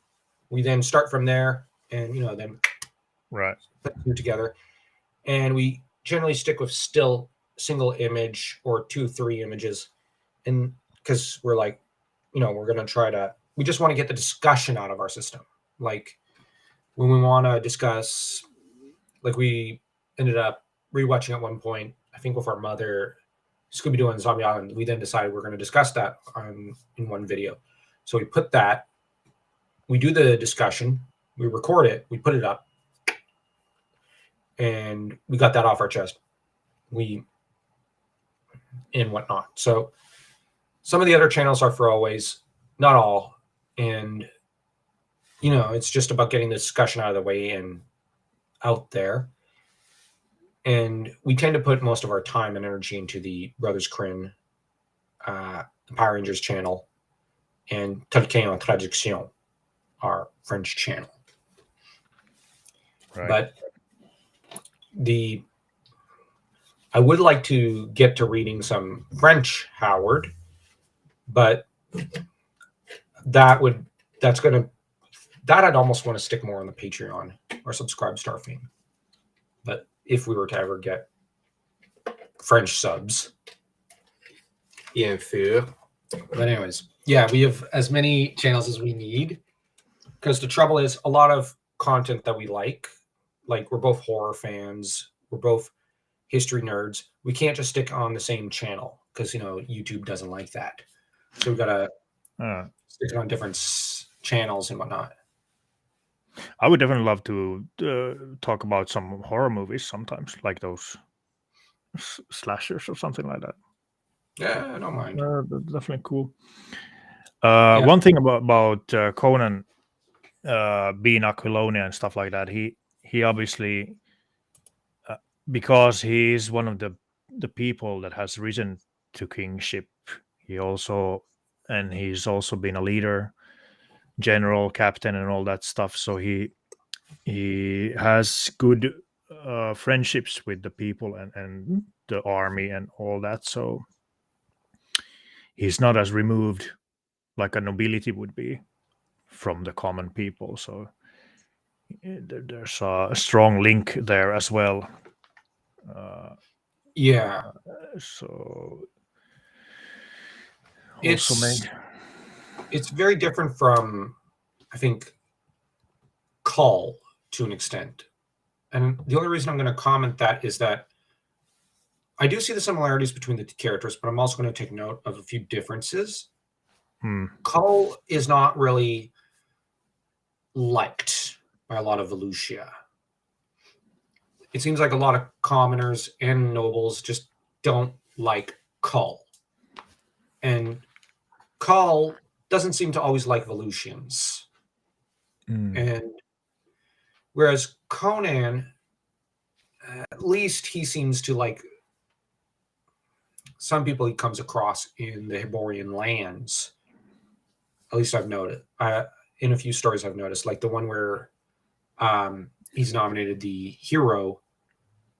S3: We then start from there, and then put them together. And we generally stick with still single image or 2-3 images, and because we're like, we're gonna try to. We just want to get the discussion out of our system. Like when we want to discuss, like we ended up rewatching at one point, I think with our mother, Scooby-Doo and Zombie Island. We then decided we're going to discuss that in one video. So we put that, we do the discussion, we record it, we put it up, and we got that off our chest. And whatnot. So some of the other channels are throwaways, not all. And, it's just about getting the discussion out of the way and out there. And we tend to put most of our time and energy into the Brothers Crin, the Power Rangers channel, and Tolkien en Traduction, our French channel.
S2: Right.
S3: But I would like to get to reading some French, Howard, but I'd almost want to stick more on the Patreon or subscribe to our thing. But if we were to ever get French subs.
S4: Bien sûr.
S3: But anyways, yeah, we have as many channels as we need. Because the trouble is a lot of content that we like we're both horror fans, we're both history nerds. We can't just stick on the same channel because, YouTube doesn't like that. So we've got to stick on different channels and whatnot.
S2: I would definitely love to talk about some horror movies sometimes, like those slashers or something like that.
S3: Yeah, I don't mind.
S2: That's definitely cool. One thing about Conan being Aquilonian and stuff like that, he obviously, because he is one of the people that has risen to kingship, he's also been a leader, general, captain, and all that stuff. So he has good friendships with the people and the army and all that. So he's not as removed like a nobility would be from the common people. So there's a strong link there as well. So
S3: it's very different from, I think, Cull to an extent. And the only reason I'm going to comment that is that I do see the similarities between the two characters, but I'm also going to take note of a few differences. Cull is not really liked by a lot of Volusia. It seems like a lot of commoners and nobles just don't like Cull. And Cull doesn't seem to always like Volusians. And whereas Conan, at least he seems to like some people he comes across in the Hyborian lands. At least I've noticed. In a few stories I've noticed, like the one where he's nominated the hero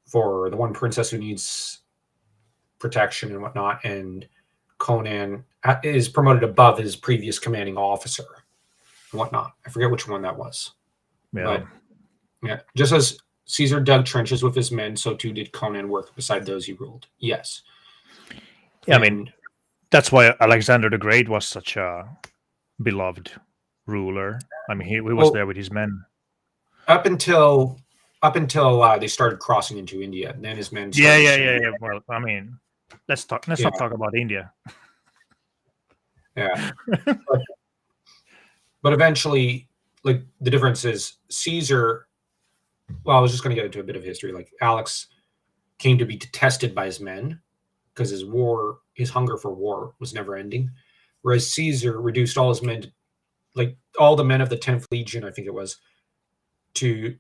S3: for the one princess who needs protection and whatnot, and Conan is promoted above his previous commanding officer and whatnot. I forget which one that was.
S2: Yeah.
S3: But yeah, just as Caesar dug trenches with his men, so too did Conan work beside those he ruled. Yes.
S2: Yeah, I mean, that's why Alexander the Great was such a beloved ruler. I mean, he was there with his men.
S3: Up until they started crossing into India, and then his men started
S2: Yeah. Well, I mean, let's not talk about India.
S3: Yeah. But eventually, like, the difference is Caesar. Well, I was just going to get into a bit of history. Like, Alex came to be detested by his men because his hunger for war was never ending. Whereas Caesar reduced all his men, like all the men of the 10th Legion, I think it was, to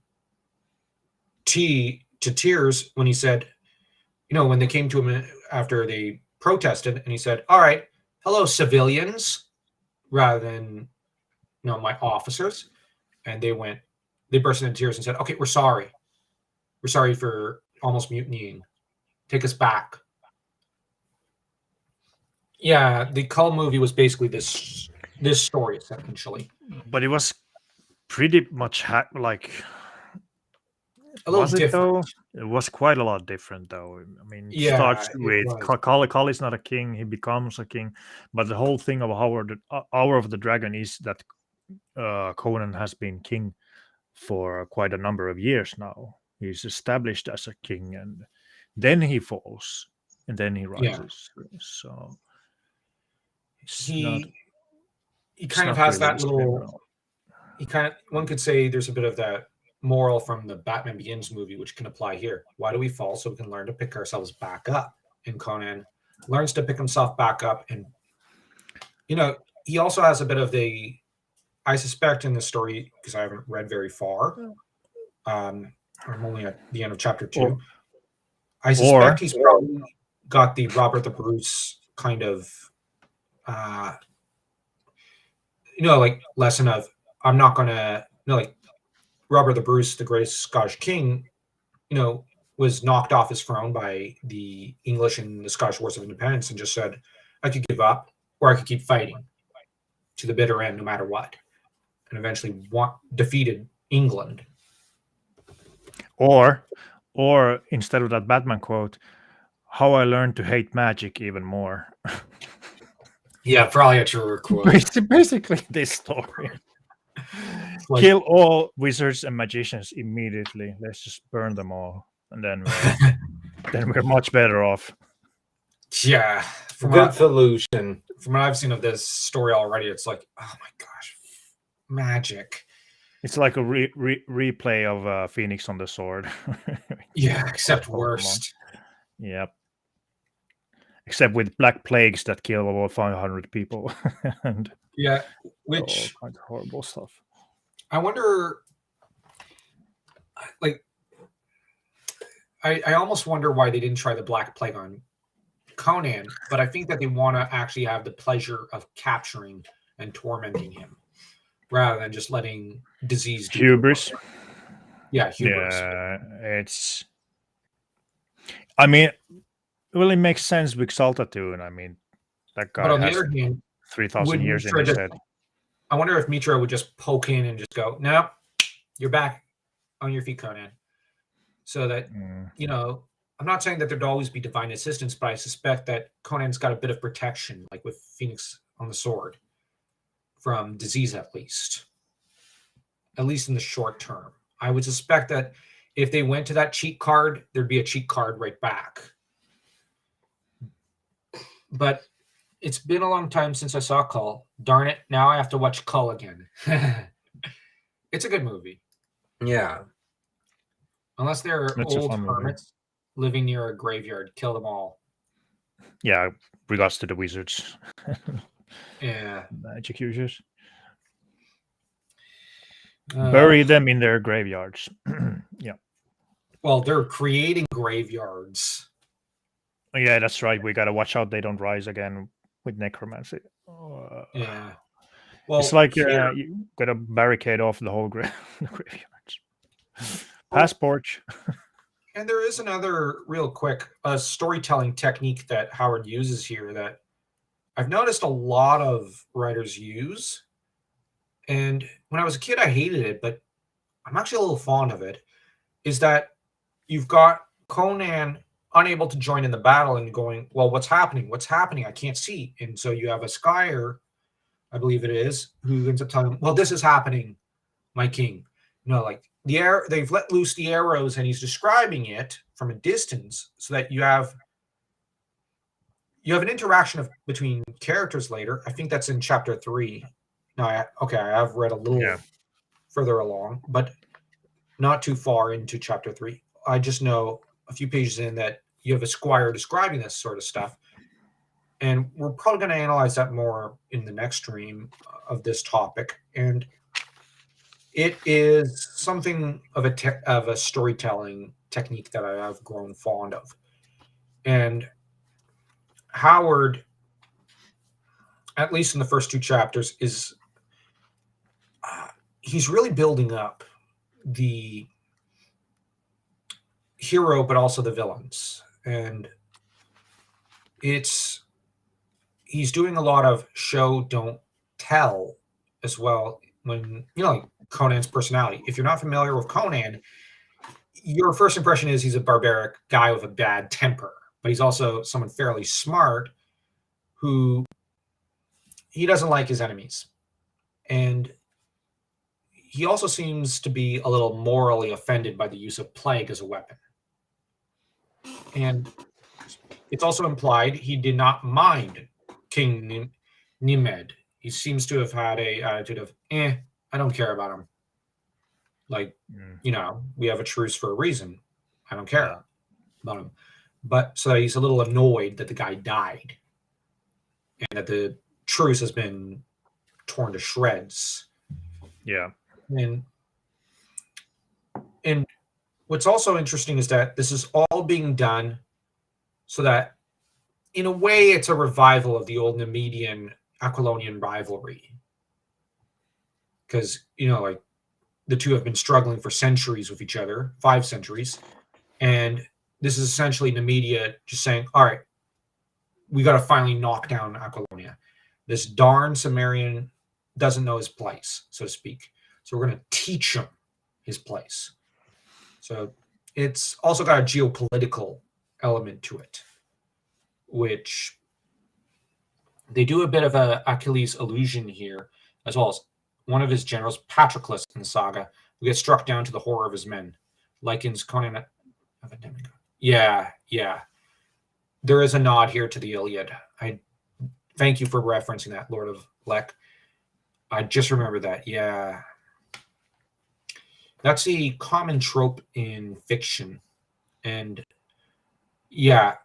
S3: tears when he said, when they came to him after they protested, and he said, "All right, hello, civilians," rather than, my officers. And they burst into tears and said, "Okay, we're sorry. We're sorry for almost mutinying. Take us back." Yeah, the Cull movie was basically this story, essentially.
S2: But it was pretty much like,
S3: A little
S2: was it
S3: different.
S2: though? It was quite a lot different though. I mean, it
S3: Yeah,
S2: starts
S3: it
S2: with
S3: was.
S2: Kali is not a king; he becomes a king. But the whole thing of Hour of the Dragon is that Conan has been king for quite a number of years now. He's established as a king, and then he falls, and then he
S3: Yeah.
S2: rises. So it's
S3: He
S2: it's
S3: kind of
S2: not
S3: has
S2: really
S3: that
S2: the same at
S3: little.
S2: all.
S3: One could say there's a bit of that moral from the Batman Begins movie, which can apply here. Why do we fall? So we can learn to pick ourselves back up. And Conan learns to pick himself back up, and he also has a bit of I suspect in the story, because I haven't read very far. I'm only at the end of chapter 2. I suspect he's probably got the Robert the Bruce kind of, like, lesson of, I'm not gonna, like, Robert the Bruce, the greatest Scottish king, was knocked off his throne by the English in the Scottish Wars of Independence, and just said, I could give up, or I could keep fighting to the bitter end, no matter what, and eventually defeated England.
S2: Or instead of that Batman quote, how I learned to hate magic even more.
S3: Yeah, probably a truer quote.
S2: Basically, this story.
S3: Like,
S2: kill all wizards and magicians immediately. Let's just burn them all, and then we're much better off.
S3: Yeah,
S4: Good solution.
S3: From what I've seen of this story already, it's like, oh my gosh, magic.
S2: It's like a replay of Phoenix on the Sword.
S3: Yeah, except worse.
S2: Yep. Except with black plagues that kill about 500 people. And
S3: yeah,
S2: all
S3: which
S2: kinds of horrible stuff.
S3: I wonder, like, I almost wonder why they didn't try the Black Plague on Conan, but I think that they want to actually have the pleasure of capturing and tormenting him, rather than just letting disease do
S2: Hubris.
S3: Yeah, hubris.
S2: Yeah, it's. I mean, well, it makes sense with Saltatune. I mean, that guy
S3: But on the
S2: has
S3: other hand,
S2: 3,000 years in his head.
S3: I wonder if Mitra would just poke in and just go, "No, you're back on your feet, Conan." So that, I'm not saying that there'd always be divine assistance, but I suspect that Conan's got a bit of protection, like with Phoenix on the Sword, from disease at least in the short term. I would suspect that if they went to that cheat card, there'd be a cheat card right back. But it's been a long time since I saw Cull. Darn it, now I have to watch Cull again. It's a good movie.
S4: Yeah.
S3: Unless they're old hermits living near a graveyard, kill them all.
S2: Yeah, regards to the wizards.
S3: Yeah.
S2: Magic users. Bury them in their graveyards. Yeah.
S3: Well, they're creating graveyards.
S2: Yeah, that's right. We gotta watch out they don't rise again with necromancy.
S3: Yeah. Well,
S2: it's like you gotta barricade off the whole graveyards. Passport.
S3: And there is another real quick storytelling technique that Howard uses here that I've noticed a lot of writers use. And when I was a kid, I hated it, but I'm actually a little fond of it. is that you've got Conan unable to join in the battle and going, well, what's happening? What's happening? I can't see. And so you have a Skyer, I believe it is, who ends up telling him, well, this is happening, my king. Like they've let loose the arrows, and he's describing it from a distance so that you have an interaction between characters later. I think that's in chapter 3. No, I have read a little further along, but not too far into chapter 3. I just know a few pages in that you have a squire describing this sort of stuff. And we're probably going to analyze that more in the next stream of this topic. And it is something of a storytelling technique that I have grown fond of. And Howard, at least in the first 2 chapters, is he's really building up the hero, but also the villains. And he's doing a lot of show, don't tell as well. When, like Conan's personality. If you're not familiar with Conan, your first impression is he's a barbaric guy with a bad temper, but he's also someone fairly smart who he doesn't like his enemies. And he also seems to be a little morally offended by the use of plague as a weapon. And it's also implied he did not mind King Nimed. He seems to have had a attitude of, I don't care about him. Like, we have a truce for a reason. I don't care about him. But so he's a little annoyed that the guy died and that the truce has been torn to shreds.
S2: Yeah.
S3: And what's also interesting is that this is all being done so that, in a way, it's a revival of the old Nemedian Aquilonian rivalry. Because, like, the two have been struggling for centuries with each other, 5 centuries. And this is essentially Nemedia just saying, all right, we got to finally knock down Aquilonia. This darn Cimmerian doesn't know his place, so to speak. So we're going to teach him his place. So it's also got a geopolitical element to it, which they do a bit of a Achilles allusion here, as well as one of his generals, Patroclus in the saga, who gets struck down to the horror of his men, likens Conan of a demigod. Yeah. There is a nod here to the Iliad. I thank you for referencing that, Lord of Lek. I just remember that. Yeah. That's a common trope in fiction. And yeah,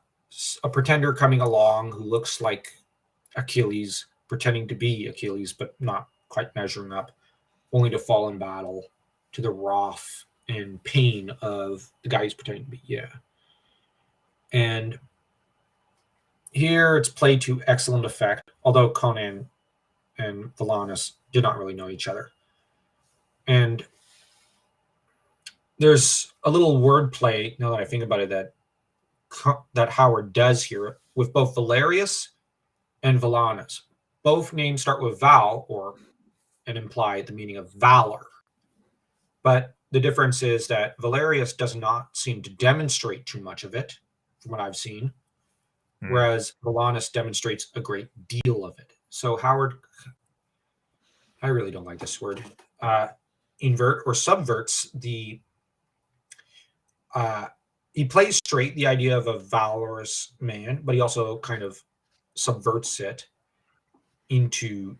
S3: a pretender coming along who looks like Achilles, pretending to be Achilles, but not quite measuring up, only to fall in battle to the wrath and pain of the guy he's pretending to be. Yeah. And here it's played to excellent effect, although Conan and Valanis did not really know each other. And there's a little wordplay, now that I think about it, that Howard does here with both Valerius and Valanis. Both names start with Val, and imply the meaning of valor. But the difference is that Valerius does not seem to demonstrate too much of it, from what I've seen, whereas Valanis demonstrates a great deal of it. So Howard, I really don't like this word, invert or subverts the he plays straight the idea of a valorous man, but he also kind of subverts it into,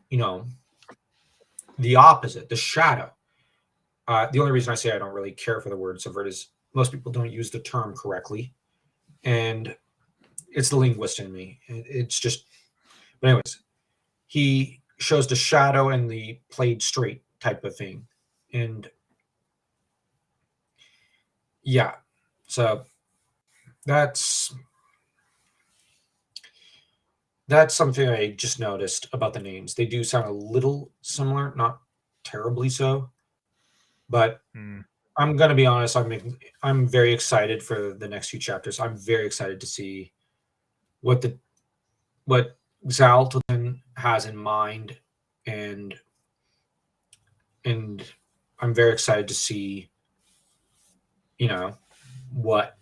S3: the opposite, the shadow. The only reason I say I don't really care for the word subvert is most people don't use the term correctly. And it's the linguist in me. It's just, but anyways, he shows the shadow and the played straight type of thing. And yeah, so that's something I just noticed about the names. They do sound a little similar, not terribly so, but I'm going to be honest. I'm very excited for the next few chapters. I'm very excited to see what Xalton has in mind, and I'm very excited to see what's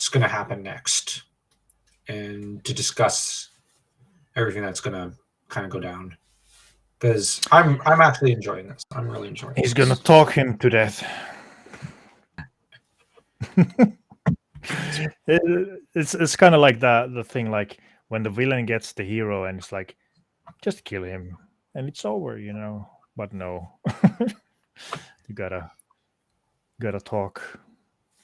S3: going to happen next, and to discuss everything that's going to kind of go down. Because I'm actually enjoying this. I'm really enjoying
S2: He's
S3: this.
S2: gonna talk him to death. It's kind of like the thing, like when the villain gets the hero and it's like, just kill him and it's over, But no, you gotta talk.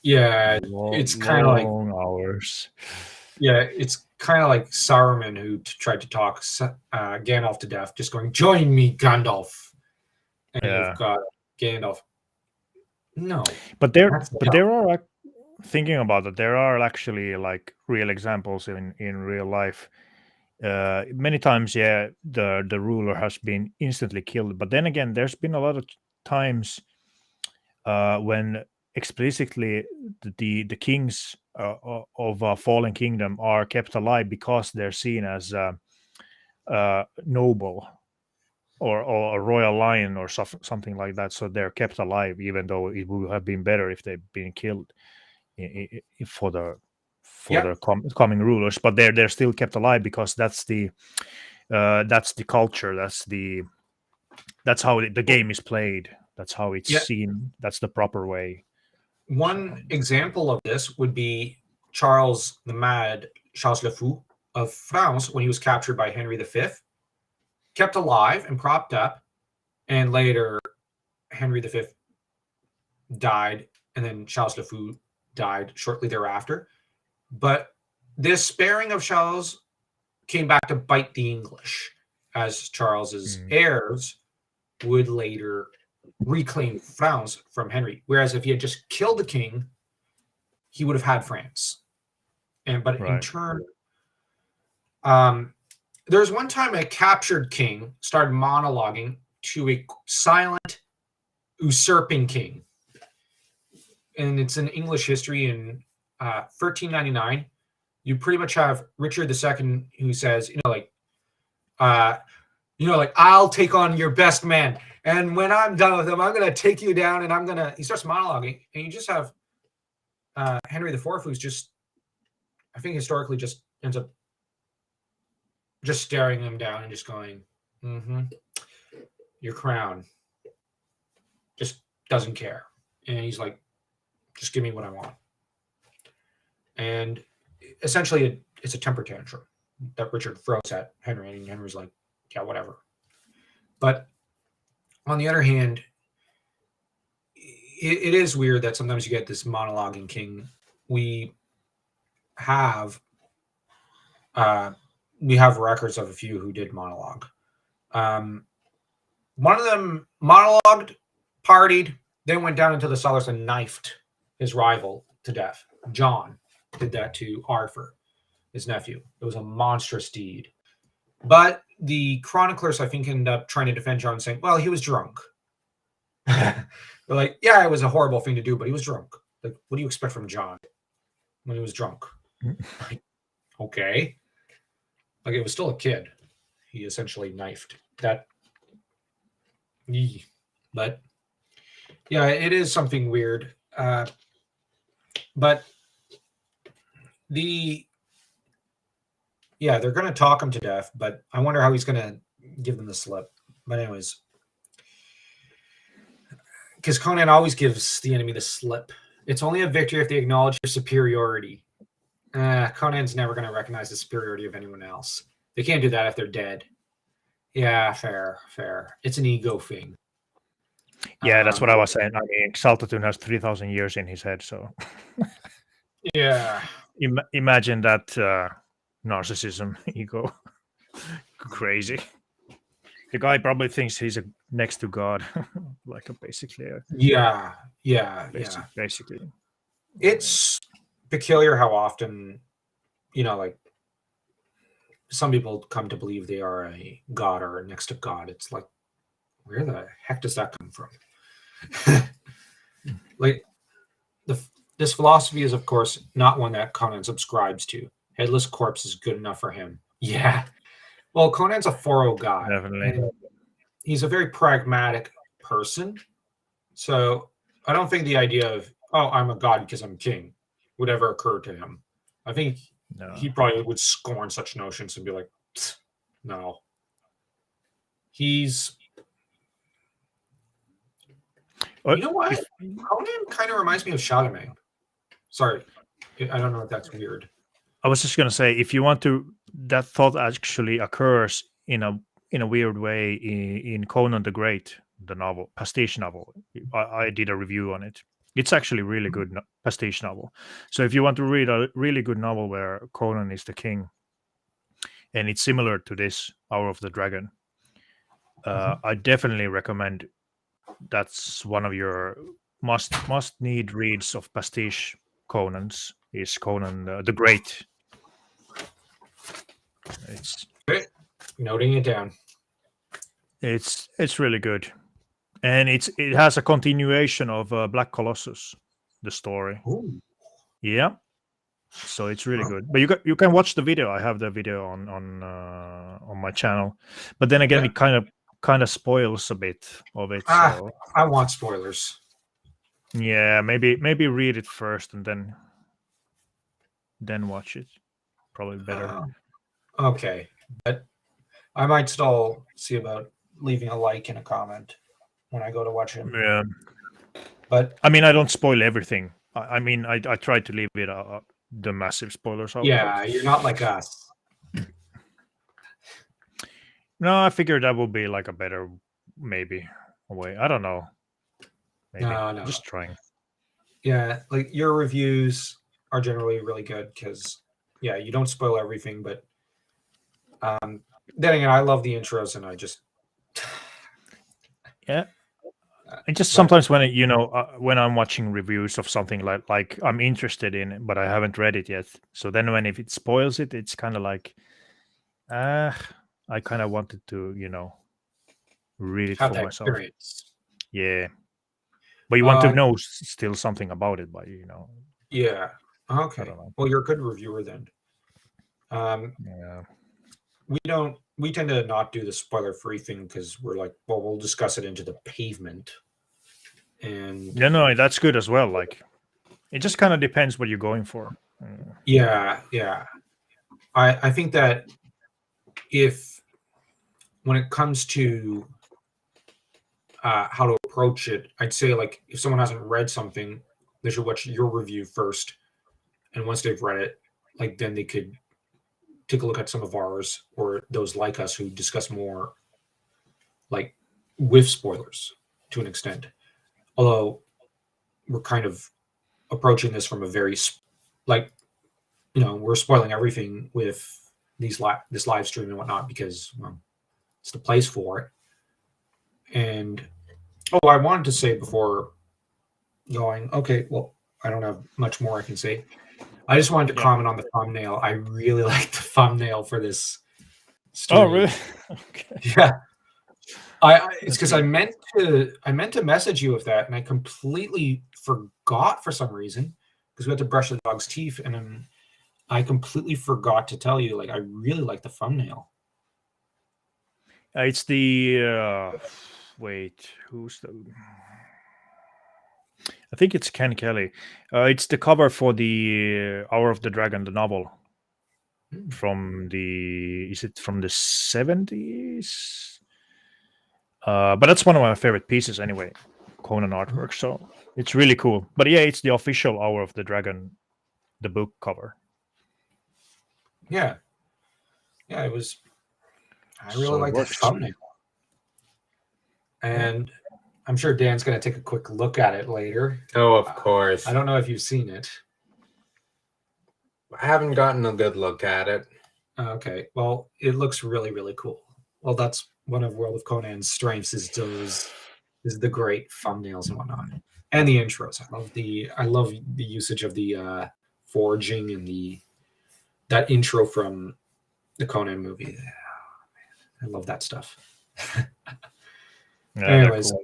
S3: Yeah, it's kind of like
S2: long hours.
S3: Yeah, it's kind of like Saruman, who tried to talk Gandalf to death, just going, "Join me, Gandalf." And
S2: Yeah.
S3: you've got Gandalf. No,
S2: But there
S3: that's
S2: are, like, thinking about it, there are actually like real examples in real life. Many times, yeah, the ruler has been instantly killed. But then again, there's been a lot of times when explicitly the kings of a fallen kingdom are kept alive because they're seen as noble, or a royal lion, or something like that. So they're kept alive, even though it would have been better if they'd been killed for the coming rulers. But they're still kept alive because that's the culture. That's how the game is played. That's how it's seen. That's the proper way.
S3: One example of this would be Charles the Mad, Charles Le Fou of France, when he was captured by Henry V, kept alive and propped up, and later Henry V died, and then Charles Le Fou died shortly thereafter. But this sparing of Charles came back to bite the English, as Charles's heirs would later reclaim France from Henry. Whereas if he had just killed the king, he would have had France. But in turn, there was one time a captured king started monologuing to a silent, usurping king. And it's in English history in 1399. You pretty much have Richard II, who says, I'll take on your best man. And when I'm done with him, I'm going to take you down, and he starts monologuing. And you just have Henry IV, who's just, I think historically just ends up just staring him down and just going, your crown. Just doesn't care. And he's like, just give me what I want. And essentially, it's a temper tantrum that Richard throws at Henry, and Henry's like, yeah, whatever. But on the other hand, it is weird that sometimes you get this monologuing king. We have records of a few who did monologue. One of them monologued, partied, then went down into the cellars and knifed his rival to death. John did that to Arthur, his nephew. It was a monstrous deed. But the chroniclers, I think, ended up trying to defend John, saying, well, he was drunk. They're like, yeah, it was a horrible thing to do, but he was drunk. Like, what do you expect from John when he was drunk? Like, okay. Like, it was still a kid. He essentially knifed that. But, yeah, it is something weird. But they're going to talk him to death, but I wonder how he's going to give them the slip. But anyways, because Conan always gives the enemy the slip. It's only a victory if they acknowledge your superiority. Conan's never going to recognize the superiority of anyone else. They can't do that if they're dead. Yeah, fair. It's an ego thing.
S2: Yeah, that's what I was saying. I mean, Saltatun has 3,000 years in his head, so...
S3: Yeah.
S2: Imagine that narcissism, ego. Crazy. The guy probably thinks he's next to God. Like, basically.
S3: Yeah.
S2: Basically.
S3: It's peculiar how often, like, some people come to believe they are a god or next to God. It's like, where the heck does that come from? Like, this philosophy is, of course, not one that Conan subscribes to. Headless corpse is good enough for him. Yeah. Well, Conan's a 4-0 guy.
S2: Definitely.
S3: He's a very pragmatic person. So I don't think the idea of I'm a god because I'm king would ever occur to him. I think
S2: No.
S3: he probably would scorn such notions and be like, no. He's. You know what? Conan kind of reminds me of Chalamet. Sorry, I don't know if that's weird.
S2: I was just gonna say, if you want to, that thought actually occurs in a weird way in Conan the Great, the novel, pastiche novel. I did a review on it. It's actually really good pastiche novel. So if you want to read a really good novel where Conan is the king, and it's similar to this Hour of the Dragon, I definitely recommend. That's one of your must need reads of pastiche Conan's. Is Conan the Great. It's
S3: Noting it down.
S2: it's really good, and it has a continuation of Black Colossus, the story.
S3: Ooh.
S2: Yeah, so it's really good. But you can watch the video. I have the video on my channel. But then again, it kind of spoils a bit of it. So
S3: I want spoilers.
S2: yeah, maybe read it first and then watch it. Probably better.
S3: Okay, but I might still see about leaving a like and a comment when I go to watch him.
S2: Yeah,
S3: But
S2: I mean, I don't spoil everything. I mean, I try to leave it the massive spoilers out.
S3: yeah, you're not like us.
S2: No, I figured that would be like a better maybe way. I don't know. Maybe.
S3: No.
S2: Just trying.
S3: Yeah, like your reviews are generally really good because you don't spoil everything, but then again, I love the intros and I just
S2: Yeah. And just sometimes when when I'm watching reviews of something like I'm interested in it, but I haven't read it yet. So then if it spoils it, it's kind of like, I kind of wanted to read it
S3: have
S2: for
S3: that
S2: myself.
S3: experience.
S2: Yeah, but you want to know still something about it, but
S3: Yeah. Okay.
S2: I don't know.
S3: Well, you're a good reviewer then.
S2: Yeah.
S3: We tend to not do the spoiler-free thing because we're like, well, we'll discuss it into the pavement. And
S2: Yeah, no, that's good as well. Like, it just kind of depends what you're going for.
S3: yeah. I think that when it comes to how to approach it, I'd say like if someone hasn't read something, they should watch your review first, and once they've read it, like then they could take a look at some of ours or those like us who discuss more like with spoilers to an extent. Although we're kind of approaching this from a very we're spoiling everything with this live stream and whatnot because it's the place for it. And I wanted to say before going, okay, well, I don't have much more I can say. I just wanted to comment on the thumbnail. I really like the thumbnail for this stream.
S2: Oh, really? Okay.
S3: Yeah. It's because I meant to message you with that, and I completely forgot for some reason because we had to brush the dog's teeth, and then I completely forgot to tell you. Like, I really like the thumbnail.
S2: It's the wait, who's the? I think it's Ken Kelly. It's the cover for the Hour of the Dragon, the novel from the 70s? But that's one of my favorite pieces anyway, Conan artwork. So it's really cool. But yeah, it's the official Hour of the Dragon, the book cover.
S3: Yeah, it was. I really like the thumbnail, and I'm sure Dan's going to take a quick look at it later.
S4: Oh, of course.
S3: I don't know if you've seen it.
S4: I haven't gotten a good look at it.
S3: Okay, well, it looks really, really cool. Well, that's one of World of Conan's strengths is the great thumbnails and whatnot, and the intros. I love the usage of the foraging and that intro from the Conan movie. I love that stuff. Anyways, cool.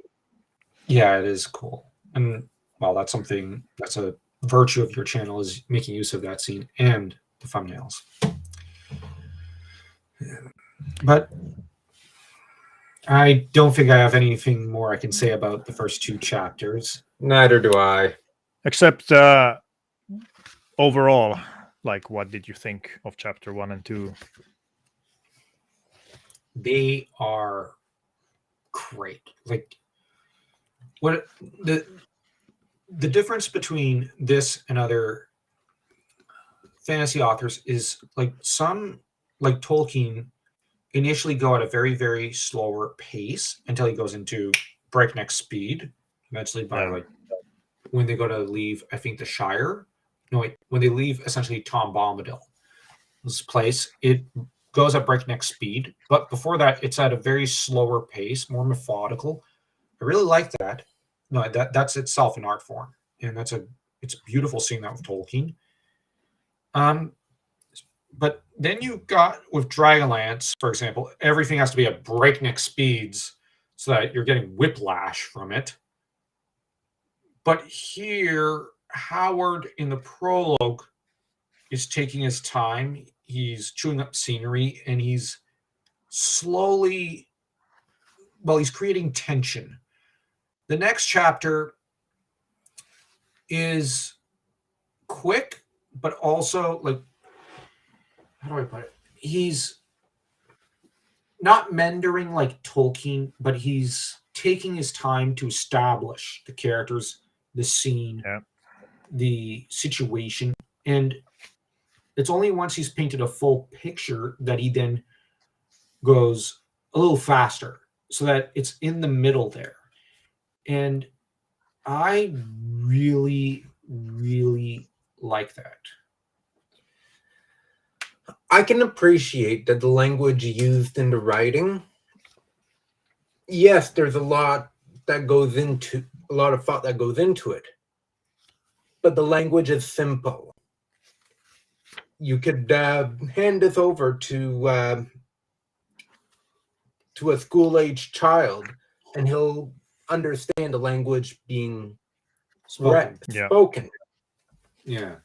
S3: Yeah, it is cool, and well, that's a virtue of your channel is making use of that scene and the thumbnails. But I don't think I have anything more I can say about the first 2 chapters.
S4: Neither do I.
S2: Except overall, like, what did you think of chapter 1 and 2?
S3: They are great. Like, what the difference between this and other fantasy authors is, like, some, like Tolkien, initially go at a very, very slower pace until he goes into breakneck speed. Eventually, by like when they go to leave, I think the Shire. No, wait, when they leave essentially Tom Bombadil's place, it goes at breakneck speed. But before that, it's at a very slower pace, more methodical. I really like that. No, that's itself an art form, and it's a beautiful seeing that with Tolkien. But then you got with Dragonlance, for example, everything has to be at breakneck speeds so that you're getting whiplash from it. But here, Howard in the prologue is taking his time. He's chewing up scenery and he's slowly, well, he's creating tension. The next chapter is quick, but also, like, how do I put it? He's not mentoring like Tolkien, but he's taking his time to establish the characters, the scene, the situation. And it's only once he's painted a full picture that he then goes a little faster so that it's in the middle there. And I really, really like that.
S4: I can appreciate that the language used in the writing. Yes, there's a lot of thought that goes into it. But the language is simple. You could hand this over to a school-aged child, and he'll understand the language being spoken.
S3: Yeah.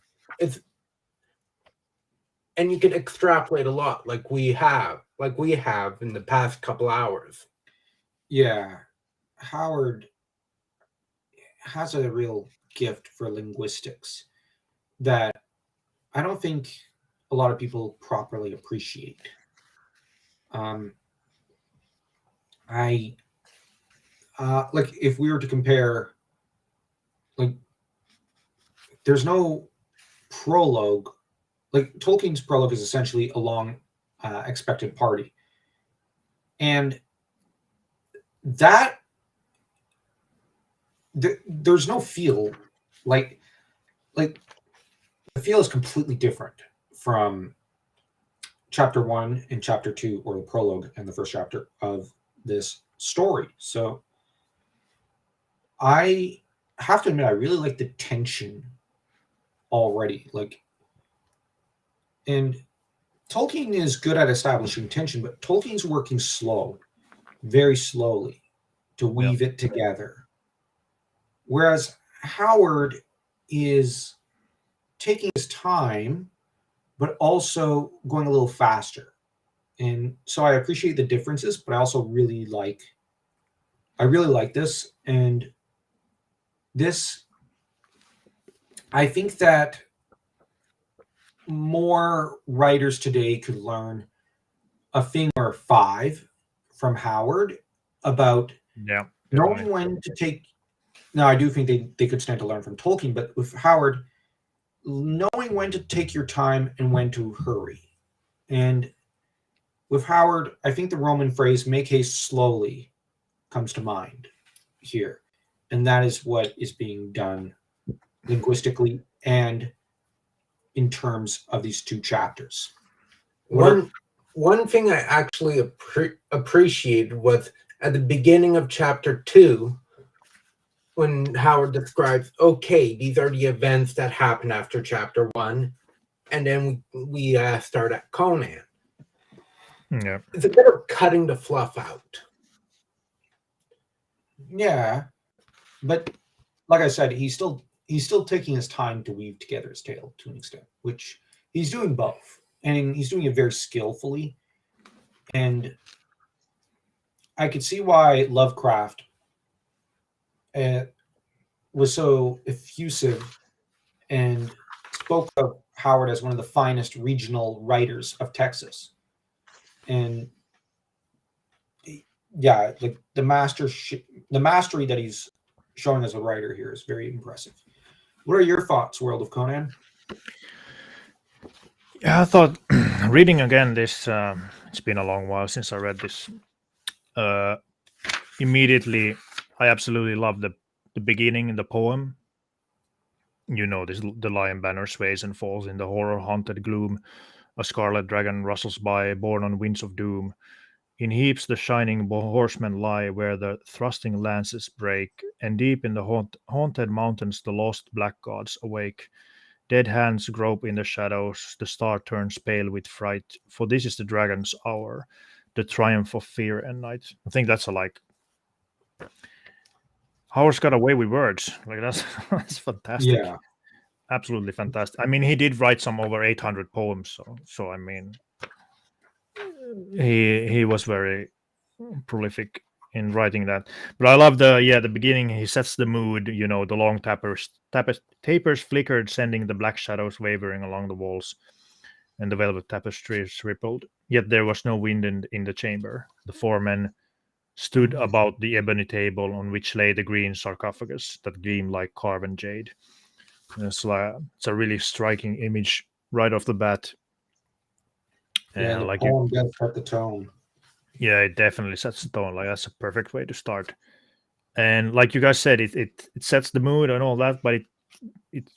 S4: And you can extrapolate a lot, like we have in the past couple hours.
S3: Yeah. Howard has a real gift for linguistics that I don't think a lot of people properly appreciate. Like, if we were to compare, like, there's no prologue. Like, Tolkien's prologue is essentially a long expected party, and that there's no feel. Like the feel is completely different from chapter 1 and chapter 2, or the prologue and the first chapter of this story. So I have to admit, I really like the tension already. Like, and Tolkien is good at establishing tension, but Tolkien's working slow, very slowly, to weave it together. Whereas Howard is taking his time, but also going a little faster. And so I appreciate the differences, but I also really like this. And this, I think that more writers today could learn a thing or 5 from Howard about knowing when to take. Now, I do think they could stand to learn from Tolkien, but with Howard, knowing when to take your time and when to hurry. And with Howard, I think the Roman phrase "make haste slowly" comes to mind here. And that is what is being done linguistically and in terms of these 2 chapters.
S4: One thing I actually appreciated was at the beginning of chapter 2, when Howard describes, okay, these are the events that happen after chapter 1, and then we start at Conan.
S2: Yeah.
S4: It's a bit of cutting the fluff out.
S3: Yeah, but like I said, he's still taking his time to weave together his tale to an extent, which he's doing both, and he's doing it very skillfully. And I could see why Lovecraft was so effusive and spoke of Howard as one of the finest regional writers of Texas. And yeah, like the mastery that he's showing as a writer here is very impressive. What are your thoughts, World of Conan?
S2: Yeah, I thought reading again this. It's been a long while since I read this. Uh, Immediately, I absolutely love the beginning in the poem. You know, this the lion banner sways and falls in the horror haunted gloom. A scarlet dragon rustles by, borne on winds of doom. In heaps the shining horsemen lie, where the thrusting lances break, and deep in the haunted mountains the lost black gods awake. Dead hands grope in the shadows, the star turns pale with fright, for this is the dragon's hour, the triumph of fear and night. I think that's a like Howard's got away with words. Like that's that's fantastic.
S3: Yeah,
S2: Absolutely fantastic. I mean, he did write some over 800 poems, so I mean, he was very prolific in writing that. But I love the beginning. He sets the mood. You know, the long tapers flickered, sending the black shadows wavering along the walls, and the velvet tapestries rippled. Yet there was no wind in the chamber. The four men stood about the ebony table on which lay the green sarcophagus that gleamed like carven jade. And it's a really striking image right off the bat.
S3: yeah,
S2: And
S3: the
S2: like
S3: poem does set the tone.
S2: yeah, it definitely sets the tone. Like that's a perfect way to start. And like you guys said, it sets the mood and all that, but it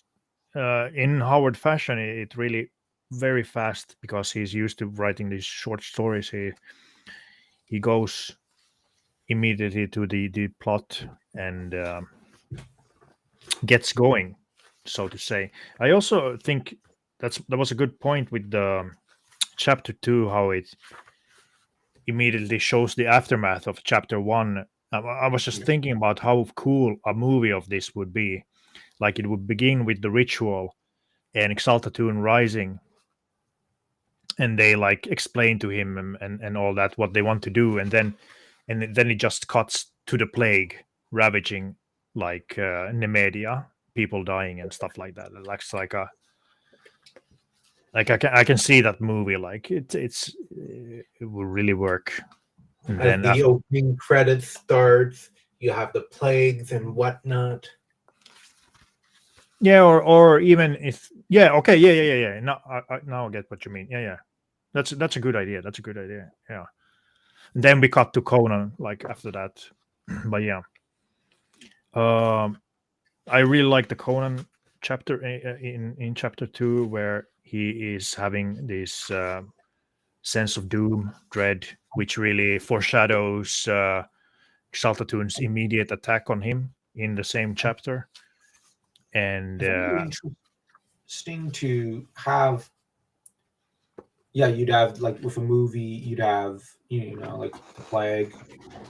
S2: in Howard fashion, it really very fast because he's used to writing these short stories. He goes immediately to the plot and gets going, so to say. I also think that was a good point with the chapter 2, how it immediately shows the aftermath of chapter 1. I was just thinking about how cool a movie of this would be. Like it would begin with the ritual and Exaltatune rising, and they like explain to him and all that what they want to do, and then it just cuts to the plague ravaging like Nemedia, people dying and stuff like that. It's like a like I can see that movie, like it will really work. And
S4: As
S2: then
S4: the
S2: after,
S4: opening credits starts, you have the plagues and whatnot.
S2: yeah, or even if yeah, okay, yeah. Now now I get what you mean. Yeah. That's a good idea. That's a good idea. Yeah. And then we cut to Conan like after that. But yeah. Um I really like the Conan chapter in chapter 2 where he is having this sense of doom, dread, which really foreshadows Exaltatune's immediate attack on him in the same chapter. And
S3: I think it'd be interesting to have. Yeah, you'd have like with a movie, you'd have like the plague,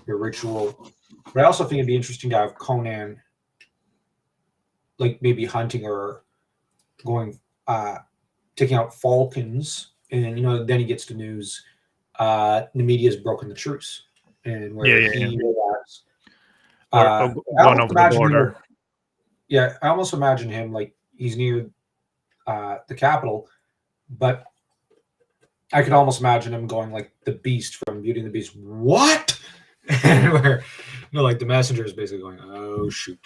S3: your ritual. But I also think it'd be interesting to have Conan like maybe hunting or going taking out falcons, and then he gets the news Nemedia's broken the truce, and
S2: yeah,
S3: where
S2: yeah.
S3: he realizes.
S2: Or
S3: I
S2: gone
S3: almost
S2: over the
S3: imagine
S2: border.
S3: I almost imagine him like he's near the capital, but I could almost imagine him going like the Beast from Beauty and the Beast. What? And where like the messenger is basically going, oh shoot.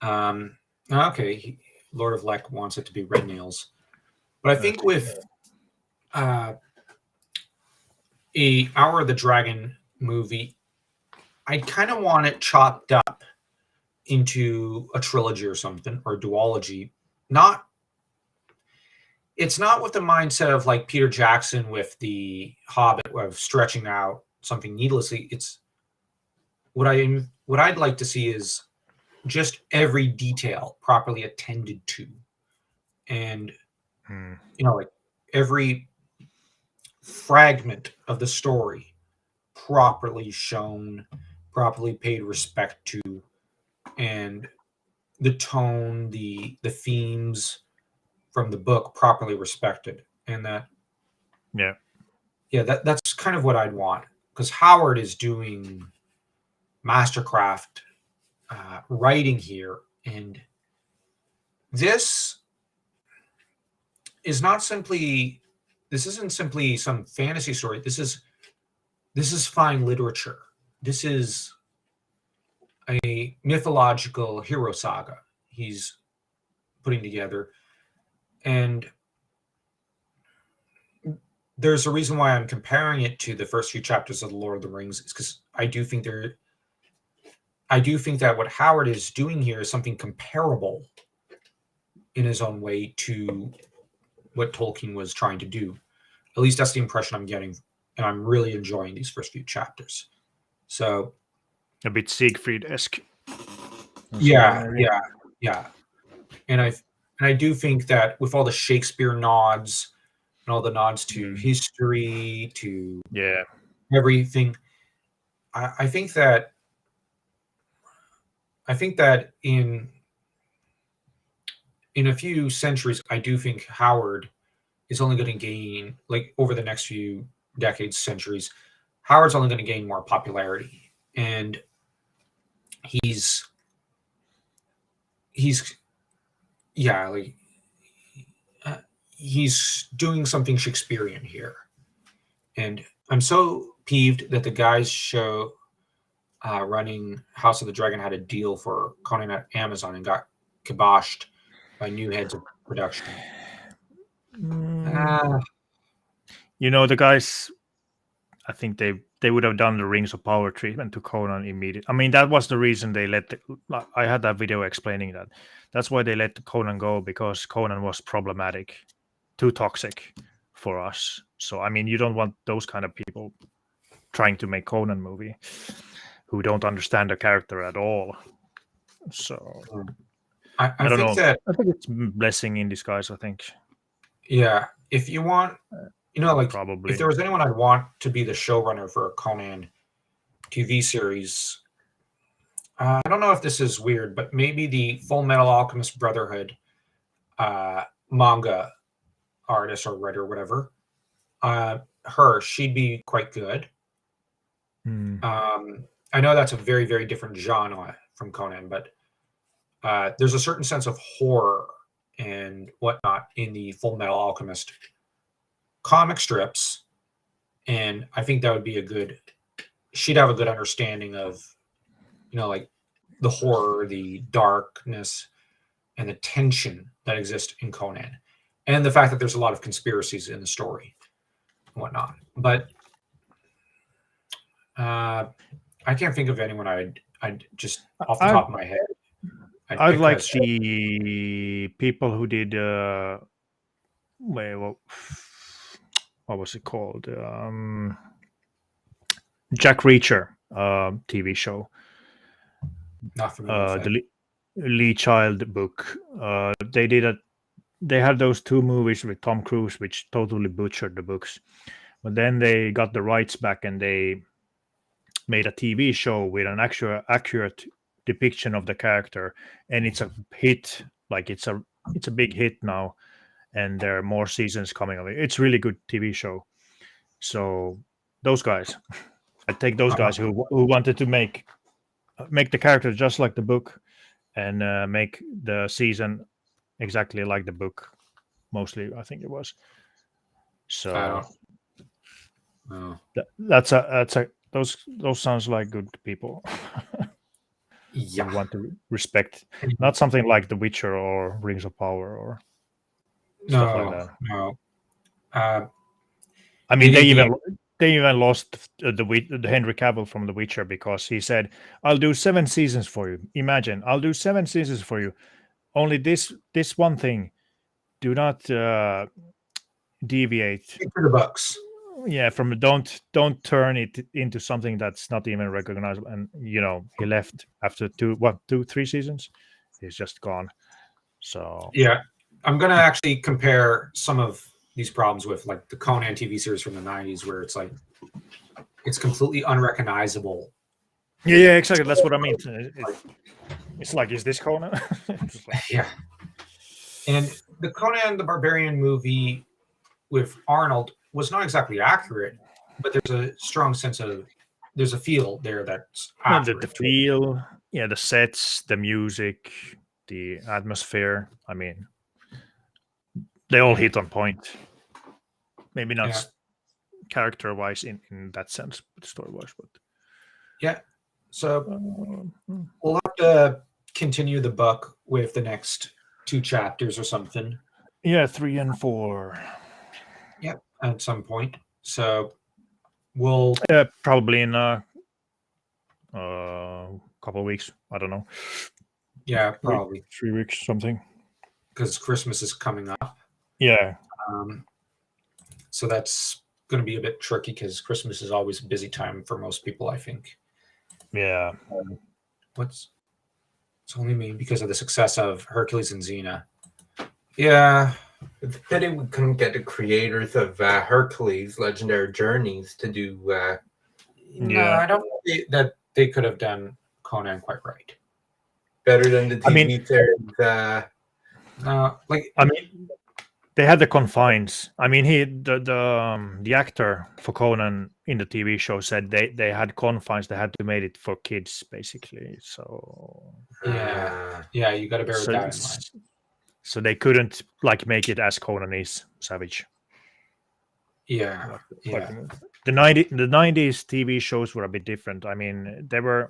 S3: Okay, Lord of Lek wants it to be Red Nails, but I think with a Hour of the Dragon movie, I kind of want it chopped up into a trilogy or something, or duology. It's not with the mindset of like Peter Jackson with the Hobbit of stretching out something needlessly. It's what I'd like to see is just every detail properly attended to, and like every fragment of the story properly shown, properly paid respect to, and the tone, the themes from the book properly respected, and that's kind of what I'd want, because Howard is doing mastercraft writing here, and this is not simply. This isn't simply some fantasy story. This is fine literature. This is a mythological hero saga he's putting together, and there's a reason why I'm comparing it to the first few chapters of The Lord of the Rings, is because I do think that what Howard is doing here is something comparable in his own way to what Tolkien was trying to do. At least that's the impression I'm getting, and I'm really enjoying these first few chapters. So
S2: A bit Siegfried-esque.
S3: yeah, and I do think that with all the Shakespeare nods and all the nods to history, to everything, I think that in a few centuries, I do think Howard is only going to gain, like over the next few decades, centuries, Howard's only going to gain more popularity, and he's doing something Shakespearean here, and I'm so peeved that the guys show running House of the Dragon had a deal for Conan at Amazon and got kiboshed by new heads of production.
S2: The guys, I think they would have done the Rings of Power treatment to Conan immediately. I mean, that was the reason they I had that video explaining that. That's why they let Conan go, because Conan was problematic, too toxic for us. So, I mean, you don't want those kind of people trying to make Conan movie who don't understand the character at all. So,
S3: I
S2: don't
S3: think
S2: know.
S3: that
S2: I think it's blessing in disguise, I think.
S3: Yeah, if you want, like
S2: Probably.
S3: if there was anyone I'd want to be the showrunner for a Conan TV series, I don't know if this is weird, but maybe the Full Metal Alchemist Brotherhood manga artist or writer, whatever, she'd be quite good. I know that's a very, very different genre from Conan, but there's a certain sense of horror and whatnot in the Full Metal Alchemist comic strips, and I think that would be she'd have a good understanding of, like the horror, the darkness, and the tension that exist in Conan, and the fact that there's a lot of conspiracies in the story and whatnot. But I can't think of anyone I'd just off the top of my head.
S2: I like the people who did what was it called? Jack Reacher TV show.
S3: Not familiar with
S2: the Lee Child book. They had those two movies with Tom Cruise, which totally butchered the books. But then they got the rights back and they made a TV show with an accurate depiction of the character, and it's a hit. Like it's a big hit now, and there are more seasons coming of it. It's really good TV show. So those guys, I take those guys who wanted to make the character just like the book, and make the season exactly like the book. Mostly, I think it was. So that's those sounds like good people.
S3: Yeah.
S2: You want to respect, not something like The Witcher or Rings of Power or stuff like that.
S3: No.
S2: I mean, they even lost the Henry Cavill from The Witcher because he said, "I'll do 7 seasons for you." Imagine, I'll do 7 seasons for you. Only this one thing: do not deviate.
S3: Stick to the books.
S2: Yeah, don't turn it into something that's not even recognizable. And he left after 3 seasons. He's just gone. So
S3: yeah, I'm gonna actually compare some of these problems with like the Conan TV series from the 90s, where it's like it's completely unrecognizable.
S2: Yeah, exactly. That's what I mean. It's like, is this Conan?
S3: Yeah. And the Conan the Barbarian movie with Arnold was not exactly accurate, but there's a strong sense of there's a feel there that's
S2: And the
S3: accurate.
S2: feel, yeah, the sets, the music, the atmosphere. I mean, they all hit on point. Maybe not
S3: Yeah.
S2: character-wise in that sense, but story-wise. But
S3: Yeah. So
S2: uh,
S3: we'll have to continue the book with the next 2 chapters or something.
S2: yeah, 3 and 4.
S3: Yeah, at some point. So we'll
S2: Probably in a couple of weeks. I don't know.
S3: yeah, probably
S2: 3 weeks, something.
S3: because Christmas is coming up.
S2: Yeah.
S3: So that's going to be a bit tricky because Christmas is always a busy time for most people, I think.
S2: Yeah.
S3: It's only me because of the success of Hercules and Xena. Yeah.
S4: It's a pity we couldn't get the creators of Hercules Legendary Journeys to do.
S3: No,
S2: Yeah.
S3: I don't think that they could have done Conan quite right.
S4: Better than the TV
S2: I mean-
S4: series.
S3: Like
S2: I mean, they had the confines. I mean, the actor for Conan in the TV show said they had confines. They had to make it for kids, basically. So
S3: yeah, you got to bear
S2: so,
S3: that in mind.
S2: so they couldn't like make it as Conan is savage.
S3: Yeah,
S2: Like
S3: yeah,
S2: the 90s TV shows were a bit different. I mean, they were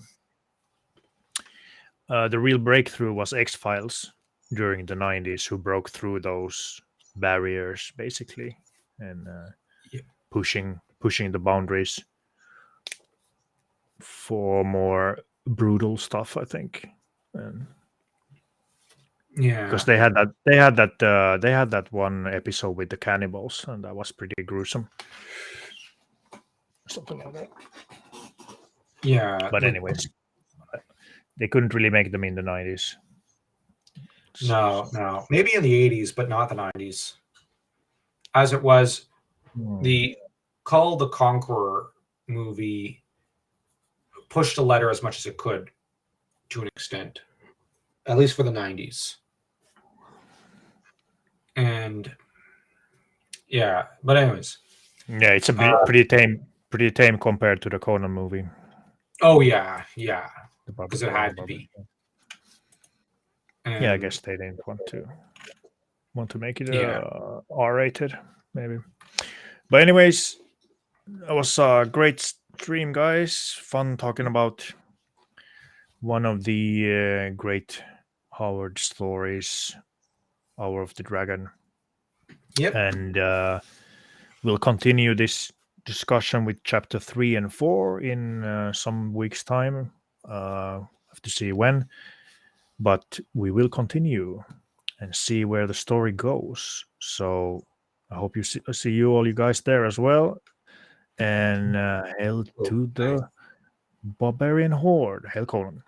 S2: the real breakthrough was X-Files during the 90s, who broke through those barriers basically and
S3: Yeah.
S2: pushing the boundaries for more brutal stuff, I think. And
S3: yeah.
S2: because they had that one episode with the cannibals, and that was pretty gruesome, something like that.
S3: Yeah,
S2: But anyways, they couldn't really make them in the 90s.
S3: no, maybe in the 80s, but not the 90s. As it was, the Call the Conqueror movie pushed the letter as much as it could to an extent, at least for the 90s. And yeah, but anyways.
S2: Yeah, it's a bit pretty tame compared to the Conan movie.
S3: Oh yeah,
S2: The
S3: because it had to be.
S2: Yeah, I
S3: And
S2: guess they didn't want to make it
S3: Yeah.
S2: R-rated, maybe. But anyways, it was a great stream, guys. Fun talking about one of the great Howard stories, Hour of the Dragon.
S3: Yep.
S2: And we'll continue this discussion with chapter 3 and 4 in some weeks' time. Have to see when, but we will continue and see where the story goes. So I hope you see you all, you guys there as well. And hail to the barbarian horde. Hail Conan.